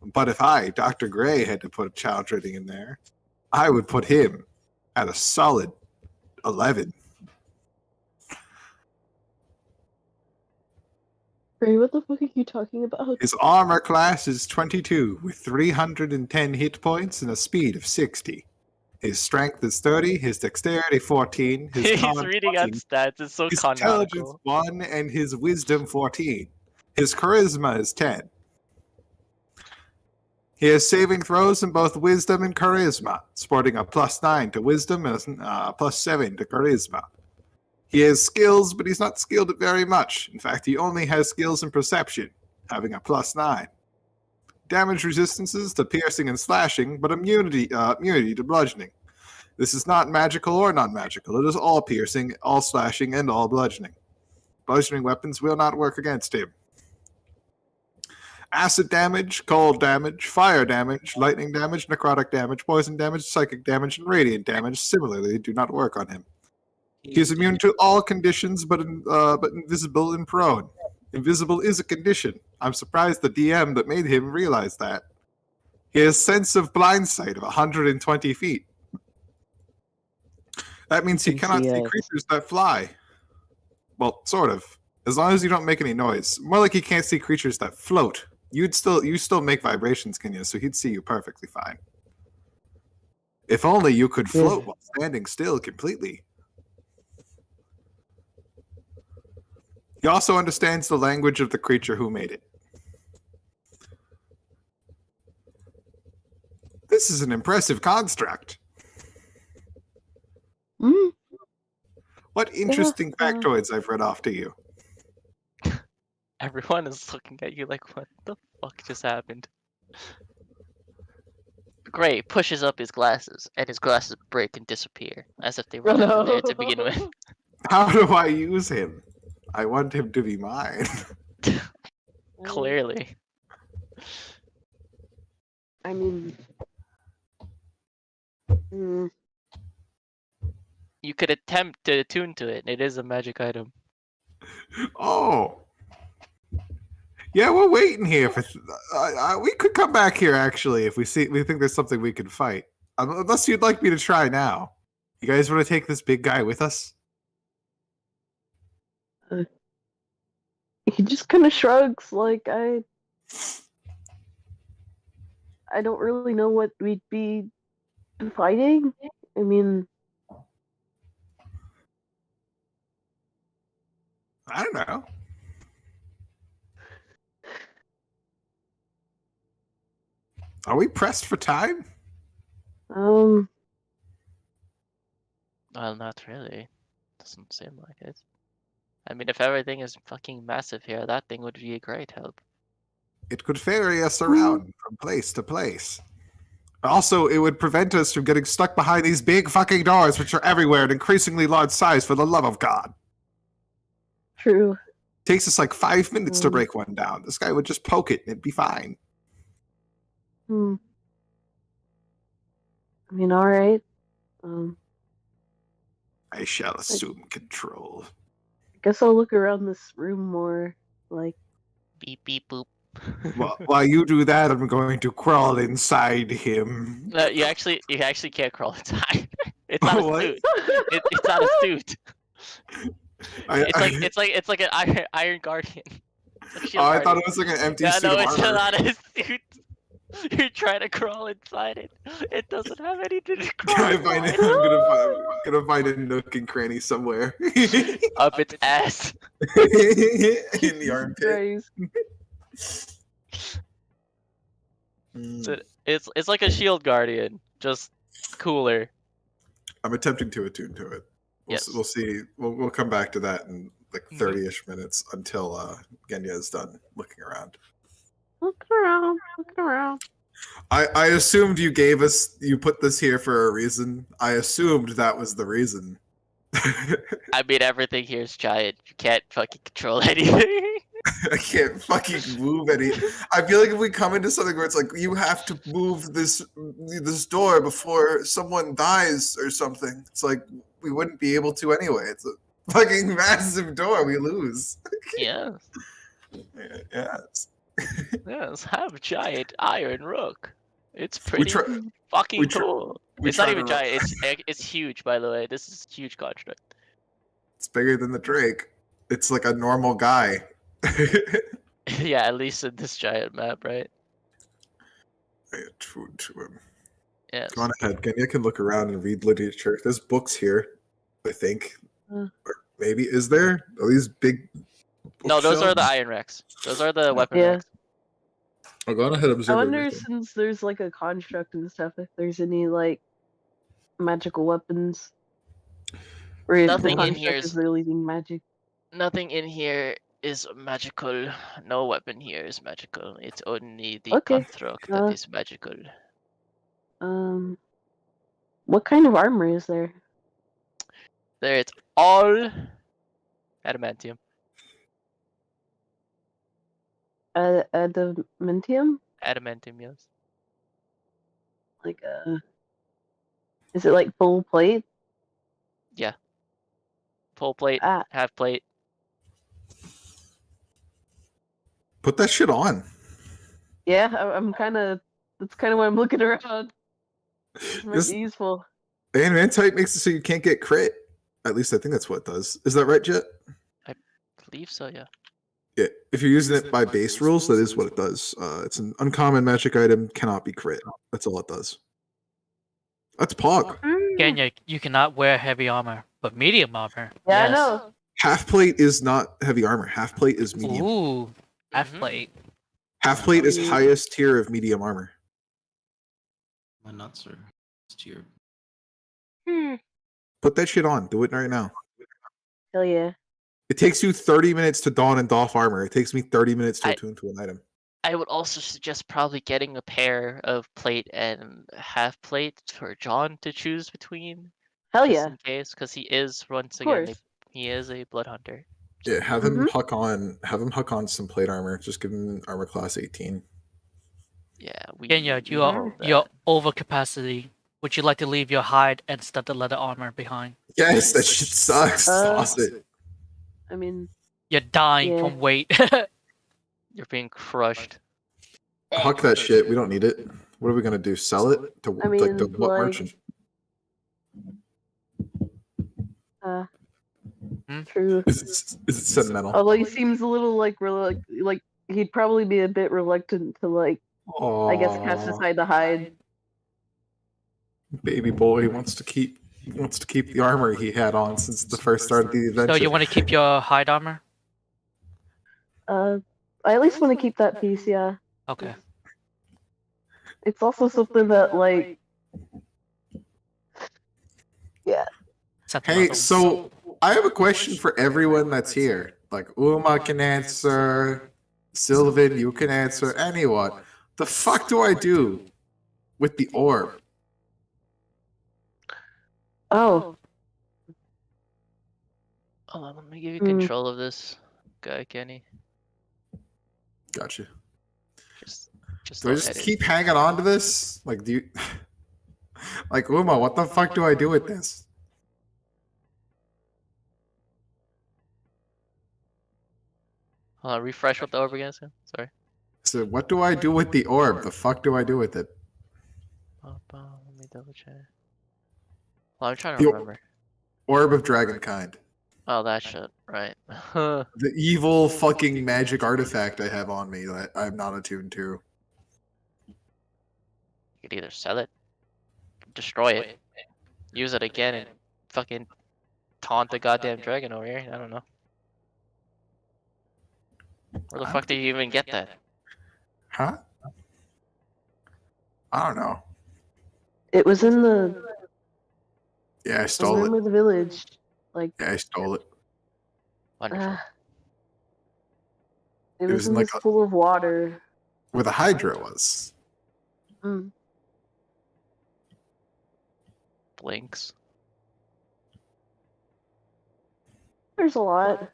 But if I, Dr. Gray, had to put a challenge rating in there, I would put him at a solid 11. Ray, what the fuck are you talking about? His armor class is 22, with 310 hit points and a speed of 60. His strength is 30, his dexterity 14, his He's con reading out 20, stats. It's so his intelligence canonical. 1, and his wisdom 14. His charisma is 10. He has saving throws in both wisdom and charisma, sporting a +9 to wisdom and a +7 to charisma. He has skills, but he's not skilled at very much. In fact, he only has skills in perception, having a +9. Damage resistances to piercing and slashing, but immunity to bludgeoning. This is not magical or non-magical. It is all piercing, all slashing, and all bludgeoning. Bludgeoning weapons will not work against him. Acid damage, cold damage, fire damage, lightning damage, necrotic damage, poison damage, psychic damage, and radiant damage similarly do not work on him. He is immune to all conditions, but invisible and prone. Invisible is a condition. I'm surprised the DM that made him realize that. He has sense of blind sight of 120 feet. That means he can cannot see see us. creatures that fly. Well, sort of. As long as you don't make any noise. More like he can't see creatures that float. You still make vibrations, Kenya, so he'd see you perfectly fine. If only you could float while standing still completely. He also understands the language of the creature who made it. This is an impressive construct. Mm, What interesting yeah. factoids I've read off to you. Everyone is looking at you like, what the fuck just happened? Gray pushes up his glasses, and his glasses break and disappear, as if they were Oh, never no. there to begin with. How do I use him? I want him to be mine. Clearly. I mean, mm, You could attempt to attune to it. It is a magic item. Oh. Yeah, we're waiting here for. We could come back here actually if we think there's something we can fight. Unless you'd like me to try now. You guys want to take this big guy with us? he just kind of shrugs. Like I don't really know what we'd be fighting. I mean, I don't know. Are we pressed for time? um, Well, not really. Doesn't seem like it. I mean, if everything is fucking massive here, that thing would be a great help. It could ferry us around from place to place. Also, it would prevent us from getting stuck behind these big fucking doors, which are everywhere and increasingly large size, for the love of God. true. Takes us like 5 minutes to break one down. This guy would just poke it and it'd be fine. I mean, all right. I shall assume control. I guess I'll look around this room more. Like, Beep beep boop. Well, while you do that, I'm going to crawl inside him. No, you actually can't crawl inside. It's not a What? suit. It's not a suit. It's like an Iron Guardian. It's like Shield I thought Guardian. it was like an empty Yeah, suit no, of it's armor. not a suit. You're trying to crawl inside it. It doesn't have anything to crawl I'm gonna find a nook and cranny somewhere. up its ass. In the armpit. It's like a Shield Guardian, just cooler. I'm attempting to attune to it. Yes. We'll see. We'll come back to that in like 30-ish minutes until Genya is done looking around. look around. I assumed you put this here for a reason. I assumed that was the reason. I mean, everything here is giant. You can't fucking control anything. I can't fucking move any. I feel like if we come into something where it's like you have to move this door before someone dies or something, it's like we wouldn't be able to anyway. It's a fucking massive door. We lose. Yes. Yes. Yes, have a giant iron rook. It's pretty fucking we tr- cool. we It's not try even to- giant. It's huge, by the way. This is a huge construct. It's bigger than the Drake. It's like a normal guy. Yeah, at least in this giant map, right? I add food to him. Yes. Go on ahead. Genya can look around and read literature. There's books here, I think. Or maybe is there? Are these big? No, those are the bookshelves? iron racks. Those are the weapon Yeah. racks. Oh, go on ahead. I Observe wonder everything. since there's like a construct and stuff, if there's any like magical weapons. Or if the Nothing in here construct is is really being magic. nothing in here is magical. No weapon here is magical. It's only the Okay, construct that is magical. What kind of armor is there? There, it's all adamantium. Adamantium? Adamantium, yes. Like is it like full plate? Yeah. Full plate, Ah. half plate. Put that shit on. Yeah, I'm kind of. That's kind of why I'm looking around. This might This be useful. man type makes it so you can't get crit. At least I think that's what it does. Is that right, Jet? I believe so, yeah. Yeah. If you're using it by base rules, that is what it does. It's an uncommon magic item, cannot be crit. That's all it does. That's Pog. Genya, you cannot wear heavy armor, but medium armor. Yeah, yes. I know. Half plate is not heavy armor. Half plate is medium. Ooh, half Mhm. plate. Half plate is highest tier of medium armor. My nuts are tier. Put that shit on. Do it right now. Hell yeah. It takes you 30 minutes to don and doff armor. It takes me 30 minutes to I- attune to an item. I would also suggest probably getting a pair of plate and half plate for John to choose between. Hell Just yeah. in case, because he is once Of again course. he is a blood hunter. Yeah, have him Mhm. huck on. Have him huck on some plate armor. Just give him armor class 18. Yeah, we. Genya, we you're know that. you're over capacity. Would you like to leave your hide and studded leather armor behind? Yes, that shit sucks. Toss it. I mean, You're dying Yeah. from weight. You're being crushed. Huck that shit. We don't need it. What are we gonna do? Sell it to I like to mean, what like- merchant? true. Is it sentimental? Although he seems a little like he'd probably be a bit reluctant to I guess cast Aw, aside the hide. baby boy wants to keep the armor he had on since the first start of the adventure. So you want to keep your hide armor? I at least want to keep that piece. Yeah. Okay. It's also something that Hey, Sentimental. so I have a question for everyone that's here. Like Uma can answer, Sylvan, you can answer, anyone. The fuck do I do with the orb? Oh. Hold on, let me give you Hmm. control of this guy, Kenny. Gotcha. Just Do I don't just edit. keep hanging on to this? Like, do you like Uma? What the fuck do I do with this? Hold on, refresh what the orb again, Sam? Sorry. So, what do I do with the orb? The fuck do I do with it? Let me double check. Well, I'm trying to The remember. Orb of Dragonkind. Oh, that shit. Right. The evil fucking magic artifact I have on me that I'm not attuned to. You could either sell it, destroy it, use it again, and fucking taunt the goddamn dragon over here. I don't know. Where the fuck did you even get that? Huh? I don't know. It was in the Yeah, I stole room it. of the village. Yeah, I stole it. Wonderful. It was was in, in like, this pool of water. Where the Hydra was. Mm. Blinks. There's a lot.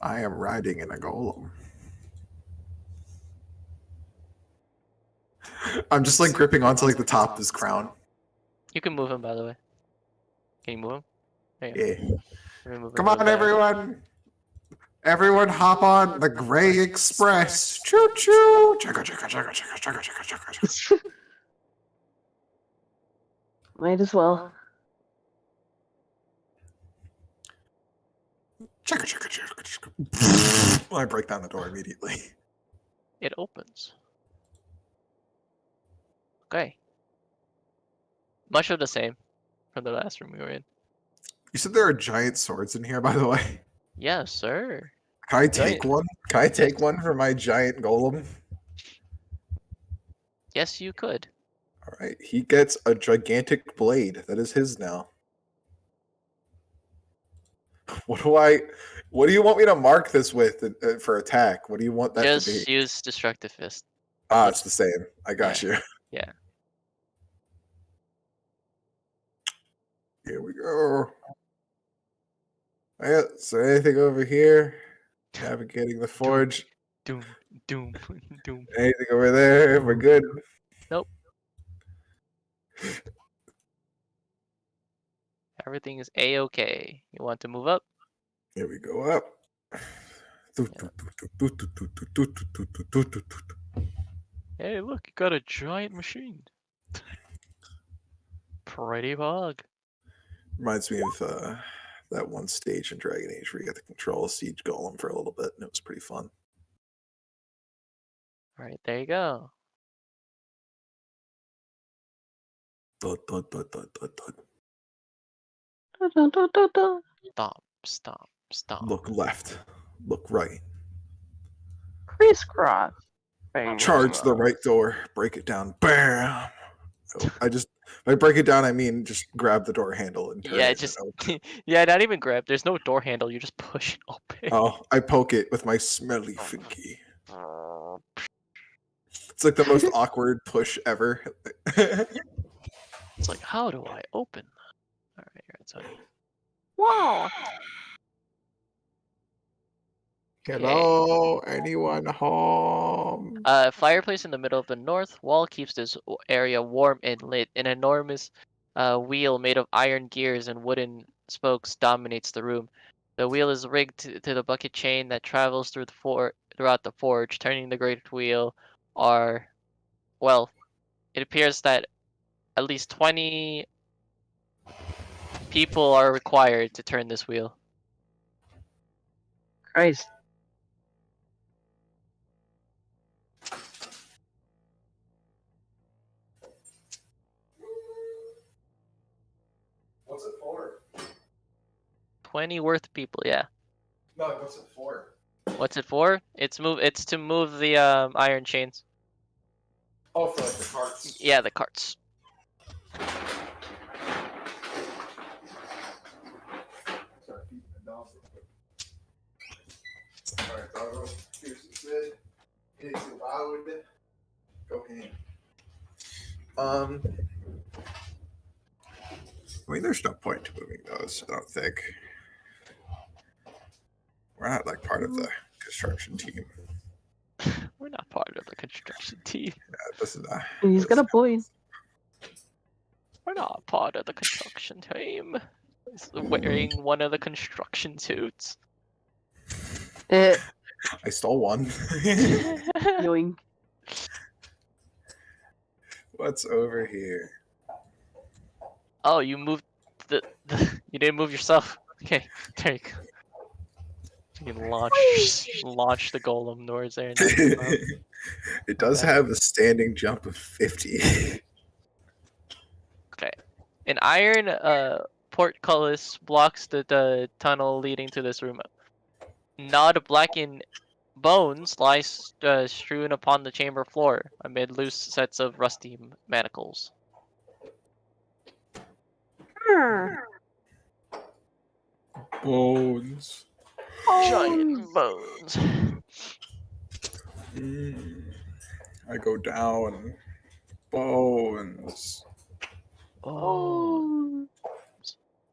I am riding in a golem. I'm just like gripping onto like the top of his crown. You can move him, by the way. Can you move him? There you go. Yeah. Remove him Come real on, bad. everyone. Everyone hop on the Gray Express. Choo choo. Chugga, chugga, chugga, chugga, chugga, chugga, chugga, chugga. Might as well. Chugga, chugga, chugga, chugga. I break down the door immediately. It opens. Okay. Much of the same from the last room we were in. You said there are giant swords in here, by the way. Yes, sir. Can I take one? Can I take one for my giant golem? Yes, you could. All right, he gets a gigantic blade. That is his now. What do you want me to mark this with for attack? What do you want that to Just be? use Destructive Fist. Ah, it's the same. I got you. Yeah. Here we go. Yeah, so anything over here? Navigating the forge. Doom, doom, doom. Anything over there? We're good. Nope. Everything is a-okay. You want to move up? Here we go up. Hey, look, you got a giant machine. Pretty bug. Reminds me of that one stage in Dragon Age where you got to control a siege golem for a little bit, and it was pretty fun. All right, there you go. Dud, dud, dud, dud, dud, dud. Stomp, stomp, stomp. Look left. Look right. Crisscross. Bang, Charge bang, the bang. right door. Break it down. Bam. If I break it down, I mean just grab the door handle and turn Yeah, it. just yeah, not even grab. There's no door handle. You just push it open. Oh, I poke it with my smelly finky. It's like the most awkward push ever. It's like, how do I open? All right, here, it's on. Wow. Hello, anyone home? Fireplace in the middle of the north wall keeps this area warm and lit. An enormous wheel made of iron gears and wooden spokes dominates the room. The wheel is rigged to the bucket chain that travels throughout the forge. Turning the great wheel well, it appears that at least 20 people are required to turn this wheel. Christ. What's it for? 20 worth people, yeah. No, what's it for? What's it for? It's to move the iron chains. Oh, for like the carts. Yeah, the carts. Alright, doggo. Here's the Sid. It's allowed. Go ahead. I mean, there's no point to moving those, I don't think. We're not like part of the construction team. We're not part of the construction team. This is He's got a point. We're not part of the construction team. He's wearing one of the construction suits. Eh, I stole one. yoink. What's over here? Oh, you moved you didn't move yourself. Okay, there you go. You can launch the golem towards there. And then, It does Okay. have a standing jump of 50. okay, an iron portcullis blocks the tunnel leading to this room. Not blackened bones lies strewn upon the chamber floor amid loose sets of rusty manacles. Bones. Giant bones. I go down. Bones. Oh.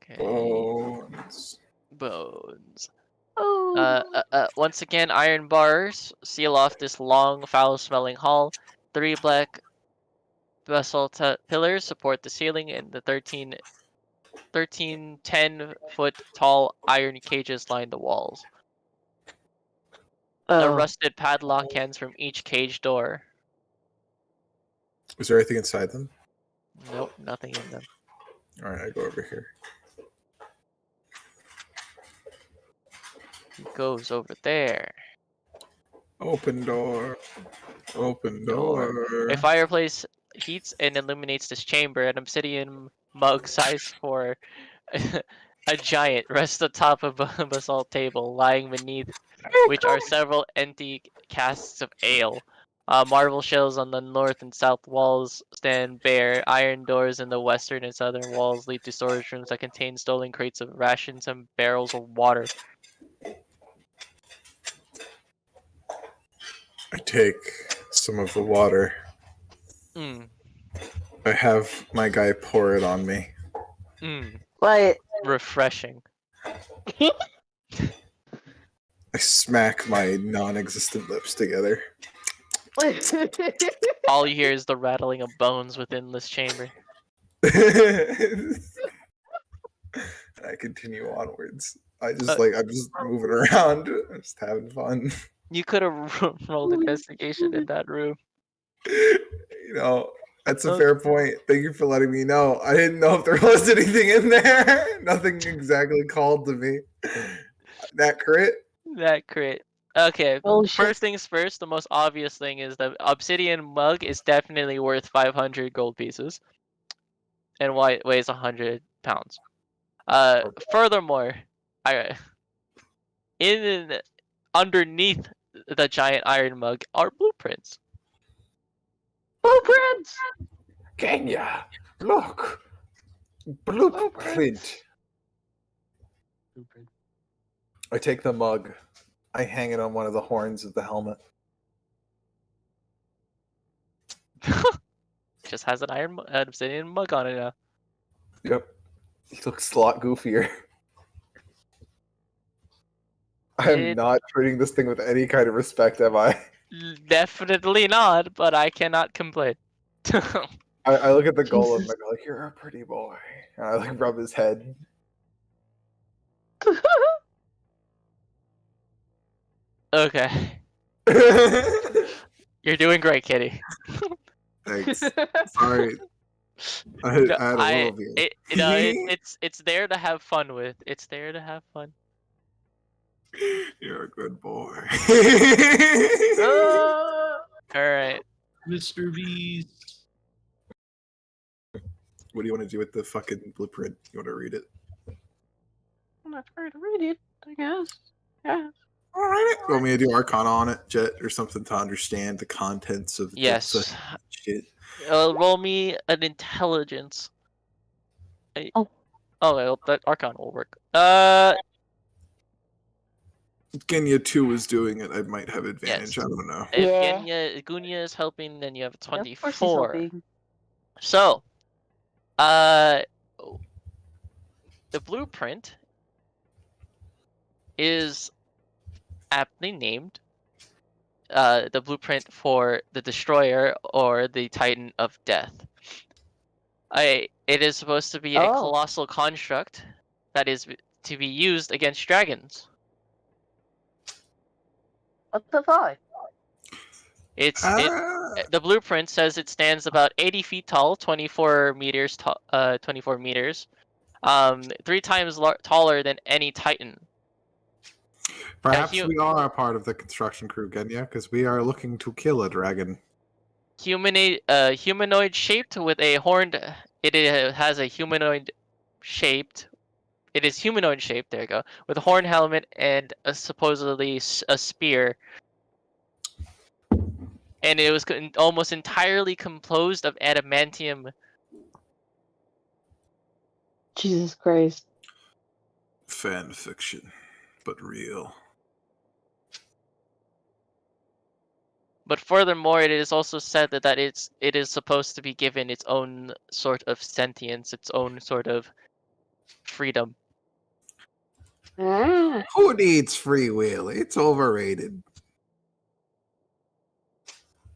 Okay. Bones. Bones. Oh. Once again, iron bars seal off this long, foul-smelling hall. 3 black basalt pillars support the ceiling, and the 13 10-foot tall iron cages line the walls. A Oh. rusted padlock hangs from each cage door. Is there anything inside them? Nope, nothing in them. Alright, I go over here. He goes over there. Open door. Open door. A fireplace heats and illuminates this chamber. An obsidian mug sized for a giant rests atop of a basalt table, lying beneath which are several empty casks of ale. Marble shells on the north and south walls stand bare. Iron doors in the western and southern walls lead to storage rooms that contain stolen crates of rations and barrels of water. I take some of the water. Mm. I have my guy pour it on me. Mm. What? Refreshing. I smack my non-existent lips together. All you hear is the rattling of bones within this chamber. And I continue onwards. I'm just moving around. I'm just having fun. You could have rolled investigation in that room. You know, that's a fair point. Thank you for letting me know. I didn't know if there was anything in there. Nothing exactly called to me. That crit? That crit. Okay, Oh shit. first things first, the most obvious thing is the obsidian mug is definitely worth 500 gold pieces. And weighs 100 pounds. Furthermore, in underneath the giant iron mug are blueprints. Blueprints! Kenya, look. Blueprint. I take the mug. I hang it on one of the horns of the helmet. Just has an obsidian mug on it now. Yep. He looks a lot goofier. I'm not treating this thing with any kind of respect, am I? Definitely not, but I cannot complain. I look at the golem Jesus. and I go like, "You're a pretty boy." And I like rub his head. Okay. You're doing great, Kitty. Thanks. Sorry. I had a little view. It's there to have fun with. It's there to have fun. You're a good boy. Alright. Mr. Beast. What do you want to do with the fucking blueprint? You want to read it? I'm not trying to read it, I guess. Yeah. Alright. You want me to do Arcana on it, Jet, or something to understand the contents of Yes. shit? Roll me an intelligence. Oh. Oh, well, that Arcana will work. Kenya 2 is doing it. I might have advantage. Yes. I don't know. If Yeah. Gunya is helping, then you have a Of course he's 24. helping. So, the blueprint is aptly named the blueprint for the Destroyer or the Titan of Death. It is supposed to be a colossal construct that is to be used against dragons. What the fuck? The blueprint says it stands about 80 feet tall, 24 meters, 24 meters, 3 times taller than any Titan. Perhaps we are a part of the construction crew, Kenya, because we are looking to kill a dragon. Humanoid shaped with a horned. It has a humanoid shaped. It is humanoid shaped. There you go. With a horn helmet and supposedly a spear. And it was almost entirely composed of adamantium. Jesus Christ. Fan fiction, but real. But furthermore, it is also said that it is supposed to be given its own sort of sentience, its own sort of freedom. Who needs free will? It's overrated.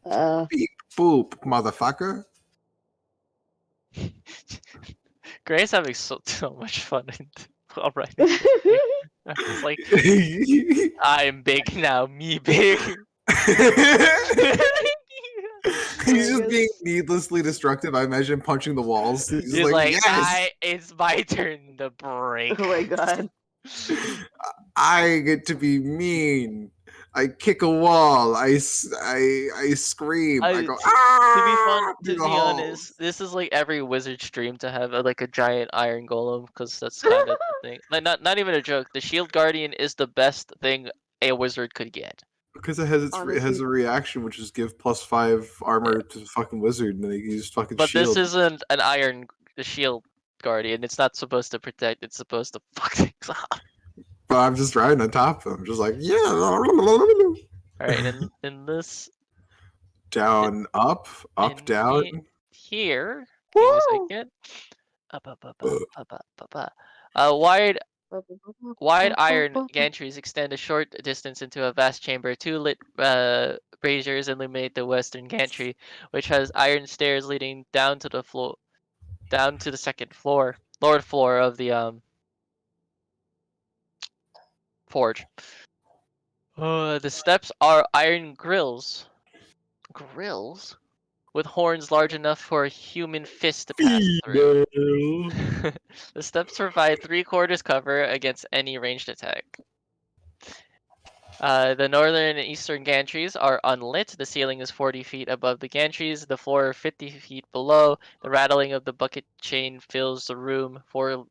Beep boop, motherfucker. Gray's having so much fun already. It's like, I'm big now, me big. He's just being needlessly destructive. I imagine punching the walls. He's like, yes! It's my turn to break. Oh my god. I get to be mean. I kick a wall. I scream. I go, ah! To be honest, this is like every wizard's dream to have a giant iron golem, because that's kind of the thing. Like, not even a joke. The shield guardian is the best thing a wizard could get. Because it has a reaction, which is give +5 armor to the fucking wizard, and they use fucking But shield. this isn't an the shield guardian. It's not supposed to protect. It's supposed to fuck things up. But I'm just riding on top of them, just like, yeah. Alright, in this... Down, up, down. Here, give me a second. Wide iron gantries extend a short distance into a vast chamber. 2 lit braziers illuminate the western gantry, which has iron stairs leading down to the second floor, lower floor of the forge. The steps are iron grills. Grills? With horns large enough for a human fist to pass through. The steps provide 3/4 cover against any ranged attack. The northern and eastern gantries are unlit. The ceiling is 40 feet above the gantries. The floor 50 feet below. The rattling of the bucket chain fills the room. 4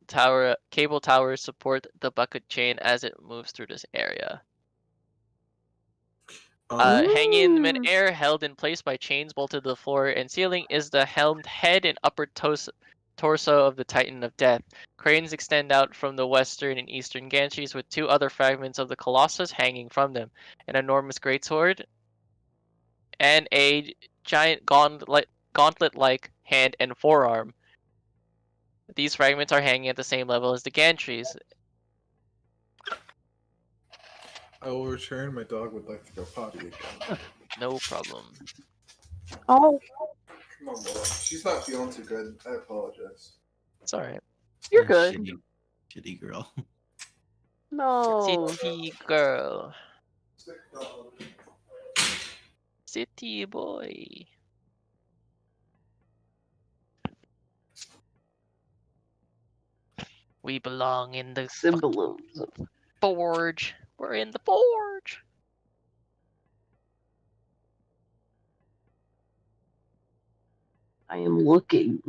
cable towers support the bucket chain as it moves through this area. Hanging in midair, held in place by chains bolted to the floor and ceiling, is the helmed head and upper torso of the Titan of Death. Cranes extend out from the western and eastern gantries with 2 other fragments of the Colossus hanging from them, an enormous greatsword, and a giant gauntlet-like hand and forearm. These fragments are hanging at the same level as the gantries. I will return. My dog would like to go potty again. No problem. Oh, Come on, boy. She's not feeling too good. I apologize. It's alright. you're good. Shitty girl. No. City girl. Sick dog. City boy. We belong in the Symbolism. forge. We're in the forge. I am looking.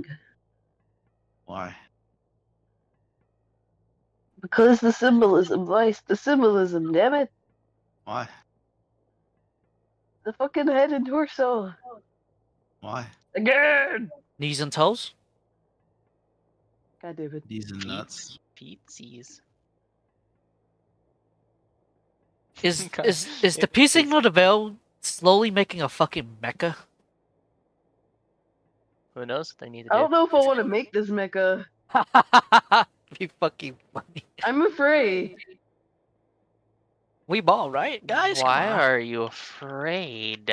Why? Because the symbolism, Vice. The symbolism, damn it. Why? The fucking head and torso. Why? Again! Knees and toes? God damn it. These and nuts. Feetsies. Is God, is the piecing of the veil slowly making a fucking mecha? Who knows what they need to I do? don't know if I want to make this mecha. Be fucking funny. I'm afraid. We ball, right, guys? Come Why on. are you afraid?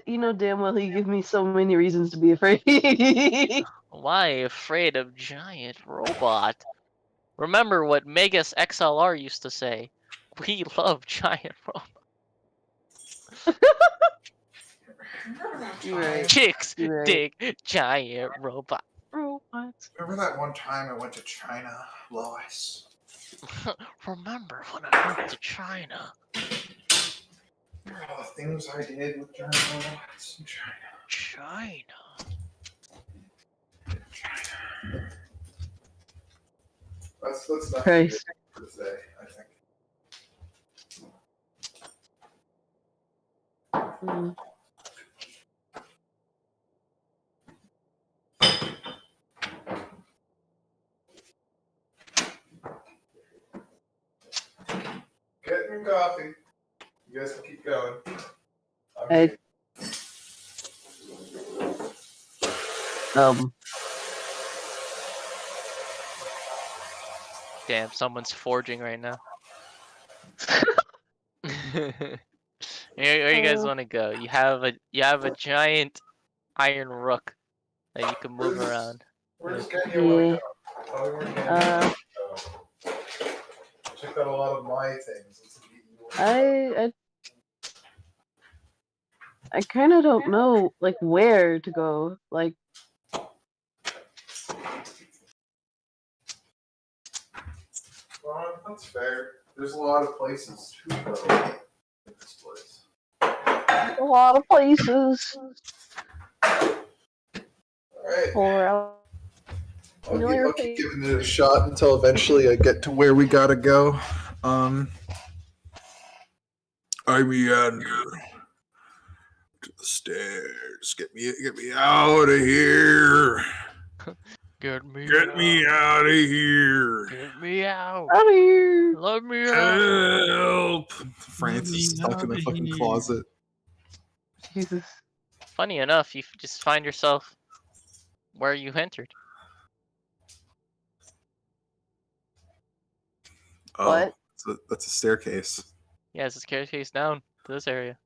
You know damn well he gives me so many reasons to be afraid. Why afraid of giant robot? Remember what Megas XLR used to say. We love giant robot. You're right. Chicks You're right. dig giant robot. Robots. Remember that one time I went to China, Lois? Remember when I went to China? All the things I did with German robots in China. China. Let's not Christ. for today, I think. Mm. Get me coffee. You guys can keep going. I'm Hey. kidding. Damn, someone's forging right now. Where you guys want to go? You have a giant iron rook that you can move around. Where's Kenya want to Yeah. go? Tell me where Kenya wants to go. Check out a lot of my things. Let's see yours. I kind of don't know like where to go. Like Well, that's fair. There's a lot of places to go in this place. a lot of places. Alright. Or I'll familiar keep face. giving it a shot until eventually I get to where we gotta go. I meander to the stairs. Get me out of here. Get me out of here. Get me out. Out of here. Let me out. Help. Francis is stuck in a fucking closet. Jesus. Funny enough, you just find yourself where you entered. Oh, What? that's a staircase. Yeah, it's a staircase down to this area.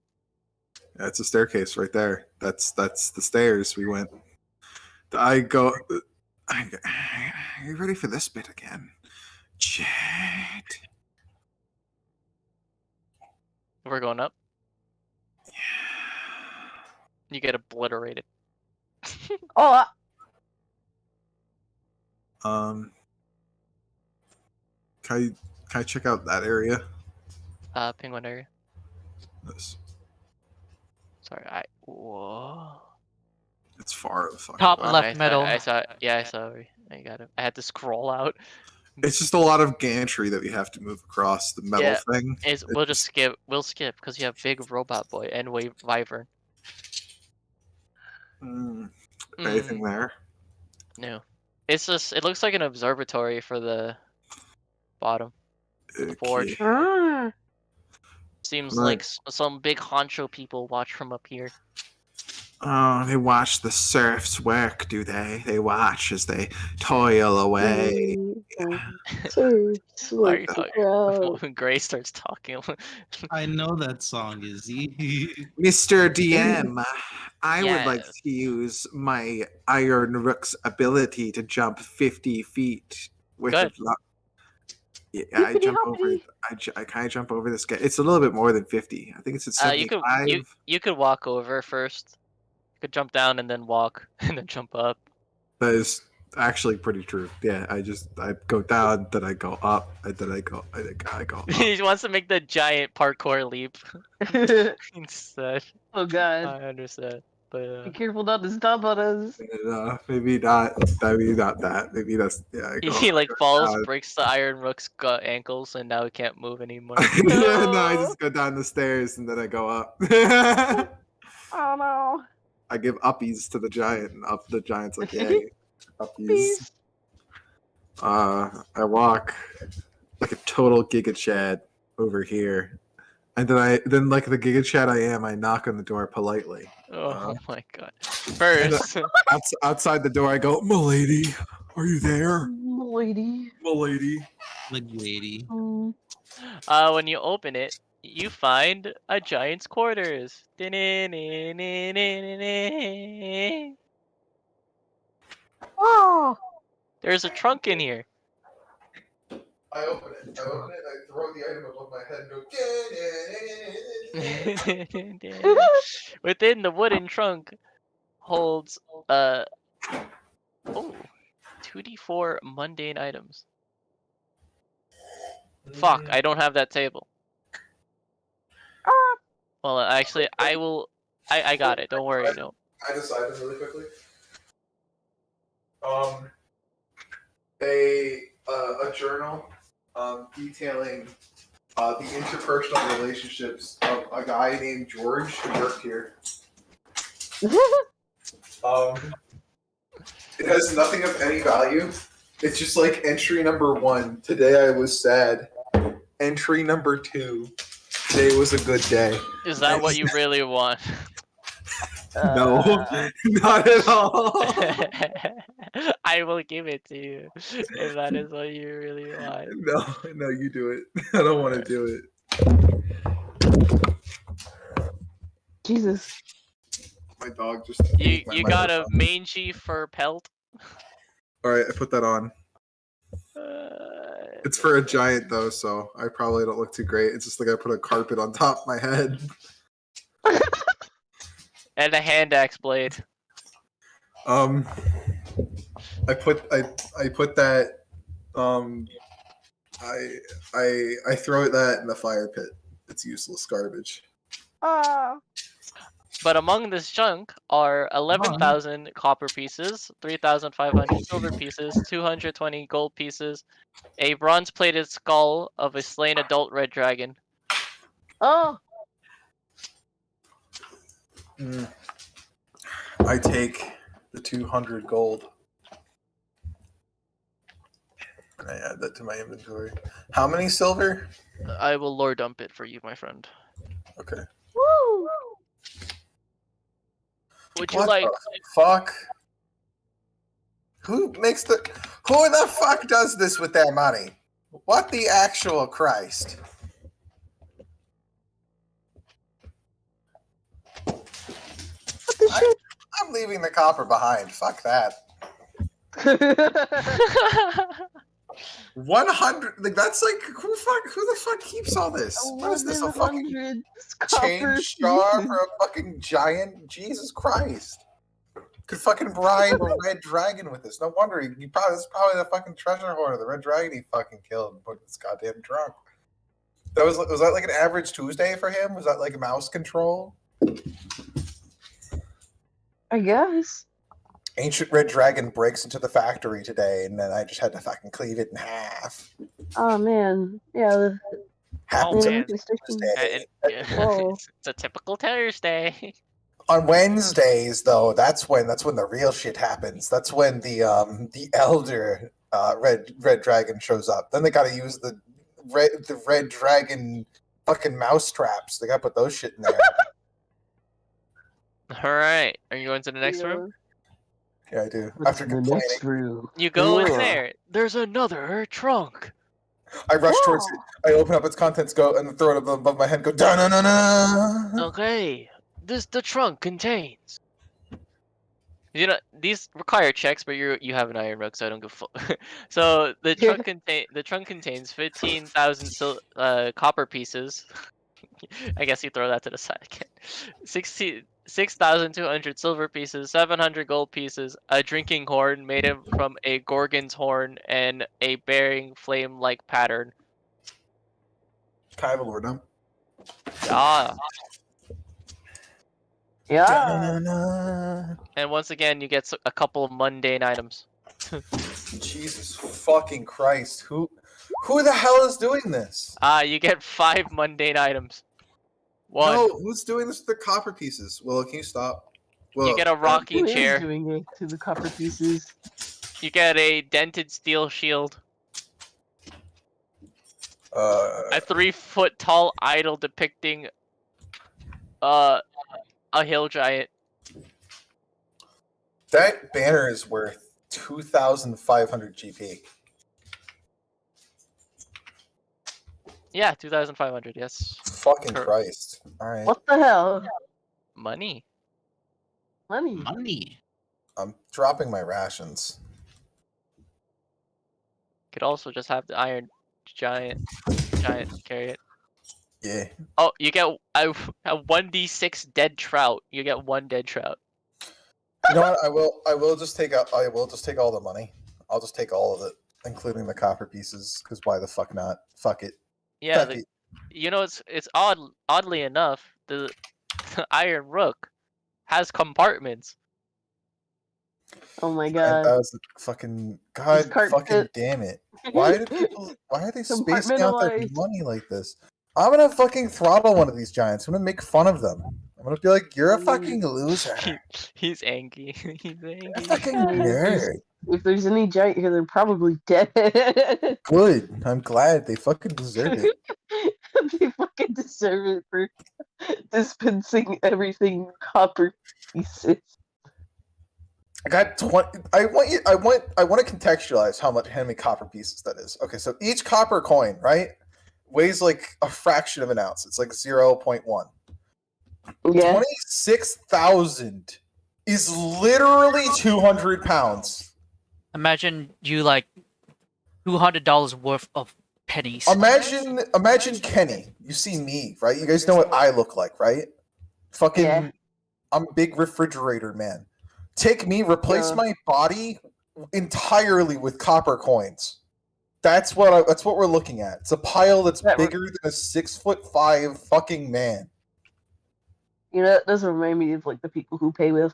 That's a staircase right there. That's the stairs we went. Are you ready for this bit again? Shit. We're going up. You get obliterated. Oh, Can I check out that area? Penguin area. This. Sorry, whoa. It's far the fuck Top away. left middle. I saw. Yeah, I saw. I got it. I had to scroll out. It's just a lot of gantry that we have to move across the metal thing. We'll just skip. We'll skip because you have big robot boy and wyvern. Anything there? No, it's just. It looks like an observatory for the bottom. The forge. ah. Seems Right. like some big honcho people watch from up here. Oh, they watch the serfs work, do they? They watch as they toil away. So, Why are you the talking? crowd. When Gray starts talking. I know that song, Izzy. Mr. DM, I would like Yes. to use my Iron Rook's ability to jump 50 feet with Good. Yeah, I Hippity jump over. hoppity. I kind of jump over this guy. It's a little bit more than 50. I think it's at You 75. you could walk over first. You could jump down and then walk and then jump up. That is actually pretty true. Yeah, I go down, then I go up, and then I go up. He wants to make the giant parkour leap instead. Oh god. I understand, Be but careful not to stomp on us. And, maybe not. Maybe not that. Maybe that's I go, he like go falls, down. breaks the Iron Rook's ankles, and now he can't move anymore. Yeah, no, I just go down the stairs and then I go up. Oh no. I give uppies to the giant, and the giant's like, yay, uppies. Please. I walk like a total Giga Chad over here. And then like the Giga Chad I knock on the door politely. Oh my god. First, Outside the door I go, "Milady, are you there? Lady. Milady." Like lady. when you open it, you find a giant's quarters. Oh. There's a trunk in here. I open it, I throw the item above my head and go, Within the wooden trunk holds 2d4 mundane items. Fuck, I don't have that table. Well, actually, I will. I got it. Don't worry. No. I decided really quickly. A journal detailing the interpersonal relationships of a guy named George who worked here. It has nothing of any value. It's just like entry number 1. Today I was sad. Entry number 2. Today was a good day. Is that what you really want? No, not at all. I will give it to you if that is what you really want. No, you do it. I don't want to do it. Jesus. My dog just. You got a mangy fur pelt. All right, I put that on. It's for a giant though, so I probably don't look too great. It's just like I put a carpet on top of my head. And a hand axe blade. I put that. I throw that in the fire pit. It's useless garbage. But among this junk are 11,000 copper pieces, 3,500 silver pieces, 220 gold pieces, a bronze-plated skull of a slain adult red dragon. Oh. I take the 200 gold. And I add that to my inventory. How many silver? I will lore dump it for you, my friend. Okay. Woo. Would you What like? the fuck? Who the fuck does this with their money? What the actual Christ? I'm leaving the copper behind. Fuck that. 100. Like that's like who the fuck keeps all this? What is this? A fucking 1100 change copper star pieces. for a fucking giant? Jesus Christ! Could fucking bribe a red dragon with this. No wonder he probably this is probably the fucking treasure hoarder, the red dragon he fucking killed and put in his goddamn trunk. Was that like an average Tuesday for him? Was that like mouse control? I guess. Ancient red dragon breaks into the factory today, and then I just had to fucking cleave it in half. Oh man, yeah. Happy Oh, The man. Tuesday. Whoa. It's a typical Thursday. On Wednesdays, though, that's when the real shit happens. That's when the elder red dragon shows up. Then they got to use the red dragon fucking mouse traps. They got to put those shit in there. All right. Are you going to the next room? Yeah, I do. What's After in the complaining, next room? You go in Whoa. there. There's another trunk. I rush towards it. I open up its contents, go and throw it above my head. Go da na na na. Okay. The trunk contains. You know these require checks, but you have an iron rug, so I don't go full. So the trunk contains 15,000 copper pieces. I guess you throw that to the side again. 6,200 silver pieces, 700 gold pieces, a drinking horn made from a gorgon's horn, and a bearing flame-like pattern. Can I have a lord now? Ah. Yeah. Da-na-na. And once again, you get a couple of mundane items. Jesus fucking Christ! Who the hell is doing this? You get 5 mundane items. 1. No, who's doing this with the copper pieces? Willow, can you stop? Willow. You get a rocking Who is chair. doing it to the copper pieces? You get a dented steel shield. A 3-foot tall idol depicting a hill giant. That banner is worth 2,500 GP. Yeah, 2,500. Yes. Fucking Sure. Christ! All right, What the hell? Money. Money. Money. I'm dropping my rations. Could also just have the iron giant carry it. Yeah. Oh, you get a 1d6 dead trout. You get 1 dead trout. You know what? I will just take all the money. I'll just take all of it, including the copper pieces. Because why the fuck not? Fuck it. Yeah, Fuck it. you know it's oddly enough the iron rook has compartments. Oh my And god. that was fucking god. cart Fucking fit. damn it! Why are they spacing out their Compartmentalized. money like this? I'm gonna fucking throttle one of these giants. I'm gonna make fun of them. I'm gonna be like, "You're a fucking loser. He's angry. He's You're a angry. fucking Yeah, nerd." If there's any giant here, they're probably dead. Good. I'm glad they fucking deserve it. They fucking deserve it for dispensing everything copper pieces. I got 20. I want to contextualize how many copper pieces that is. Okay, so each copper coin, right, weighs like a fraction of an ounce. It's like 0.1. Yeah. 26,000 is literally 200 pounds. Imagine you like $200 worth of pennies. Imagine Kenny. You see me, right? You guys know what I look like, right? Fucking, Yeah. I'm a big refrigerator man. Take me, replace Yeah. my body entirely with copper coins. That's what we're looking at. It's a pile that's That re- bigger than a 6'5" fucking man. You know, that does remind me of like the people who pay with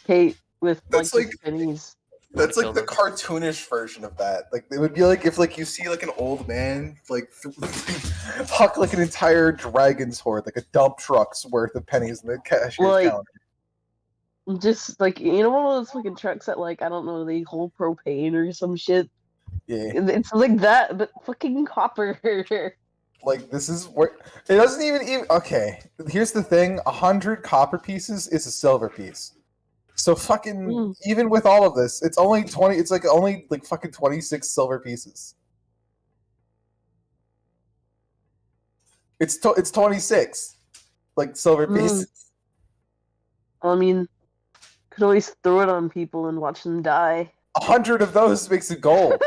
pay with That's like like- just pennies. That's like kill the them. cartoonish version of that. Like it would be like if like you see like an old man like huck like an entire dragon's hoard, like a dump truck's worth of pennies in the cashier's Like- counter. Just like one of those fucking trucks that like I don't know, they hold propane or some shit. Yeah, It's like that, but fucking copper. like this is where it doesn't even. Okay, here's the thing: 100 copper pieces is a silver piece. So fucking Mm. even with all of this, it's only 20. It's like only like fucking 26 silver pieces. It's 26 like silver Mm. pieces. I mean, could always throw it on people and watch them die. 100 of those makes it gold.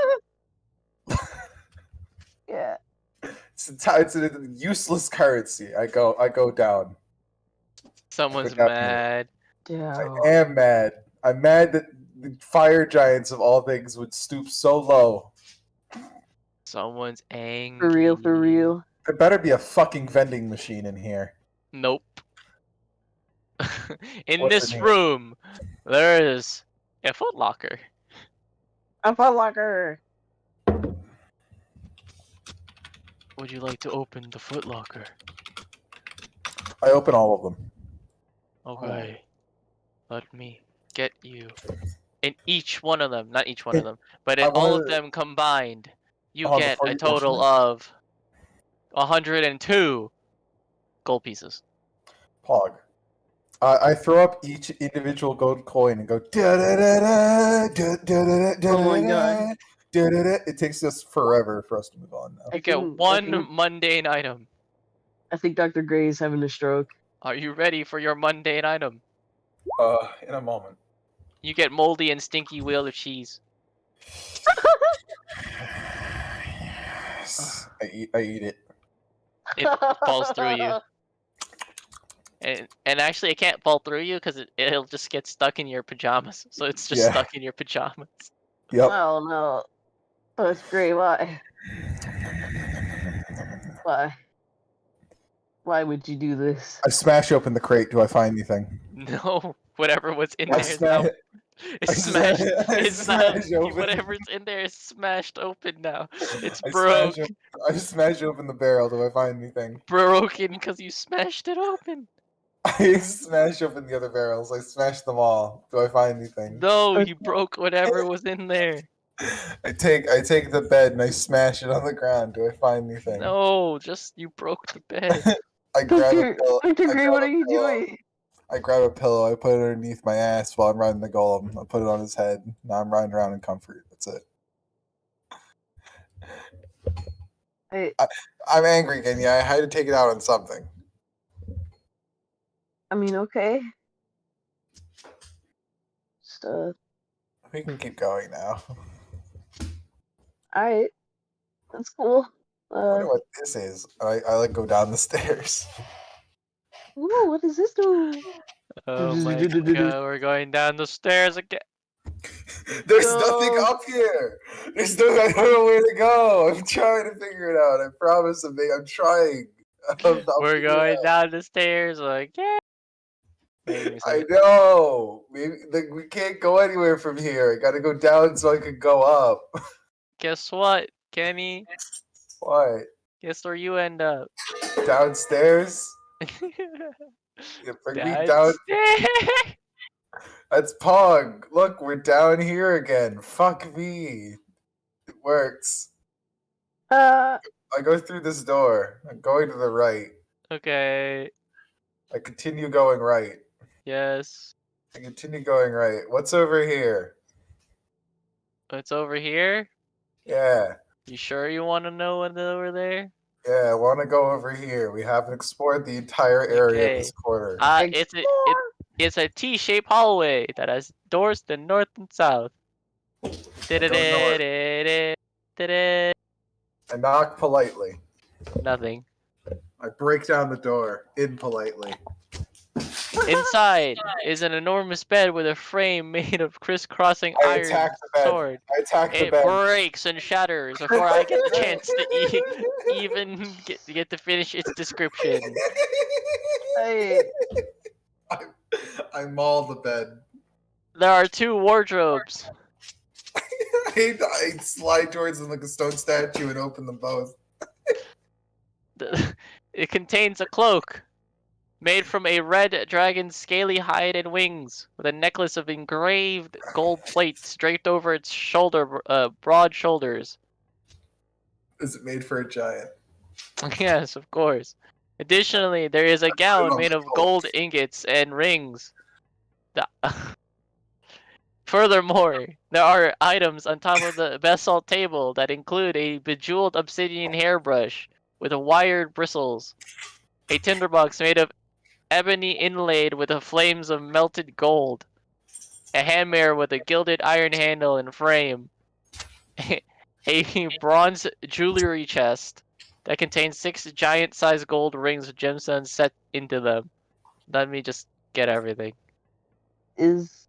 It's a useless currency. I go down. Someone's Look at me. mad. I Damn. am mad. I'm mad that the fire giants of all things would stoop so low. Someone's angry. For real, for real. There better be a fucking vending machine in here. Nope. In What's this in here? room, there is a Foot Locker. A Foot Locker. Would you like to open the Foot Locker? I open all of them. Okay. Let me get you. In each one of them, not each one of them, but in I all of wanna- them combined, you Oh, get before a you open total it? of 102 gold pieces. Pog. I throw up each individual gold coin and go da da da da da da da Oh my da God. da. It takes us forever for us to move on now. I You get think- one mundane item. I think Dr. Gray's having a stroke. Are you ready for your mundane item? In a moment. You get moldy and stinky wheel of cheese. Yes. I eat it. It falls through you. And actually, it can't fall through you because it'll just get stuck in your pajamas. So it's just Yeah. stuck in your pajamas. Yep. Oh no. That's great. Why? Why? Why would you do this? I smash open the crate. Do I find anything? No, whatever was in I there is now. smash. It's smashed. I It's now. smash open. Whatever's in there is smashed open now. It's I broke. I smash open the barrel. Do I find anything? Broken because you smashed it open. I smash open the other barrels. I smash them all. Do I find anything? No, you broke whatever was in there. I take the bed and I smash it on the ground. Do I find anything? No, just you broke the bed. I grab a Dr. pillow. Dr. I Gray, grab what a are you pillow. doing? I grab a pillow. I put it underneath my ass while I'm riding the golem. I put it on his head. Now I'm riding around in comfort. That's it. I'm angry, Kenya. I had to take it out on something. I mean, okay. Just, We can keep going now. alright. That's cool. I wonder what this is. I like go down the stairs. Ooh, what does this do? Oh my god, we're going down the stairs again. There's Go. nothing up here. There's no. I don't know where to go. I'm trying to figure it out. I promise. I'm trying. We're going down the stairs again. I know. Maybe we can't go anywhere from here. I gotta go down so I can go up. Guess what, Kenny? What? Guess where you end up. Downstairs? Yeah, bring me down. Downstairs. That's Pog. Look, we're down here again. Fuck me. It works. I go through this door. I'm going to the right. Okay. I continue going right. Yes. I continue going right. What's over here? It's over here. Yeah. You sure you want to know what's over there? Yeah, I want to go over here. We haven't explored the entire area of this quarter. It's a T-shaped hallway that has doors to north and south. I knock politely. Nothing. I break down the door impolitely. Inside is an enormous bed with a frame made of crisscrossing I iron attack the bed. sword. I attack the It bed. breaks and shatters before I get the chance to even get to finish its description. Hey. I maul the bed. There are 2 wardrobes. I slide towards them like a stone statue and open them both. It contains a cloak made from a red dragon's scaly hide and wings, with a necklace of engraved gold plates draped over its broad shoulders. Is it made for a giant? Yes, of course. Additionally, there is a gown made of gold ingots and rings. Furthermore, there are items on top of the basalt table that include a bejeweled obsidian hairbrush with wired bristles, a tinderbox made of ebony inlaid with the flames of melted gold, a hand mirror with a gilded iron handle and frame, a bronze jewelry chest, that contains 6 giant-sized gold rings with gemstones set into them. Let me just get everything. Is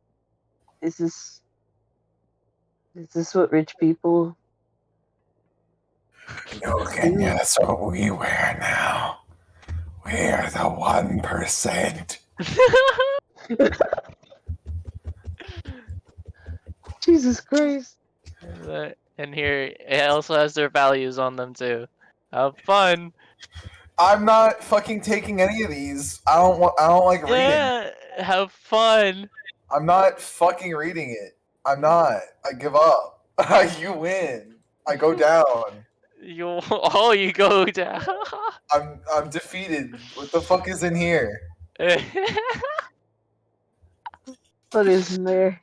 this what rich people? No, Kenya, that's what we wear now. We're the 1%. Jesus Christ! And here, it also has their values on them too. Have fun. I'm not fucking taking any of these. I don't like reading. Yeah, have fun. I'm not fucking reading it. I'm not. I give up. You win. I go down. You go down. I'm defeated. What the fuck is in here? What is in there?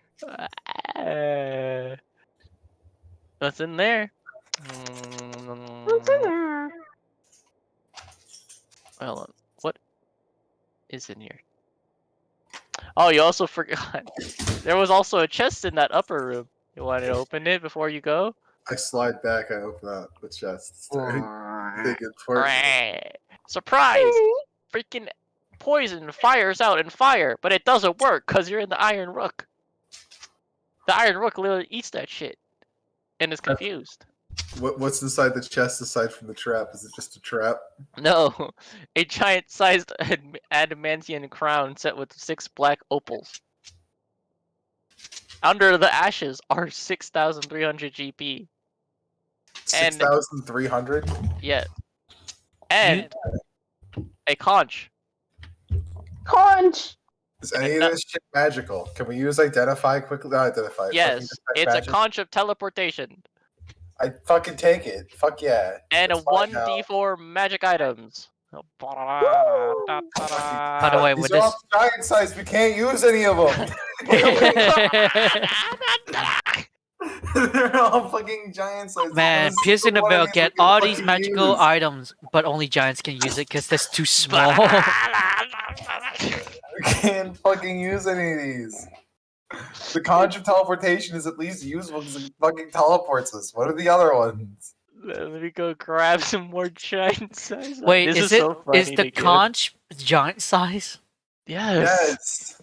What's in there? What's in there? Hold on. What is in here? Oh, you also forgot. There was also a chest in that upper room. You want to open it before you go? I slide back. I open up the chest. Thinking for Right. Surprise! Freaking poison fires out and fire, but it doesn't work because you're in the Iron Rook. The Iron Rook literally eats that shit and is confused. What's inside the chest aside from the trap? Is it just a trap? No, a giant-sized adamantium crown set with 6 black opals. Under the ashes are 6,300 GP. 6,300? Yeah. And a conch. Conch! Is any of this shit magical? Can we use identify quickly? Not identify. Yes, it's magic. A conch of teleportation. I fucking take it. Fuck yeah. And a 1d4 magic items. By the way, these are all giant size. We can't use any of them. They're all fucking giant size. Man, piercing the veil, get all these magical items, but only giants can use it because that's too small. We can't fucking use any of these. The conch of teleportation is at least useful because it fucking teleports us. What are the other ones? Let me go grab some more giant size. Wait, is the conch giant size? Yes. Yes.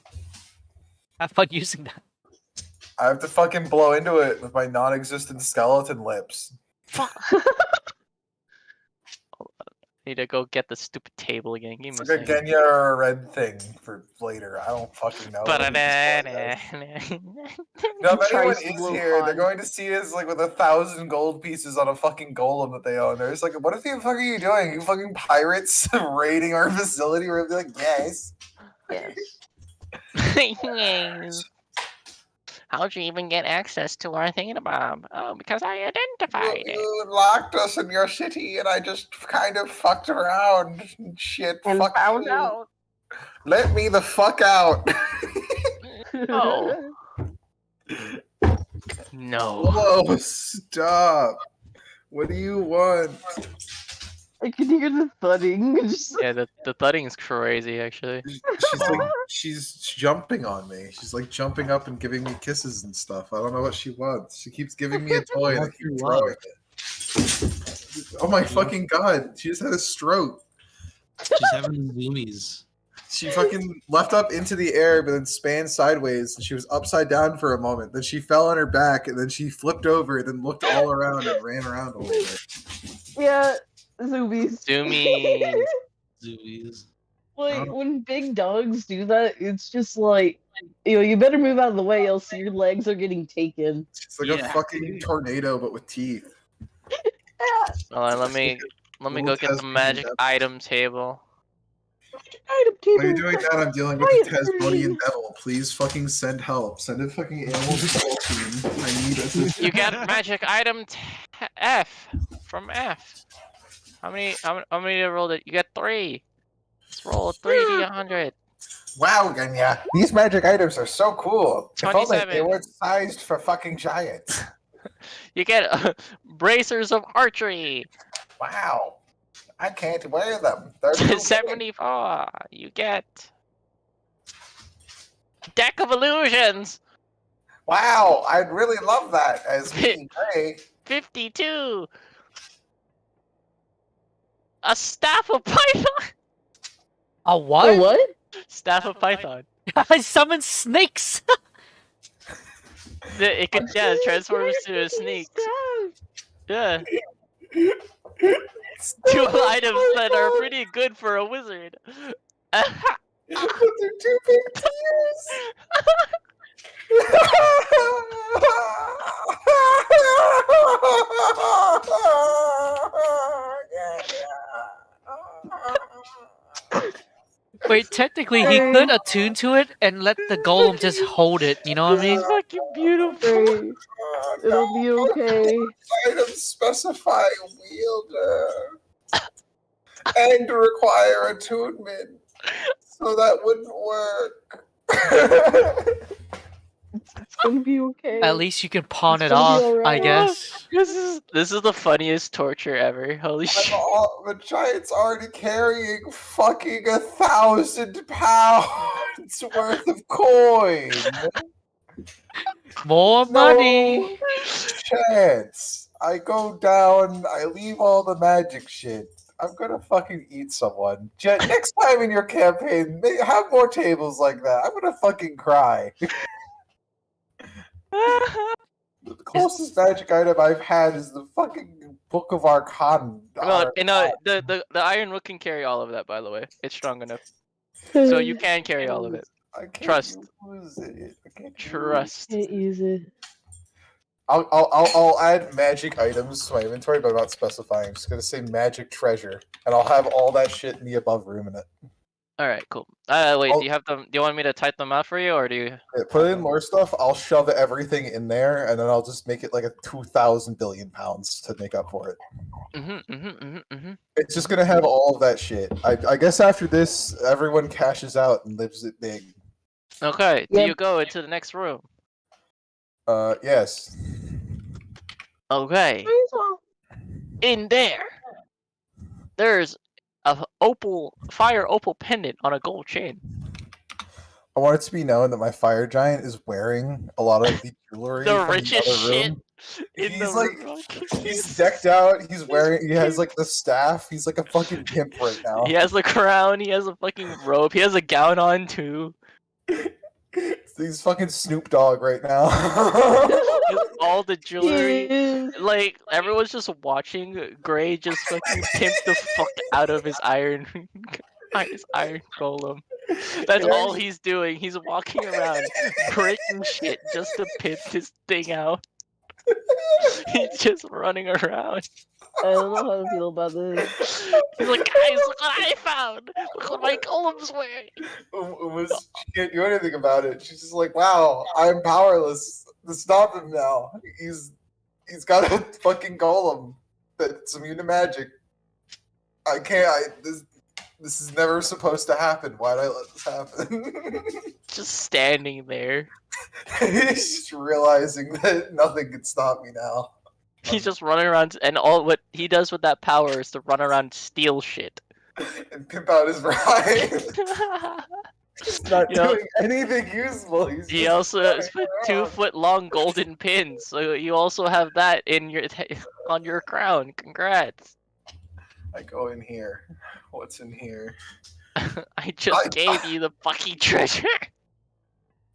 Have fun using that. I have to fucking blow into it with my non-existent skeleton lips. Need to go get the stupid table again. Give me it's like a Genya or a red thing for later. I don't fucking know. No, if anyone is here, they're going to see us like with 1,000 gold pieces on a fucking golem that they own. They're just like, what the fuck are you doing? You fucking pirates raiding our facility? We're gonna be like, yes. Yes. How'd you even get access to our thingamabob? Oh, because I identified it. You locked us in your city, and I just kind of fucked around and shit. And fuck found you. out. Let me the fuck out. Oh. No. Whoa, stop. What do you want? I can hear the thudding. Yeah, the thudding is crazy, actually. She's jumping on me. She's like jumping up and giving me kisses and stuff. I don't know what she wants. She keeps giving me a toy and I keep throwing it. Oh my fucking god. She just had a stroke. She's having zoomies. She fucking left up into the air, but then spanned sideways, and she was upside down for a moment. Then she fell on her back, and then she flipped over, and then looked all around and ran around a little bit. Yeah, zoomies. Zoomies. Like, when big dogs do that, it's just like, you better move out of the way, else your legs are getting taken. It's like a fucking tornado, but with teeth. Let me go get the magic item table. While you're doing that, I'm dealing with the Tasmanian devil. Please fucking send help. Send a fucking animal control team. I need assistance. You get magic item F from F. How many did I roll it? You get 3. Let's roll 3d100. Wow, Genya. These magic items are so cool. If only 27. they weren't sized for fucking giants. You get bracers of archery. Wow. I can't wear them. They're too big. 74. You get deck of illusions. Wow, I'd really love that as me, Gray. 52. A staff of python. A A what? what? Staff of python. I summon snakes. It could it transforms to a snake. Yeah. Two items that are pretty good for a wizard. But they're too big to use. Wait, technically he could attune to it and let the golem just hold it. You know what I mean? It's fucking beautiful. Great. It'll be okay. Item specify wielder and require attunement, so that wouldn't work. It's gonna be okay. At least you can pawn It's it gonna off, be I alright. guess. This is the funniest torture ever. Holy shit. The giant's already carrying fucking 1,000 pounds worth of coin. More money. Chance. I go down. I leave all the magic shit. I'm gonna fucking eat someone. Jet, next time in your campaign, have more tables like that. I'm gonna fucking cry. The closest magic item I've had is the fucking Book of Arcana. The iron wood can carry all of that, by the way. It's strong enough. So you can carry all of it. I can't Trust. use it. I can't Trust. Can't use it. I'll add magic items to my inventory, but I'm not specifying. I'm just gonna say magic treasure, and I'll have all that shit in the above room in it. Alright, cool. Wait, I'll- do you have them? Do you want me to type them out for you, or do you? Yeah, put in more stuff. I'll shove everything in there, and then I'll just make it like a 2,000 billion pounds to make up for it. It's just gonna have all of that shit. I guess after this, everyone cashes out and lives it big. Okay, do Yep. you go into the next room? Yes. Okay, in there, there's a fire opal pendant on a gold chain. I want it to be known that my fire giant is wearing a lot of the jewelry. The from richest other shit room. in He's the like, room. he's decked out. He has like the staff. He's like a fucking pimp right now. He has the crown. He has a fucking robe. He has a gown on too. He's fucking Snoop Dogg right now. He has all the jewelry. Yes. Like everyone's just watching Gray just fucking pimp the fuck out of his iron golem. That's all he's doing. He's walking around breaking shit just to pimp this thing out. He's just running around. I don't know how to feel about this. He's like, guys, look what I found! Look what my golem's wearing! She can't do anything about it. She's just like, wow, I'm powerless to stop him now. He's got a fucking golem that's immune to magic. I can't. This is never supposed to happen. Why'd I let this happen? Just standing there. He's just realizing that nothing can stop me now. He's just running around, and all what he does with that power is to run around and steal shit. And pimp out his ride. He's not You know, doing anything useful. He's He just also running has put around. 2-foot-long golden pins, so you also have that in your on your crown. Congrats! I go in here. What's in here? I just gave you the fucking treasure.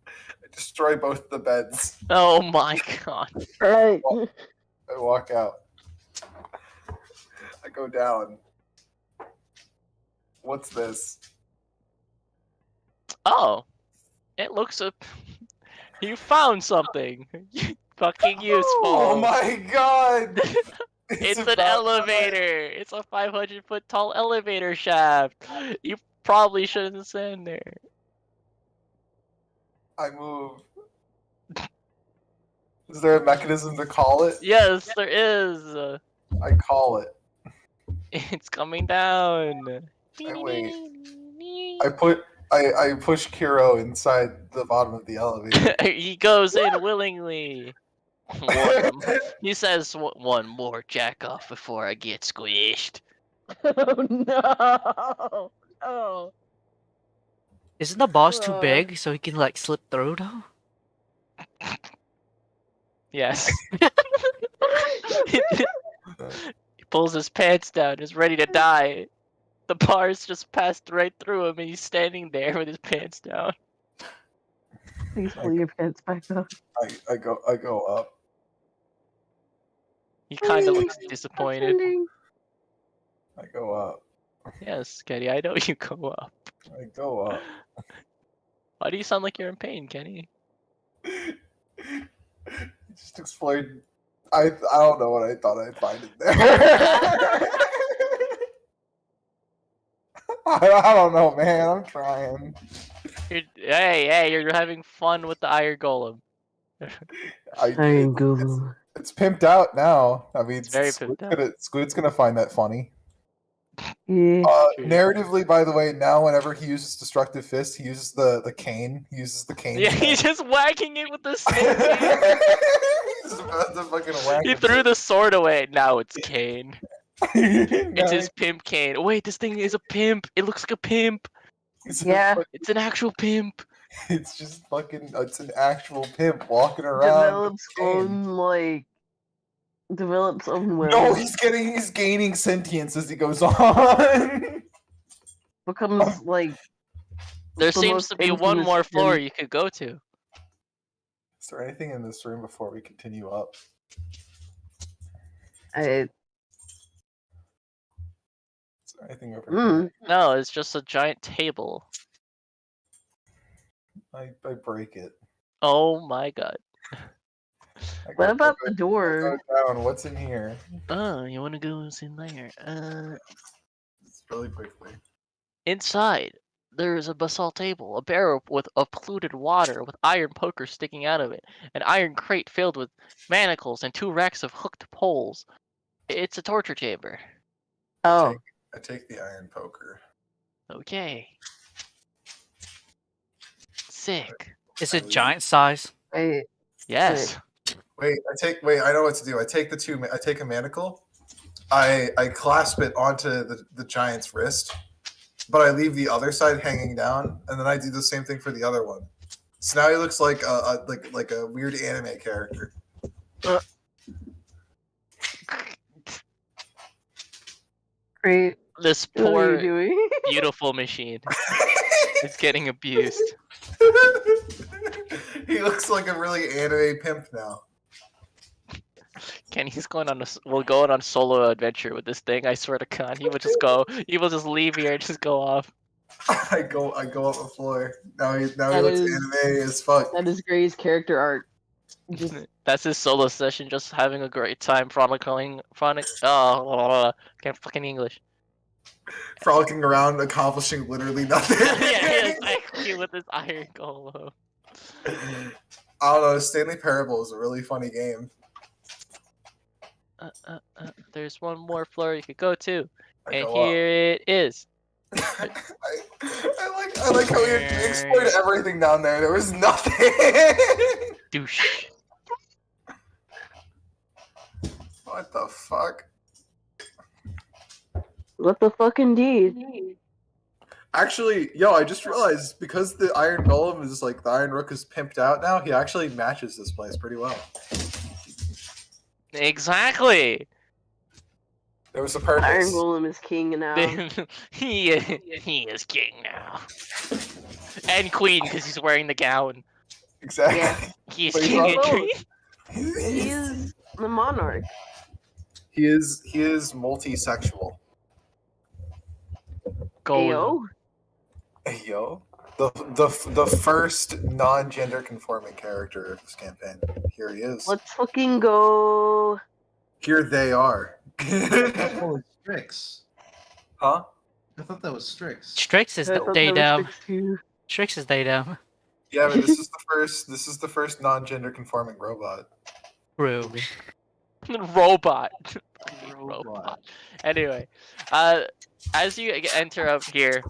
I destroy both the beds. Oh my god! Right. I walk out. I go down. What's this? Oh, it looks up. You found something. Fucking useful. Oh my god! It's an about elevator. It's a 500-foot tall elevator shaft. You probably shouldn't stand there. I move. Is there a mechanism to call it? Yes, there is. I call it. It's coming down. I wait. I push Kiro inside the bottom of the elevator. He goes in willingly. He says one more jack off before I get squished. Oh no. Oh. Isn't the boss too big so he can like slip through though? Yes. pulls his pants down, is ready to die. The bars just passed right through him, and he's standing there with his pants down. Please pull your pants back up. I go up. He kind of Please, looks disappointed. ending. I go up. Yes, Kenny, I know you go up. I go up. Why do you sound like you're in pain, Kenny? He just explored. I don't know what I thought I'd find in there. I don't know, man. I'm trying. Hey, you're having fun with the Iron Golem. Iron Golem. It's pimped out now. I mean, It's very pimped out. Squid's gonna find that funny. Yeah. True. Narratively, by the way, now whenever he uses destructive fist, he uses the cane. He uses the cane. Yeah, he's just whacking it with the stick. He's about to fucking whack He it. threw the sword away. Now it's Kane. It's Now his pimp Kane. Wait, this thing is a pimp. It looks like a pimp. he's Yeah. It's an actual pimp. It's just fucking. It's an actual pimp walking around. Develops own will. No, he's gaining sentience as he goes on. Becomes like There the seems most to be one infamous more floor pimp. you could go to. Is there anything in this room before we continue up? I, Is there anything over mm, No, it's just a giant table. here? I break it. Oh my god. I what go- about I the go- I door? go down. What's in here? Oh, you want to go what's in there? It's really quickly. Inside, there is a basalt table, a barrel of polluted water with iron pokers sticking out of it, an iron crate filled with manacles, and 2 racks of hooked poles. It's a torture chamber. Oh, I take the iron poker. Okay. Sick. Is it giant size? wait. Yes. Wait, I know what to do. I take I take a manacle. I clasp it onto the giant's wrist, but I leave the other side hanging down, and then I do the same thing for the other one. So now he looks like a weird anime character. Great. This What are you poor, doing? beautiful machine is getting abused. He looks like a really anime pimp now. Kenny's going on we'll go on a solo adventure with this thing. I swear to God, he will just leave here and just go off. I go up the floor. Now he That looks is- anime as fuck. That is Gray's character art. Just That's his solo session, just having a great time frolicking. Can't fucking English. Frolicking around, accomplishing literally nothing. Yeah, exactly, with this iron golem. I don't know. Stanley Parable is a really funny game. There's one more floor you could go to, I and go here it is. up. I like how we explored everything down there. There was nothing. Douche. What the fuck? what the fuck indeed? Actually, yo, I just realized because the Iron Golem is like the Iron Rook is pimped out now, he actually matches this place pretty well. Exactly. There was a Iron purpose. Golem is king now. he is king now, and queen because he's wearing the gown. Exactly. Yeah. He's But he's king and also- queen. He is the monarch. He is multi-sexual. Golem. Ayo. Hey, yo. The first non-gender conforming character of this campaign. Here he is. Let's fucking go. Here they are. That was Strix. Huh? I thought that was Strix. Strix is I the thought that was datum. Strix too. Strix is datum. Yeah, but this is the first non-gender conforming robot. True. Robot. Robot. Anyway, as you enter up here,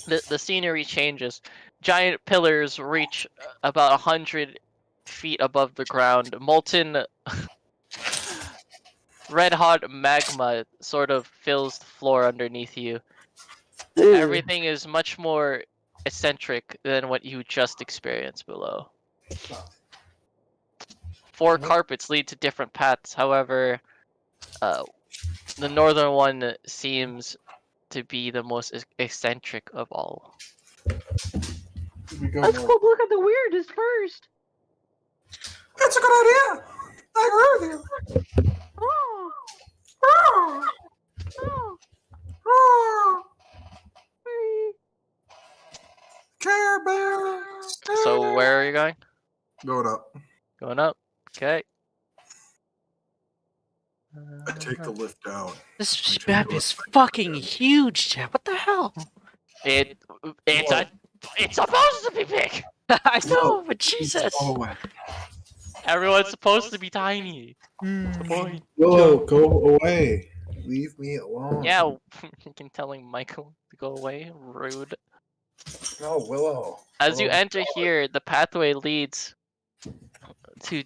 the scenery changes. Giant pillars reach about 100 feet above the ground. Molten, red-hot magma sort of fills the floor underneath you. Ew. Everything is much more eccentric than what you just experienced below. 4 carpets lead to different paths. However, The northern one seems to be the most eccentric of all. We go Let's north. go look at the weirdest first. That's a good idea. I agree with you. Oh, Ah, oh, ah, hey. Care Bear. So where are you going? Going up. Going up. Okay. I take the lift down. This Okay, map go is back fucking again. huge, Chad. What the hell? It's Whoa. it's supposed to be big. I know, Whoa. but Jesus. Oh, Everyone's supposed to be tiny. Hmm. Boy. Willow, go away. Leave me alone. Yeah, you can telling Michael to go away. Rude. No, Willow. As you Willow's enter gone. here, the pathway leads to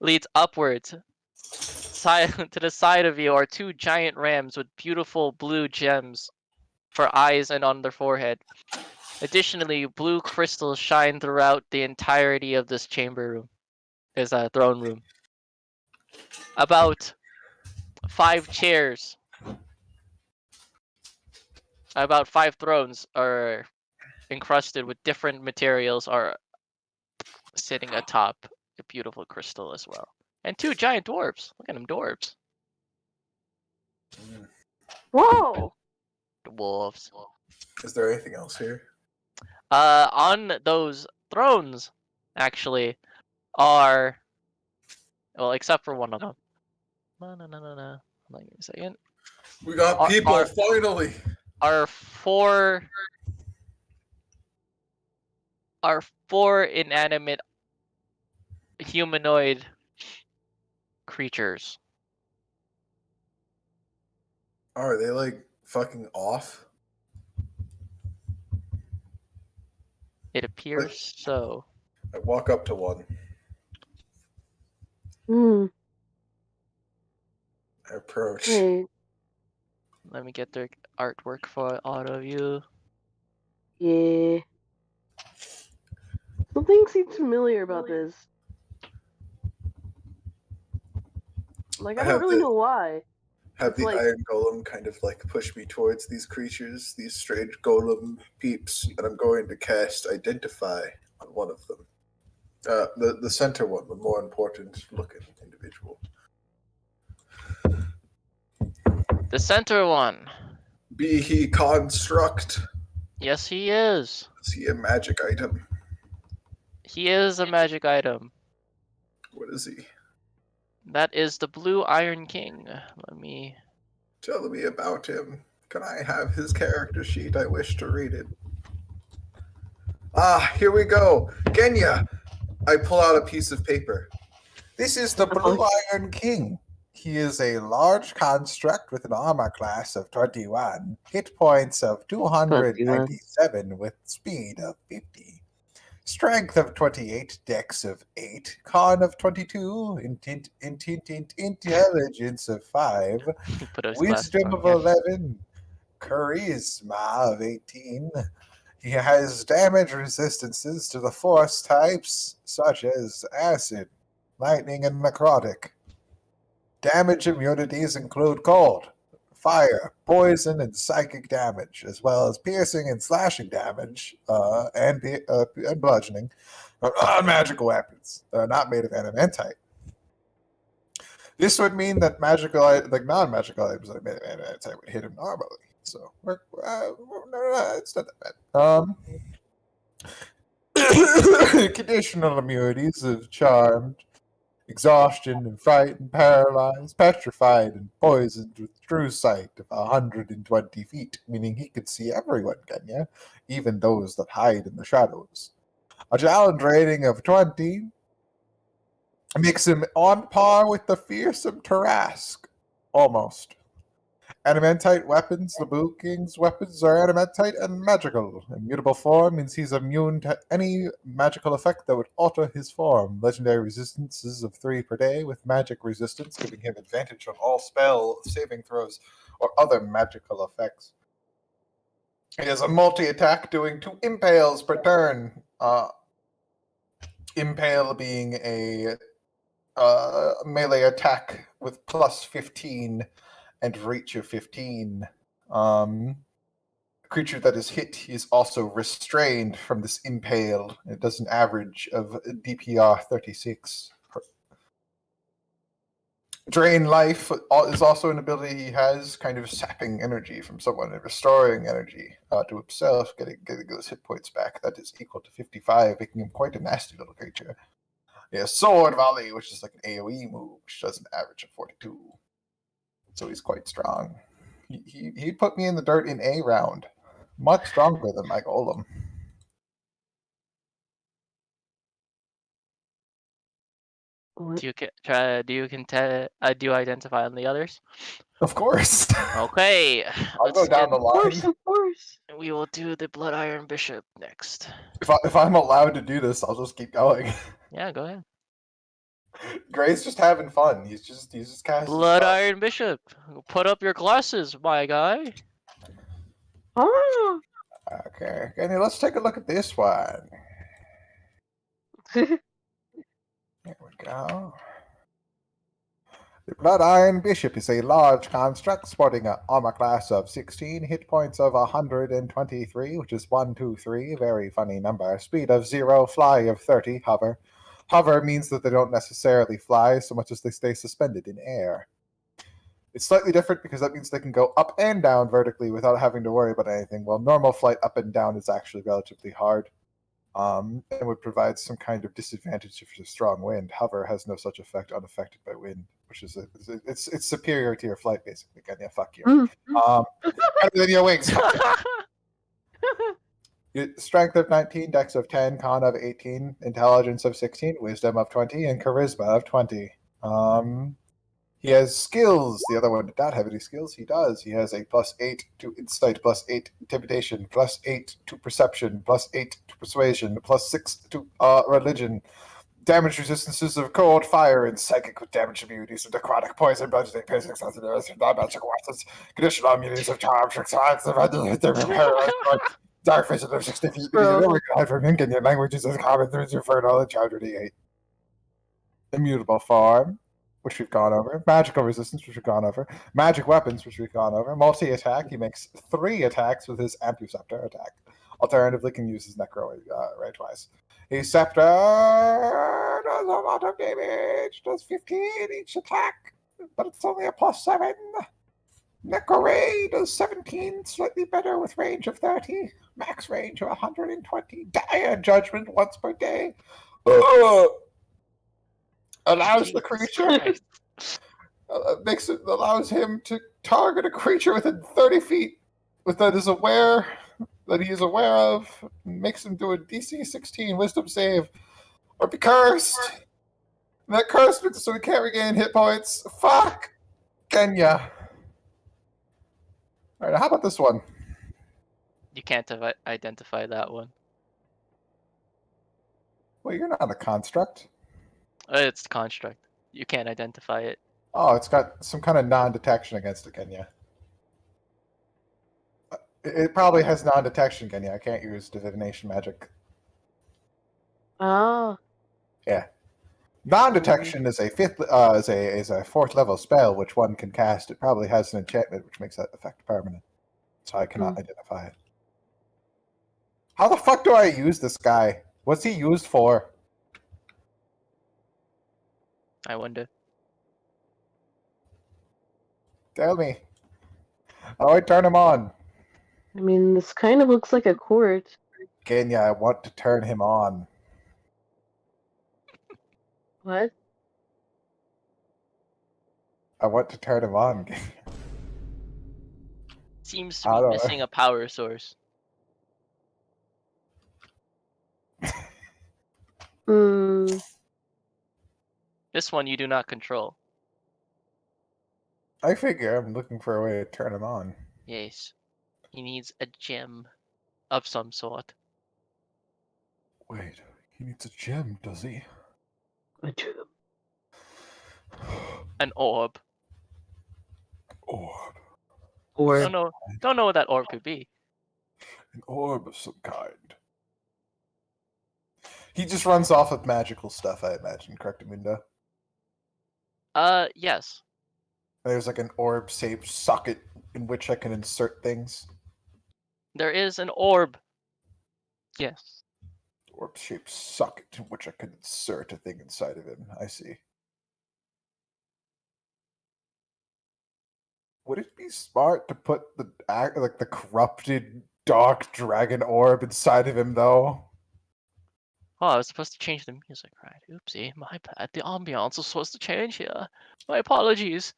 leads upwards. To the side of you are two giant rams with beautiful blue gems for eyes and on their forehead. Additionally, blue crystals shine throughout the entirety of this chamber room. Is a throne room. About 5 chairs. About 5 thrones are encrusted with different materials are sitting atop a beautiful crystal as well. And 2 giant dwarves. Look at them dwarves. Whoa. Dwarves. Is there anything else here? On those thrones, actually, are well, except for one of them. No. Hold on, give me a second. We got Are- people, are- finally. Are four inanimate humanoid creatures. Are they like fucking off? It appears so. I walk up to one. Hmm. I approach. Hey. Let me get their artwork for all of you. Yeah. Something seems familiar about this. Like, I I don't have really the- know why. Have It's the like- iron golem kind of like push me towards these creatures, these strange golem peeps, and I'm going to cast Identify on one of them. The center one, the more important looking individual. The center one. Be he construct. Yes, he is. Is he a magic item? He is a magic item. What is he? That is the Blue Iron King. Let me. Tell me about him. Can I have his character sheet? I wish to read it. Ah, here we go. Kenya! I pull out a piece of paper. This is the Blue Iron King. He is a large construct with an armor class of 21, hit points of 297 with speed of 50, strength of 28, dex of 8, con of 22, intelligence of 5, Put his glasses wisdom on of again. 11, charisma of 18. He has damage resistances to the force types such as acid, lightning, and necrotic. Damage immunities include cold, fire, poison, and psychic damage, as well as piercing and slashing damage and bludgeoning on magical weapons that are not made of adamantite. This would mean that non-magical items that are made of adamantite would hit him normally. So it's not that bad. Conditional immunities of charmed, exhaustion and fright and paralyzed, petrified and poisoned with true sight of 120 feet, meaning he could see everyone, Kenya, even those that hide in the shadows. A challenge rating of 20 makes him on par with the fearsome Tarask. Almost. Adamantite weapons, the Blue King's weapons are adamantite and magical. Immutable form means he's immune to any magical effect that would alter his form. Legendary resistances of 3 per day with magic resistance, giving him advantage on all spell saving throws or other magical effects. He has a multi-attack doing 2 impales per turn. Impale being a melee attack with plus 15 and reach of 15. A creature that is hit is also restrained from this impale. It does an average of DPR 36. Drain life is also an ability he has, kind of sapping energy from someone and restoring energy to himself, getting those hit points back. That is equal to 55, making him quite a nasty little creature. He has Sword Volley, which is like an AoE move, which does an average of 42. So he's quite strong. He put me in the dirt in a round. Much stronger than my golem. What? Do you identify on the others? Of course. Okay, I'll go down the Of course, line. of course. We will do the Blood Iron Bishop next. If I'm allowed to do this, I'll just keep going. Yeah, go ahead. Gray's just having fun. He's just casting Blood spells. Iron Bishop, put up your glasses, my guy. Ah. Okay, Kenny, let's take a look at this one. Here we go. The Blood Iron Bishop is a large construct sporting an armor class of 16, hit points of 123, which is 123, very funny number, speed of 0, fly of 30, hover. Hover means that they don't necessarily fly so much as they stay suspended in air. It's slightly different because that means they can go up and down vertically without having to worry about anything, while normal flight up and down is actually relatively hard. And would provide some kind of disadvantage if there's a strong wind. Hover has no such effect, unaffected by wind, which is it's superior to your flight basically. Yeah, fuck you. Better than your wings. Strength of 19, Dex of 10, Con of 18, Intelligence of 16, Wisdom of 20, and Charisma of 20. He has skills. The other one did not have any skills. He does. He has a +8 to insight, +8 intimidation, +8 to perception, +8 to persuasion, +6 to religion. Damage resistances of cold, fire, and psychic with damage immunities of necrotic, poison, bludgeoning, piercing, sensitivity, non-magic weapons, conditional immunities of charm, tricks, arts, dark vision of 60 feet, Bro. from Indian languages is common through for knowledge, 108. Immutable form, which we've gone over. Magical resistance, which we've gone over. Magic weapons, which we've gone over. Multi-attack, he makes 3 attacks with his Ampuceptor attack. Alternatively, can use his Necro right-wise. His Scepter does a lot of damage, does 15 each attack, but it's only a +7. Necro Ray does 17, slightly better with range of 30, max range of 120. Dire Judgment once per day. Allows the creature allows him to target a creature within 30 feet that he is aware of, makes him do a DC 16 Wisdom save, or be cursed. And that curse means so he can't regain hit points. Fuck Kenya. All right, how about this one? You can't identify that one. Well, you're not a construct. It's construct. You can't identify it. Oh, it's got some kind of non-detection against it, Kenya. It probably has non-detection, Kenya. I can't use divination magic. Oh. Yeah. Non-detection is a 4th level spell which one can cast. It probably has an enchantment which makes that effect permanent. So I cannot identify it. How the fuck do I use this guy? What's he used for? I wonder. Tell me. How do I turn him on? I mean, this kind of looks like a court. Kenya, I want to turn him on. What? I want to turn him on. Seems to How be do I- missing a power source. Hmm. This one you do not control. I figure I'm looking for a way to turn him on. Yes. He needs a gem of some sort. Wait, he needs a gem, does he? A gem. An orb. Orb. Or Don't know what that orb could be. An orb of some kind. He just runs off with magical stuff, I imagine, correct, Amundo? Yes. There's like an orb-shaped socket in which I can insert things. There is an orb. Yes. Orb-shaped socket in which I can insert a thing inside of him. I see. Would it be smart to put the corrupted dark dragon orb inside of him, though? Oh, I was supposed to change the music, right? Oopsie, my bad. The ambiance was supposed to change here. My apologies.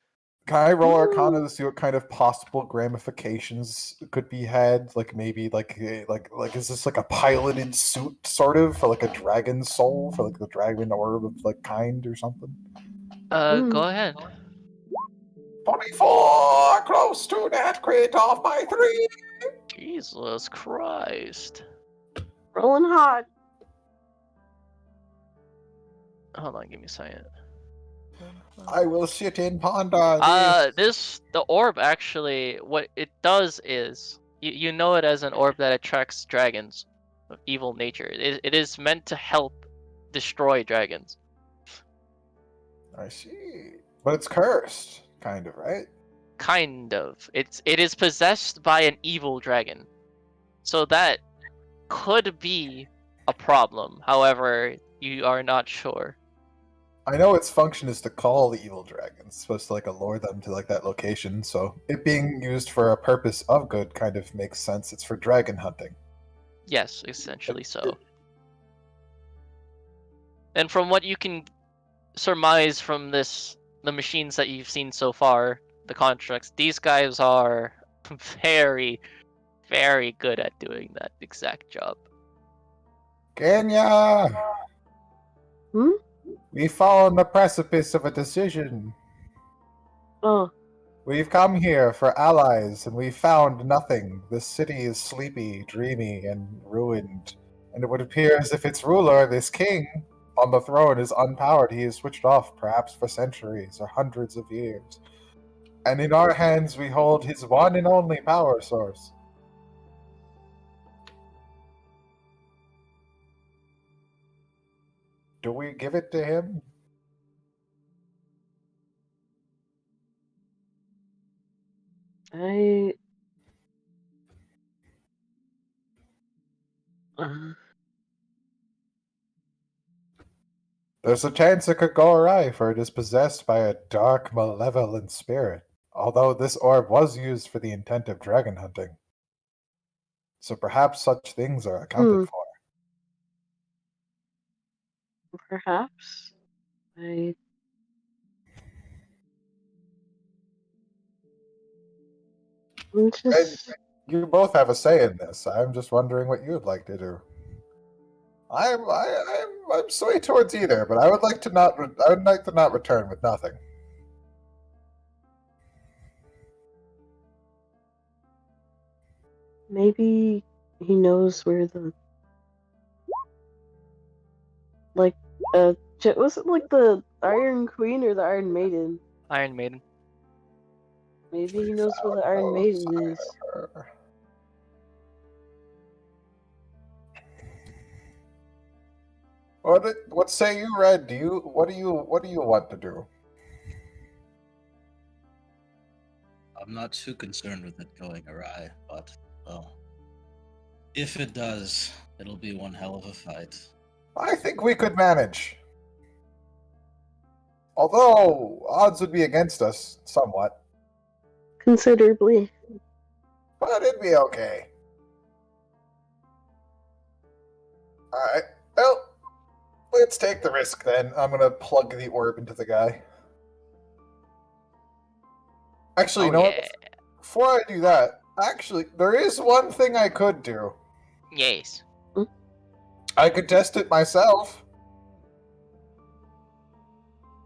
Can I roll Arcana to see what kind of possible ramifications could be had? Like maybe is this like a piloted suit sort of for like a dragon soul for like the dragon orb of like kind or something? Go ahead. 24, close to that crit off by 3. Jesus Christ. Rolling hot. Hold on, give me a second. I will sit in Ponder. The orb actually, what it does is, you know it as an orb that attracts dragons of evil nature. It is meant to help destroy dragons. I see. But it's cursed, kind of, right? Kind of. It is possessed by an evil dragon. So that could be a problem. However, you are not sure. I know its function is to call the evil dragons. It's supposed to like allure them to like that location, so it being used for a purpose of good kind of makes sense. It's for dragon hunting. Yes, essentially so. And from what you can surmise from the machines that you've seen so far, the constructs, these guys are very, very good at doing that exact job. Kenya! Hmm? We fall on the precipice of a decision. Oh, We've come here for allies, and we've found nothing. This city is sleepy, dreamy, and ruined. And it would appear as if its ruler, this king, on the throne is unpowered. He is switched off, perhaps for centuries or hundreds of years. And in our hands we hold his one and only power source. Do we give it to him? I. Uh, There's a chance it could go awry, for it is possessed by a dark, malevolent spirit. Although this orb was used for the intent of dragon hunting. So perhaps such things are accounted for. perhaps. I. I'm And just. you both have a say in this. I'm just wondering what you'd like to do. I'm swayed towards either, but I would like to not. I would like to not return with nothing. Maybe he knows where the. Like, was it like the Iron Queen or the Iron Maiden? Iron Maiden. Maybe he knows where the Iron Maiden is. What say you, Red? What do you want to do? I'm not too concerned with it going awry, but well, if it does, it'll be one hell of a fight. I think we could manage. Although odds would be against us somewhat, Considerably. but it'd be okay. All right. Well, let's take the risk then. I'm gonna plug the orb into the guy. Actually, you know what? Before I do that, actually, there is one thing I could do. Yes. I could test it myself.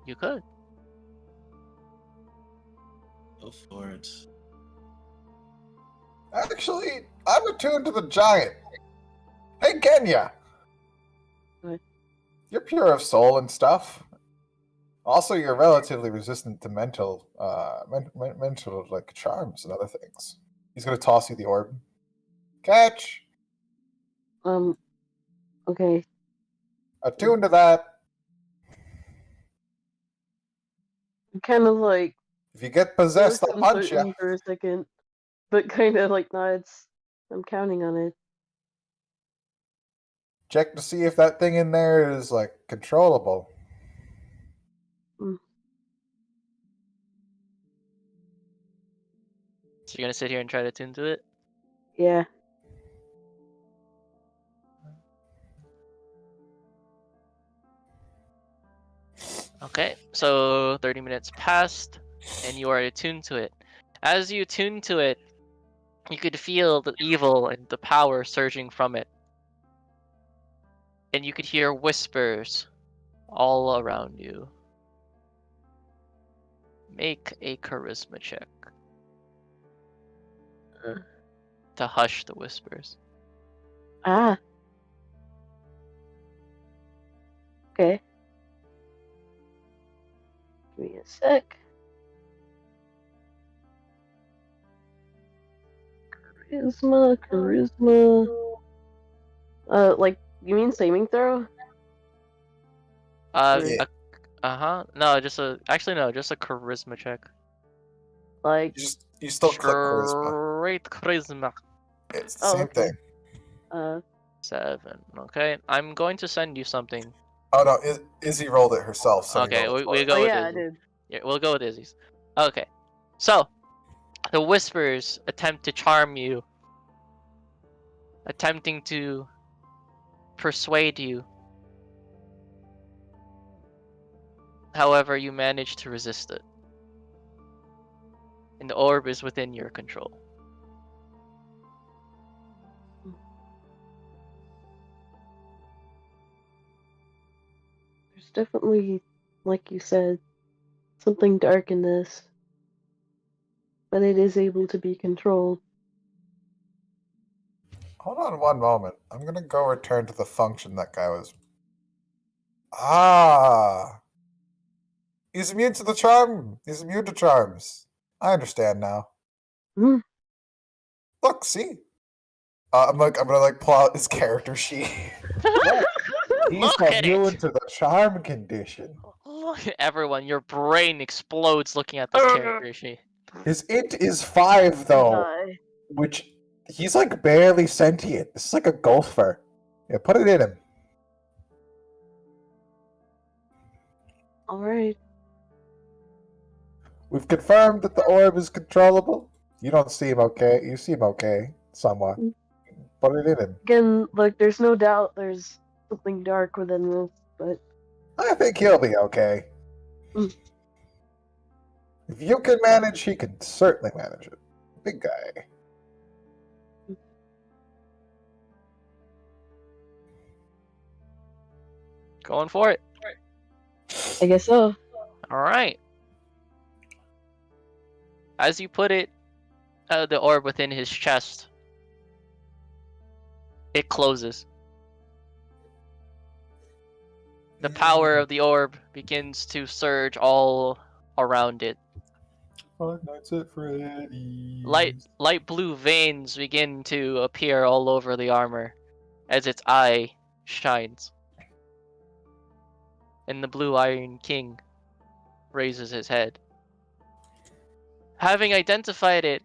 You could. Go for it. Actually, I'm attuned to the giant. Hey, Kenya! What? You're pure of soul and stuff. Also, you're relatively resistant to mental like charms and other things. He's gonna toss you the orb. Catch. Okay. Attuned to that. kind of like If you get possessed, looks I'll punch you. uncertain for a second, but kind of like nods. I'm counting on it. Check to see if that thing in there is like controllable. So you're gonna sit here and try to tune to it? Yeah. Okay, so 30 minutes passed, and you are attuned to it. As you attune to it, you could feel the evil and the power surging from it. And you could hear whispers all around you. Make a charisma check to hush the whispers. Ah. Okay. Give me a sec. Charisma. Like, you mean saving throw? Yeah. No, just a charisma check. Like, You still click charisma. Straight charisma. It's the same okay. thing. 7. Okay, I'm going to send you something. Oh no, Izzy rolled it herself. So Okay, you rolled it we for go Oh with yeah, I Izzy. did. Yeah, we'll go with Izzy's. Okay, so the whispers attempt to charm you, attempting to persuade you. However, you manage to resist it, and the orb is within your control. There's definitely, like you said, something dark in this, but it is able to be controlled. Hold on one moment. I'm gonna go return to the function that guy was. Ah, he's immune to the charm. He's immune to charms. I understand now. Hmm. Look, see. I'm gonna like pull out his character sheet. Look, he's Look at immune it! to the charm condition. Look at everyone, your brain explodes looking at this character sheet. His int is 5 though, Die. which he's like barely sentient. This is like a golfer. Yeah, put it in him. Alright. We've confirmed that the orb is controllable. You don't seem okay. You seem okay, somewhat. Put it in him. Again, like, there's no doubt there's something dark within this, but I think he'll be okay. Mm. If you can manage, he can certainly manage it. Big guy. Going for it. I guess so. Alright. As you put it, the orb within his chest, it closes. The power of the orb begins to surge all around it. Five Nights at Freddy's. Light blue veins begin to appear all over the armor as its eye shines. And the Blue Iron King raises his head. Having identified it,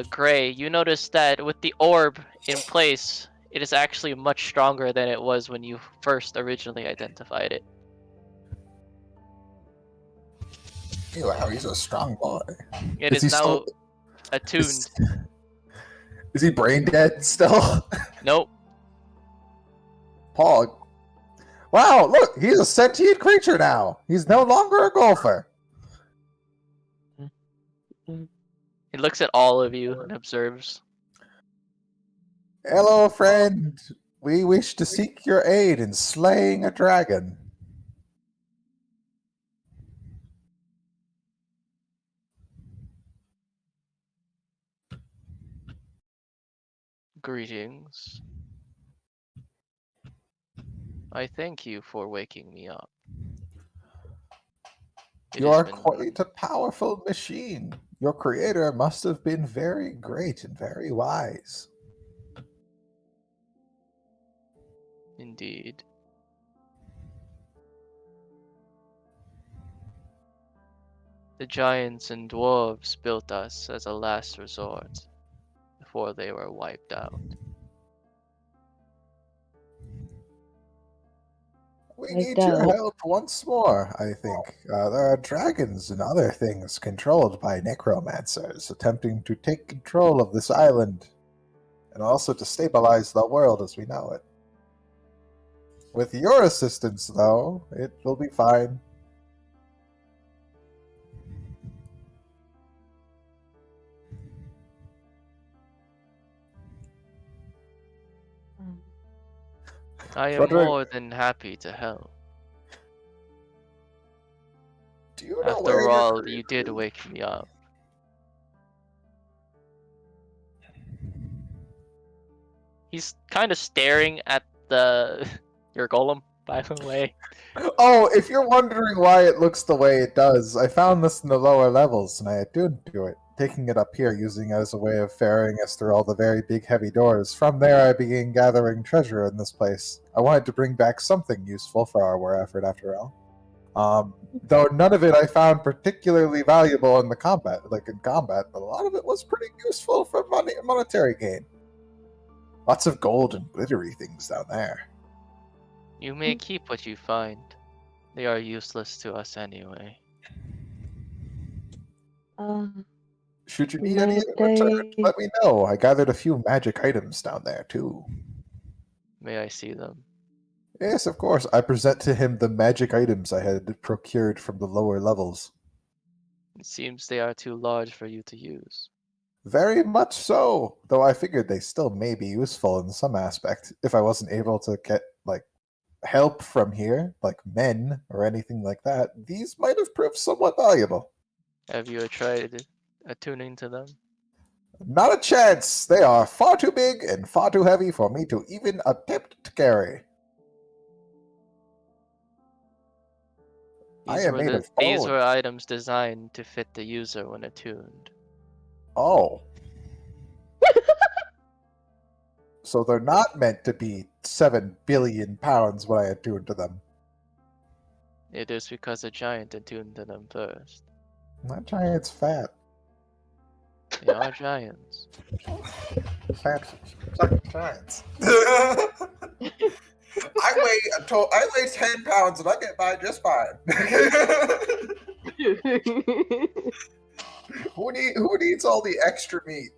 Gray, you notice that with the orb in place, it is actually much stronger than it was when you first originally identified it. Wow, he's a strong boy. It is he now still- attuned. Is he brain dead still? Nope. Pog. Wow, look, he's a sentient creature now. He's no longer a golfer. He looks at all of you and observes. Hello, friend. We wish to seek your aid in slaying a dragon. Greetings. I thank you for waking me up. It You has are been- quite a powerful machine. Your creator must have been very great and very wise. Indeed. The giants and dwarves built us as a last resort before they were wiped out. We Like need your that. help once more, I think. There are dragons and other things controlled by necromancers attempting to take control of this island and also to stabilize the world as we know it. With your assistance, though, it will be fine. I am Frederick, more than happy to help. do you know where After your all, you creator did is? wake me up. He's kind of staring at the your golem, by the way. Oh, if you're wondering why it looks the way it does, I found this in the lower levels and I attuned to it, taking it up here using it as a way of ferrying us through all the very big heavy doors. From there I began gathering treasure in this place. I wanted to bring back something useful for our war effort after all. Though none of it I found particularly valuable in the combat, but a lot of it was pretty useful for monetary gain. Lots of gold and glittery things down there. You may keep what you find. They are useless to us anyway. Should you need any in Might return, I? let me know. I gathered a few magic items down there, too. May I see them? Yes, of course. I present to him the magic items I had procured from the lower levels. It seems they are too large for you to use. Very much so, though I figured they still may be useful in some aspect if I wasn't able to get, help from here, like men or anything like that. These might have proved somewhat valuable. Have you tried attuning to them? Not a chance! They are far too big and far too heavy for me to even attempt to carry. I am made of These bone. were items designed to fit the user when attuned. Oh. So they're not meant to be 7 billion pounds when I attune to them. It is because a giant attuned to them first. That giant's fat. They are giants. Fat fucking giants. I weigh 10 pounds and I get by just fine. Who needs all the extra meat?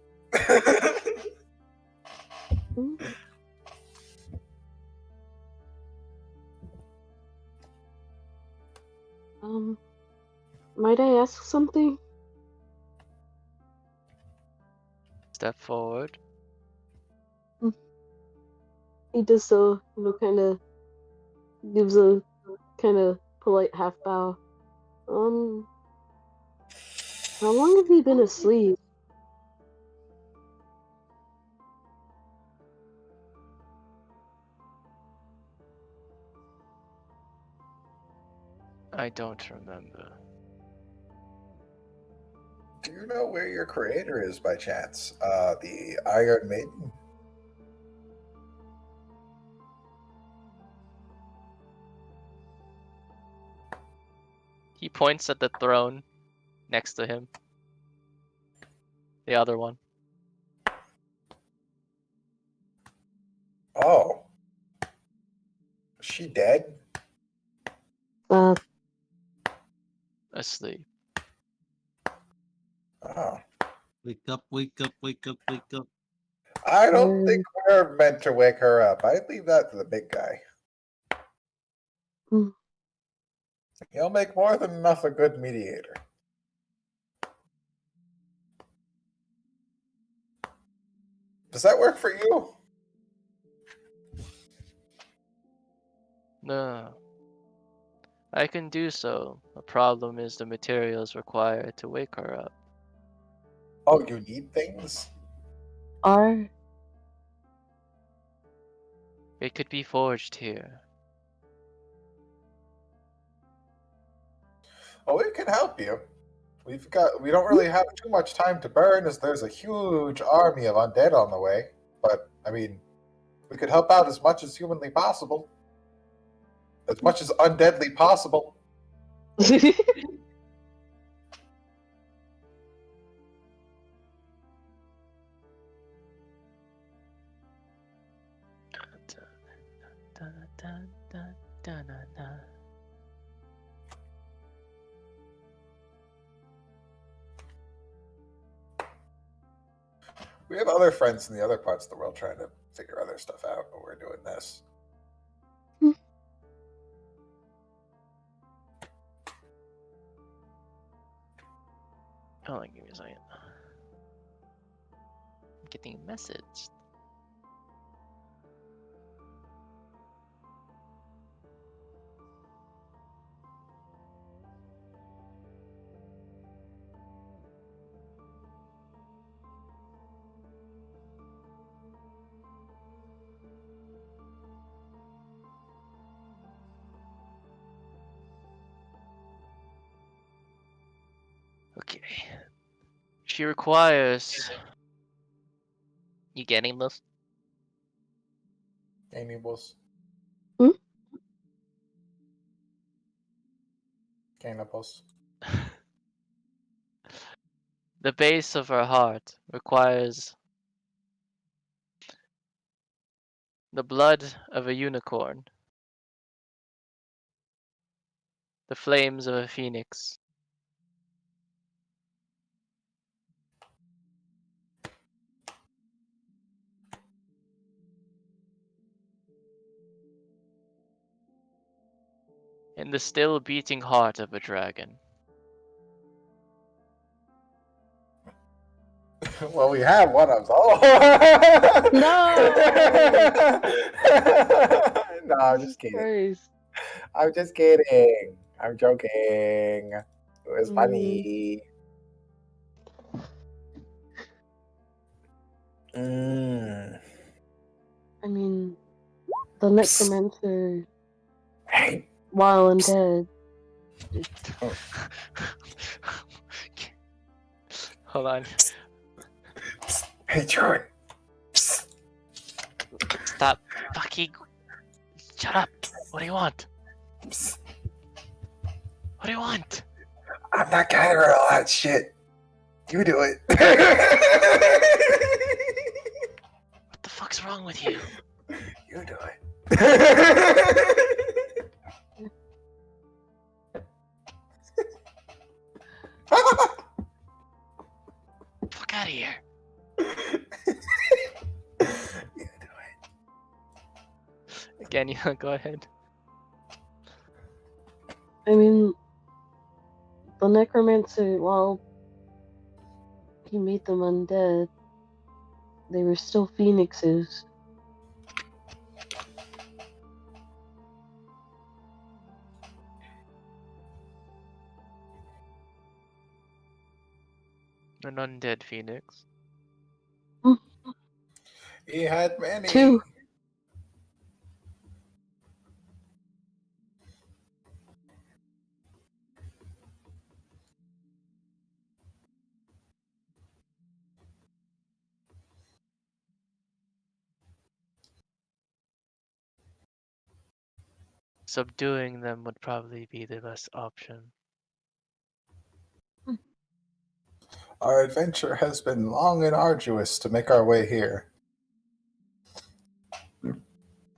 Might I ask something? Step forward. He does so, kind of gives a kind of polite half bow. How long have you been asleep? I don't remember. Do you know where your creator is by chance? The Iron Maiden? He points at the throne next to him. The other one. Oh. Is she dead? Asleep. Oh. Wake up, wake up, wake up, wake up. I don't think we're meant to wake her up. I'd leave that to the big guy. Hmm. He'll make more than enough a good mediator. Does that work for you? No. I can do so. The problem is the materials required to wake her up. Oh, you need things? It could be forged here. Oh, we can help you. We don't really have too much time to burn as there's a huge army of undead on the way. But, I mean, we could help out as much as humanly possible. As much as undeadly possible. dun, dun, dun, dun, dun. We have other friends in the other parts of the world trying to figure other stuff out, but we're doing this. Hold on, give me a second. I'm getting a message. Okay. She requires. You getting this? Cannibals. Hmm? Cannibals. The base of her heart requires the blood of a unicorn, the flames of a phoenix, and the still beating heart of a dragon. Well, we have one of those. No! No, I'm just kidding. Christ. I'm just kidding. I'm joking. It was funny. Mm. I mean, the necromancer, Hey. while undead, Hold on. Hey, Jordan. Stop fucking. Shut up. What do you want? What do you want? I'm not gathering all that shit. You do it. What the fuck's wrong with you? You do it. Fuck out of here. You do Again, yeah, go ahead. I mean, the necromancer, while he made them undead, they were still phoenixes. An undead phoenix. He had many. 2. Subduing them would probably be the best option. Our adventure has been long and arduous to make our way here.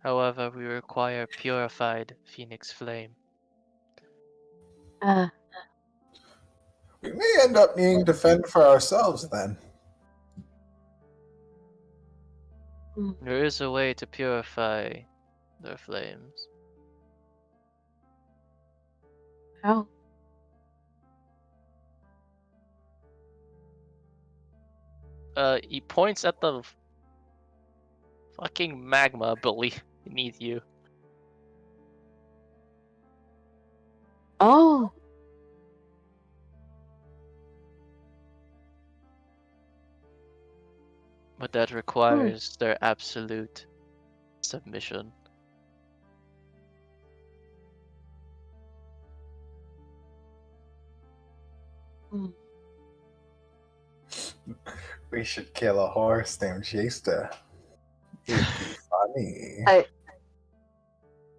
However, we require purified phoenix flame. Ah, We may end up needing to fend for ourselves then. There is a way to purify their flames. how? He points at the fucking magma beneath you. Oh, But that requires their absolute submission. We should kill a horse named Jester. It'd be funny.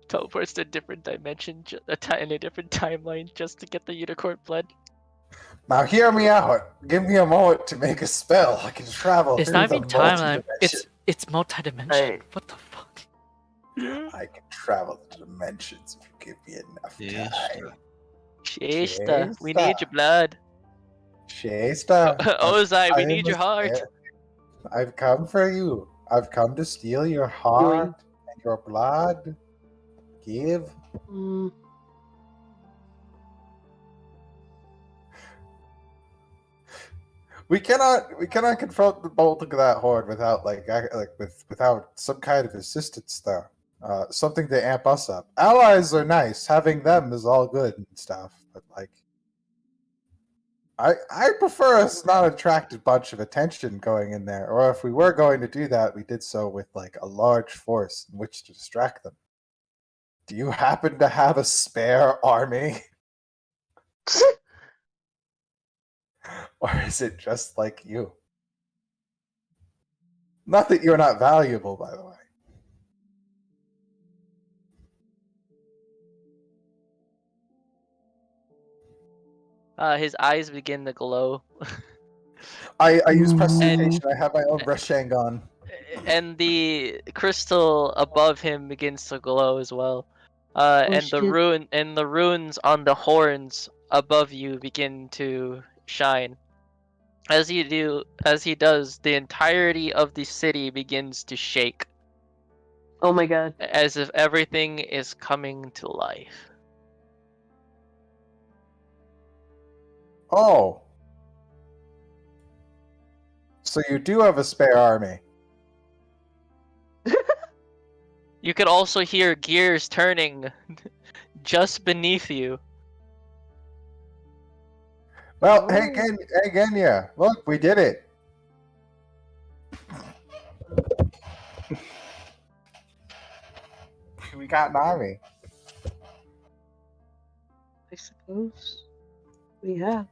Teleports to a different dimension, in a different timeline, just to get the unicorn blood. Now hear me out. Give me a moment to make a spell. I can travel It's through not the even timeline. multi-dimension. It's multi-dimension. Hey. What the fuck? I can travel the dimensions if you give me enough time. Shasta, we need your blood. Shasta, Ozai, we I need am your heart. a- I've come for you. I've come to steal your heart and your blood. Give. Mm. We cannot confront the bulk of that horde without without some kind of assistance though. Something to amp us up. Allies are nice. Having them is all good and stuff, but like I prefer us not attract a bunch of attention going in there, or if we were going to do that, we did so with like a large force in which to distract them. Do you happen to have a spare army? Or is it just like you? Not that you're not valuable, by the way. His eyes begin to glow. I use prestidigitation. I have my own Rashangan. And the crystal above him begins to glow as well. And the shit. runes on the horns above you begin to shine. As he does, the entirety of the city begins to shake, Oh my god. as if everything is coming to life. Oh. So you do have a spare army. You could also hear gears turning just beneath you. Well, Oh. hey Genya, look, we did it. We got an army. I suppose we have.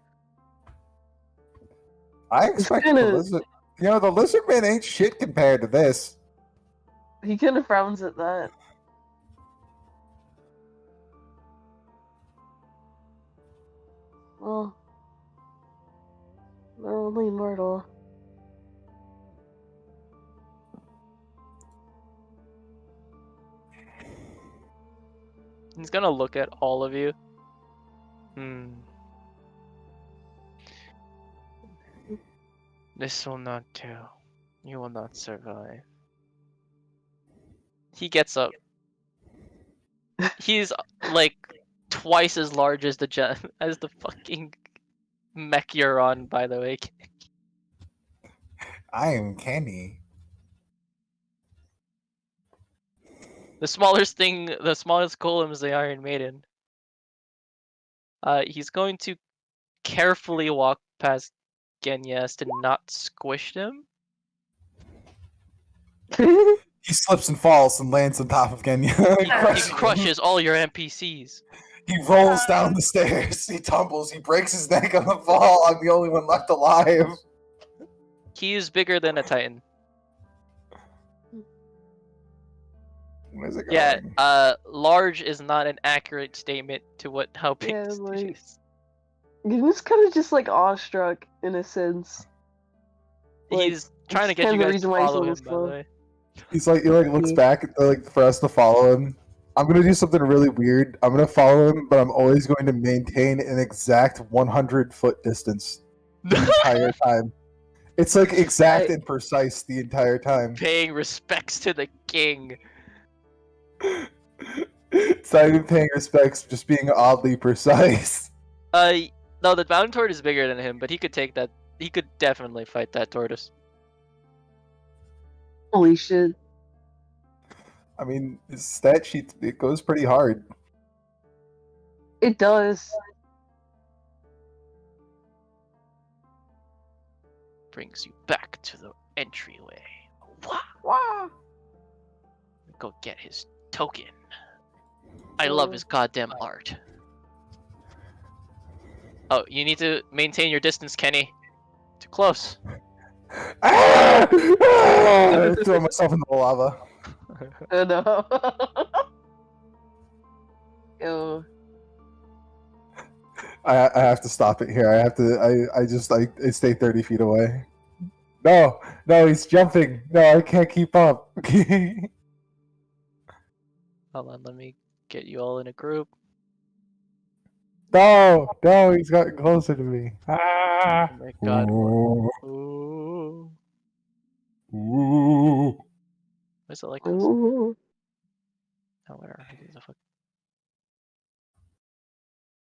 I expect the kinda- lizard. The lizardman ain't shit compared to this. He kind of frowns at that. Well, they're only mortal. He's gonna look at all of you. This will not do. You will not survive. He gets up. He's like twice as large as as the fucking mech you're on, by the way. I am Kenny. The smallest golem is the Iron Maiden. He's going to carefully walk past Genyas to not squish him. He slips and falls and lands on top of Genya. He crushes all your NPCs. He rolls down the stairs. He tumbles. He breaks his neck on the fall. I'm the only one left alive. He is bigger than a Titan. Where's it going? Yeah, large is not an accurate statement to how big Yeah, this dude like- is. He's kind of just like awestruck in a sense. Like, He's trying to that's get you kinda the guys to reason why he's follow so him, by the slow. way. He looks back for us to follow him. I'm gonna do something really weird. I'm gonna follow him, but I'm always going to maintain an exact 100-foot distance the entire time. It's like exact and precise the entire time. Paying respects to the king. It's not even paying respects, just being oddly precise. No, the mountain tortoise is bigger than him, but he could take that. He could definitely fight that tortoise. Holy shit. I mean, his stat sheet, it goes pretty hard. It does. Brings you back to the entryway. Wah! Wow. Go get his token. I love his goddamn art. Oh, you need to maintain your distance, Kenny. Too close. Ah! I throw myself into the lava. Oh no. Ew. I have to stop it here. I stay 30 feet away. No, he's jumping. No, I can't keep up. Hold on, let me get you all in a group. No, he's gotten closer to me. Ah. Oh my god. Ooh. Ooh. Ooh. Why is it like this? Ooh. Oh, where are the fuck?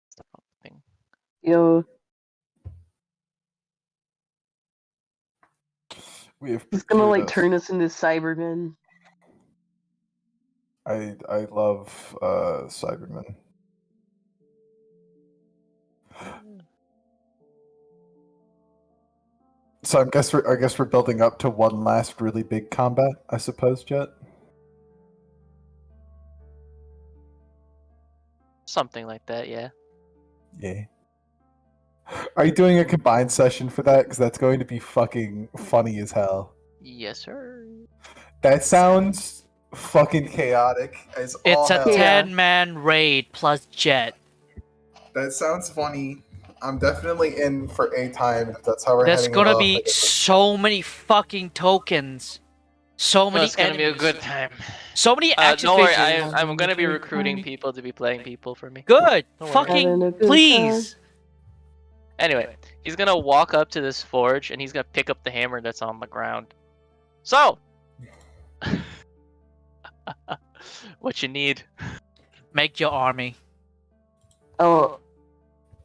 Stop up thing. Yo, We have he's gonna like procured turn us into Cybermen. I love Cybermen. So I guess we're building up to one last really big combat, I suppose, Jet. Something like that, yeah. Yeah. Are you doing a combined session for that? Because that's going to be fucking funny as hell. Yes, sir. That sounds fucking chaotic as all It's a hell. Yeah. 10-man raid plus jet. That sounds funny. I'm definitely in for a time if that's how we're There's heading gonna it off. be so many fucking tokens. So No, many it's gonna be a enemies. good time. So many action Don't worry, figures. I'm gonna be Having a good recruiting time. people to be playing people for me. Good. Don't worry. Fucking Having a good please. Anyway, he's gonna walk up to this forge and he's gonna pick up the hammer that's on the ground. So, what you need? Make your army. Oh,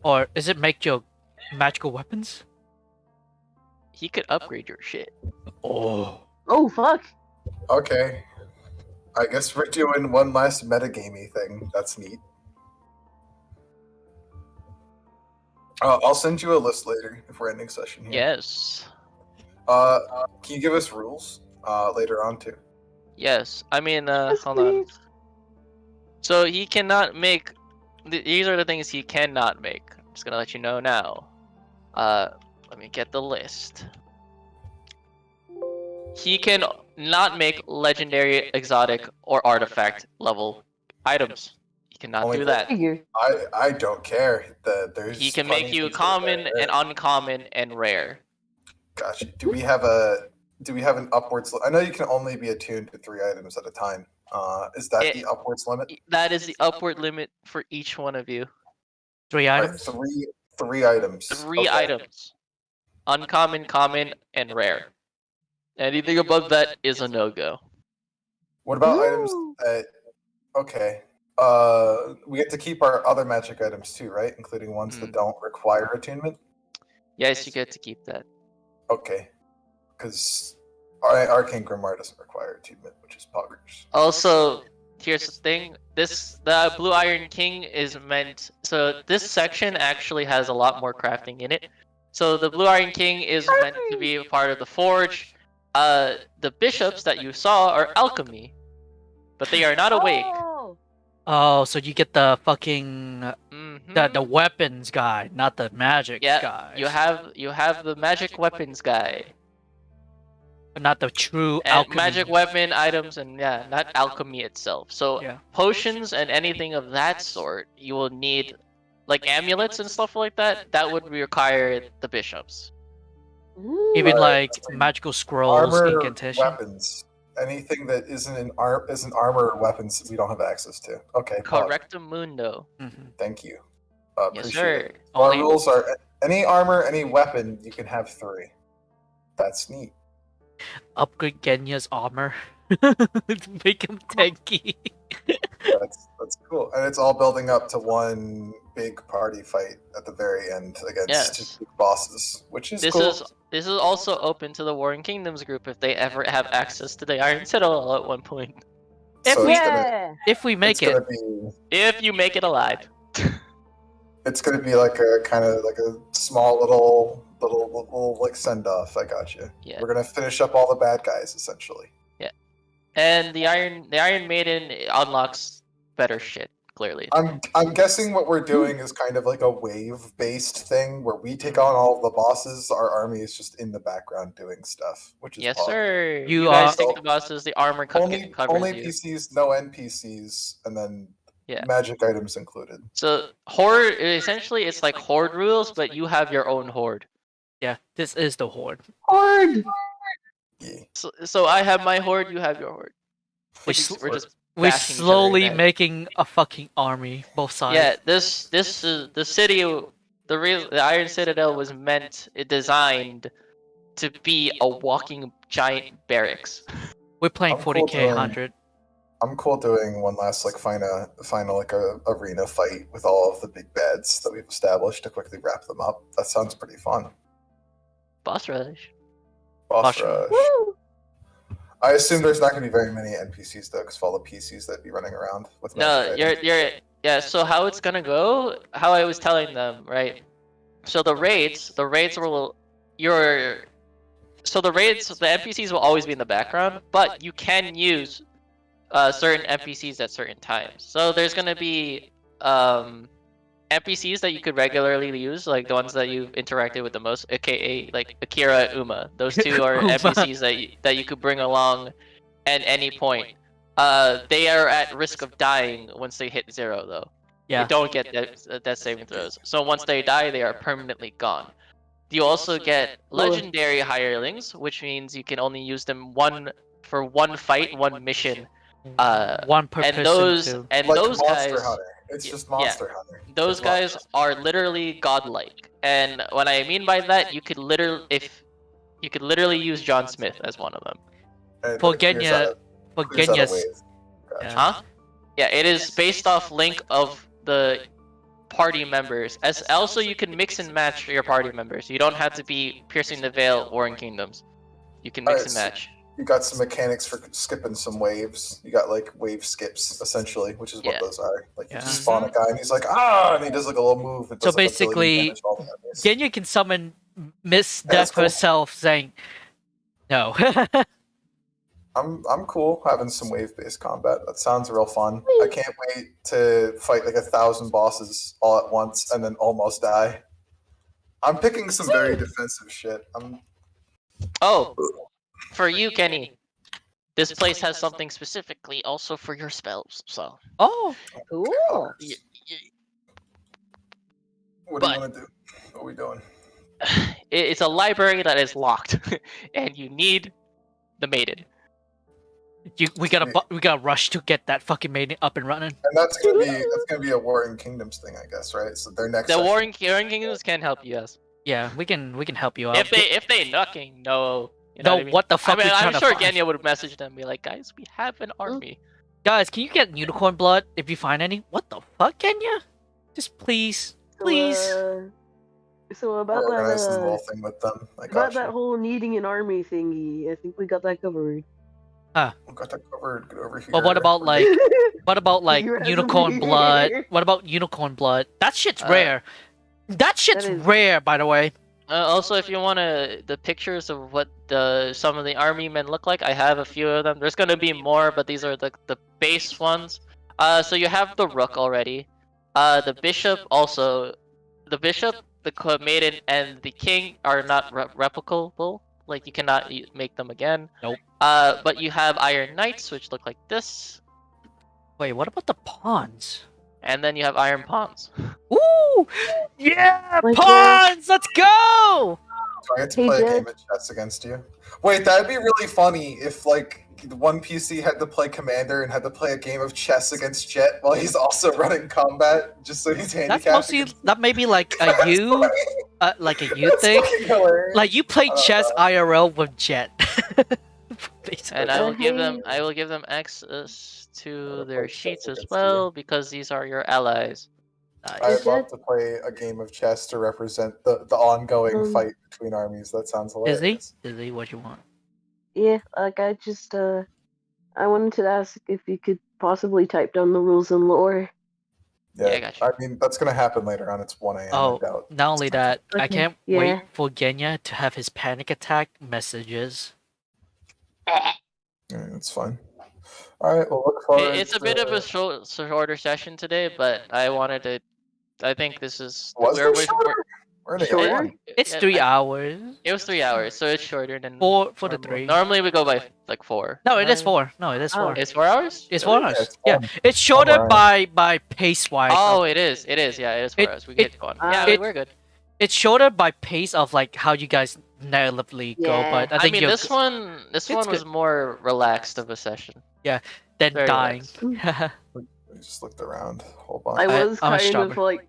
Or is it make your magical weapons? He could upgrade your shit. Oh. oh fuck! Okay. I guess we're doing one last metagamey thing. That's neat. I'll send you a list later if we're ending session here. Yes. Can you give us rules later on too? Yes. I mean, Yes, hold on. please. So he cannot make. These are the things he cannot make. I'm just gonna let you know now. Let me get the list. He can not make legendary, exotic, or artifact level items. He cannot Only do the- that. Figure. I don't care. There's He can plenty make of you things that are common there. and uncommon and rare. Gotcha. Do we have an upwards? I know you can only be attuned to 3 items at a time. Is that the upwards limit? That is the upward limit for each one of you. 3 Right, items? three items. 3 Okay. items. Uncommon, common, and rare. Anything above that is a no-go. What about items Woo! that? Okay. We get to keep our other magic items too, right? Including ones that don't require attunement. Yes, you get to keep that. Okay. Because Arcane Grimoire doesn't require attunement, which is poggers. Also, here's the thing. The Blue Iron King is meant. So this section actually has a lot more crafting in it. So the Blue Iron King is meant to be a part of the forge. The bishops that you saw are alchemy, but they are not awake. Oh, Oh, so you get the fucking Mhm. the weapons guy, not the magic Yeah, guy. you have the magic weapons guy. Not the true And alchemy. magic weapon items and yeah, not alchemy itself. So Yeah. potions and anything of that sort, you will need like amulets and stuff like that. That would require the bishops. Even Alright, like magical scrolls, armor, incantation. weapons, anything that isn't armor or weapons we don't have access to. Okay. Correctamundo. Mhm. Thank you. Yes, Appreciate sir. it. Our Only rules are any armor, any weapon, you can have 3. That's neat. Upgrade Genya's armor. Make him tanky. That's cool, and it's all building up to one big party fight at the very end against Yes. 2 big bosses, which is this cool. is also open to the Warring Kingdoms group if they ever have access to the Iron Citadel at one point. If So we it's gonna, yeah. if we make it's it, gonna be If you make it alive. it's gonna be like a kind of like a small little like send off. I got you. Yeah. We're gonna finish up all the bad guys essentially. And the Iron Maiden unlocks better shit, clearly. I'm guessing what we're doing is kind of like a wave based thing where we take on all of the bosses. Our army is just in the background doing stuff, which is Yes, pog. sir. You You guys are- take the bosses, the armor Only covers you. PCs, no NPCs, and then Yeah. magic items included. So horde essentially it's like horde rules, but you have your own horde. yeah, this is the horde. Horde. Yeah. So I have my horde, you have your horde. We We're just We're bashing each other in slowly the head. making a fucking army, both sides. Yeah, this is the city. The Iron Citadel was designed to be a walking giant barracks. We're playing I'm cool 40k doing- 100. I'm cool doing one last like final like a arena fight with all of the big bads that we've established to quickly wrap them up. That sounds pretty fun. Boss rush. Boss Awesome. rush. Woo! I assume there's not going to be very many NPCs though, because of all the PCs that'd be running around with No, magic you're yeah. So how it's gonna go? How I was telling them, right? So the raids will so the NPCs will always be in the background, but you can use certain NPCs at certain times. So there's gonna be NPCs that you could regularly use, like the ones that you've interacted with the most, aka like Akira and Uma. Those two are Uma. NPCs that you could bring along at any point. They are at risk of dying once they hit 0, though. Yeah. They don't get death saving throws. So once they die, they are permanently gone. You also get legendary hirelings, which means you can only use them for one fight, one mission. One per And person those too. and like those Monster guys, Hunter. It's yeah, just Monster Hunter. those Good luck. guys are literally godlike. And what I mean by that, you could literally use John Smith as one of them. And For it clears Genya, out- for clears out a Genya's, wave. Gotcha. Yeah. Huh? Yeah, it is based off link of the party members. As also, you can mix and match your party members. You don't have to be Piercing the Veil or in Kingdoms. You can mix and match. You got some mechanics for skipping some waves. You got like wave skips essentially, which is what Yeah. those are. Like you Yeah. just spawn a guy and he's like and he does like a little move. It So does, like, a billion basically, damage to all the enemies. Genya can summon Miss That's Death cool. herself, saying, "No." I'm cool having some wave based combat. That sounds real fun. I can't wait to fight like 1,000 bosses all at once and then almost die. I'm picking some very defensive shit. Oh, for you, Kenny. This place has something specifically also for your spells. So Oh, Cool. What do you But- want to do? What are we doing? it's a library that is locked, and you need the maiden. we gotta rush to get that fucking maiden up and running. And that's gonna be a Warring Kingdoms thing, I guess, right? So their next The session- Warring Kingdoms can help you, yes. Yeah, we can help you out. If they fucking know. You know No, what I mean? what the fuck I mean, we I'm trying to sure find? Genya would message them and be like, guys, we have an army. Guys, can you get unicorn blood if you find any? What the fuck, Kenya? Just please, please. So about organize the that, whole thing with them. I about got that you. whole needing an army thingy, I think we got that covered. We got that covered. Get over here. But what about like You have unicorn me. blood? What about unicorn blood? That shit's rare. That shit's is- rare, by the way. Also, if you want the pictures of what some of the army men look like, I have a few of them. There's gonna be more, but these are the base ones. So you have the rook already. The bishop also. The bishop, the maiden, and the king are not replicable. Like you cannot make them again. Nope. But you have iron knights, which look like this, Wait, what about the pawns? and then you have iron pawns. Ooh! Yeah! Like, Pawns! Let's go! Do I get to Hey, play a Jed. game of chess against you? Wait, that'd be really funny if like one PC had to play commander and had to play a game of chess against Jet while he's also running combat, just so he's handicapped. That's mostly that may be like a you thing. Like you play chess IRL with Jet. Basically. And I will give them Okay. access to Wanna their play chess sheets as against well because these are your allies. I'd Is love it? to play a game of chess to represent the ongoing Um, fight between armies. That sounds hilarious. Izzy, what you want? Yeah, like I just I wanted to ask if you could possibly type down the rules and lore. Yeah, I got you. I mean, that's gonna happen later on. It's 1 a.m. Oh, I doubt. not only that, I Okay, can't yeah. wait for Genya to have his panic attack messages. Yeah, it's fine. All right, well, look forward. It's a bit of a shorter session today, but I wanted to. I think this is Was we're- it shorter? We're gonna Shorter? get one. It's yeah, 3 hours. It was 3 hours, so it's shorter than For the normal. 3. Normally we go by like 4. No, it is right? 4. No, it is Oh. 4. It's 4 hours. It's 4 Yeah, hours. it's Yeah, fun. it's shorter Alright. by pace wise. Oh, it is. It is. Yeah, it is 4 It- hours. We get going. Yeah, it- we're good. It's shorter by pace of like how you guys naively go, Yeah. but I I think mean, you'll this one It's was good. more relaxed of a session. then Very dying. relaxed. We just looked around. Whole bunch. I I- was I'm a kind of strawberry. like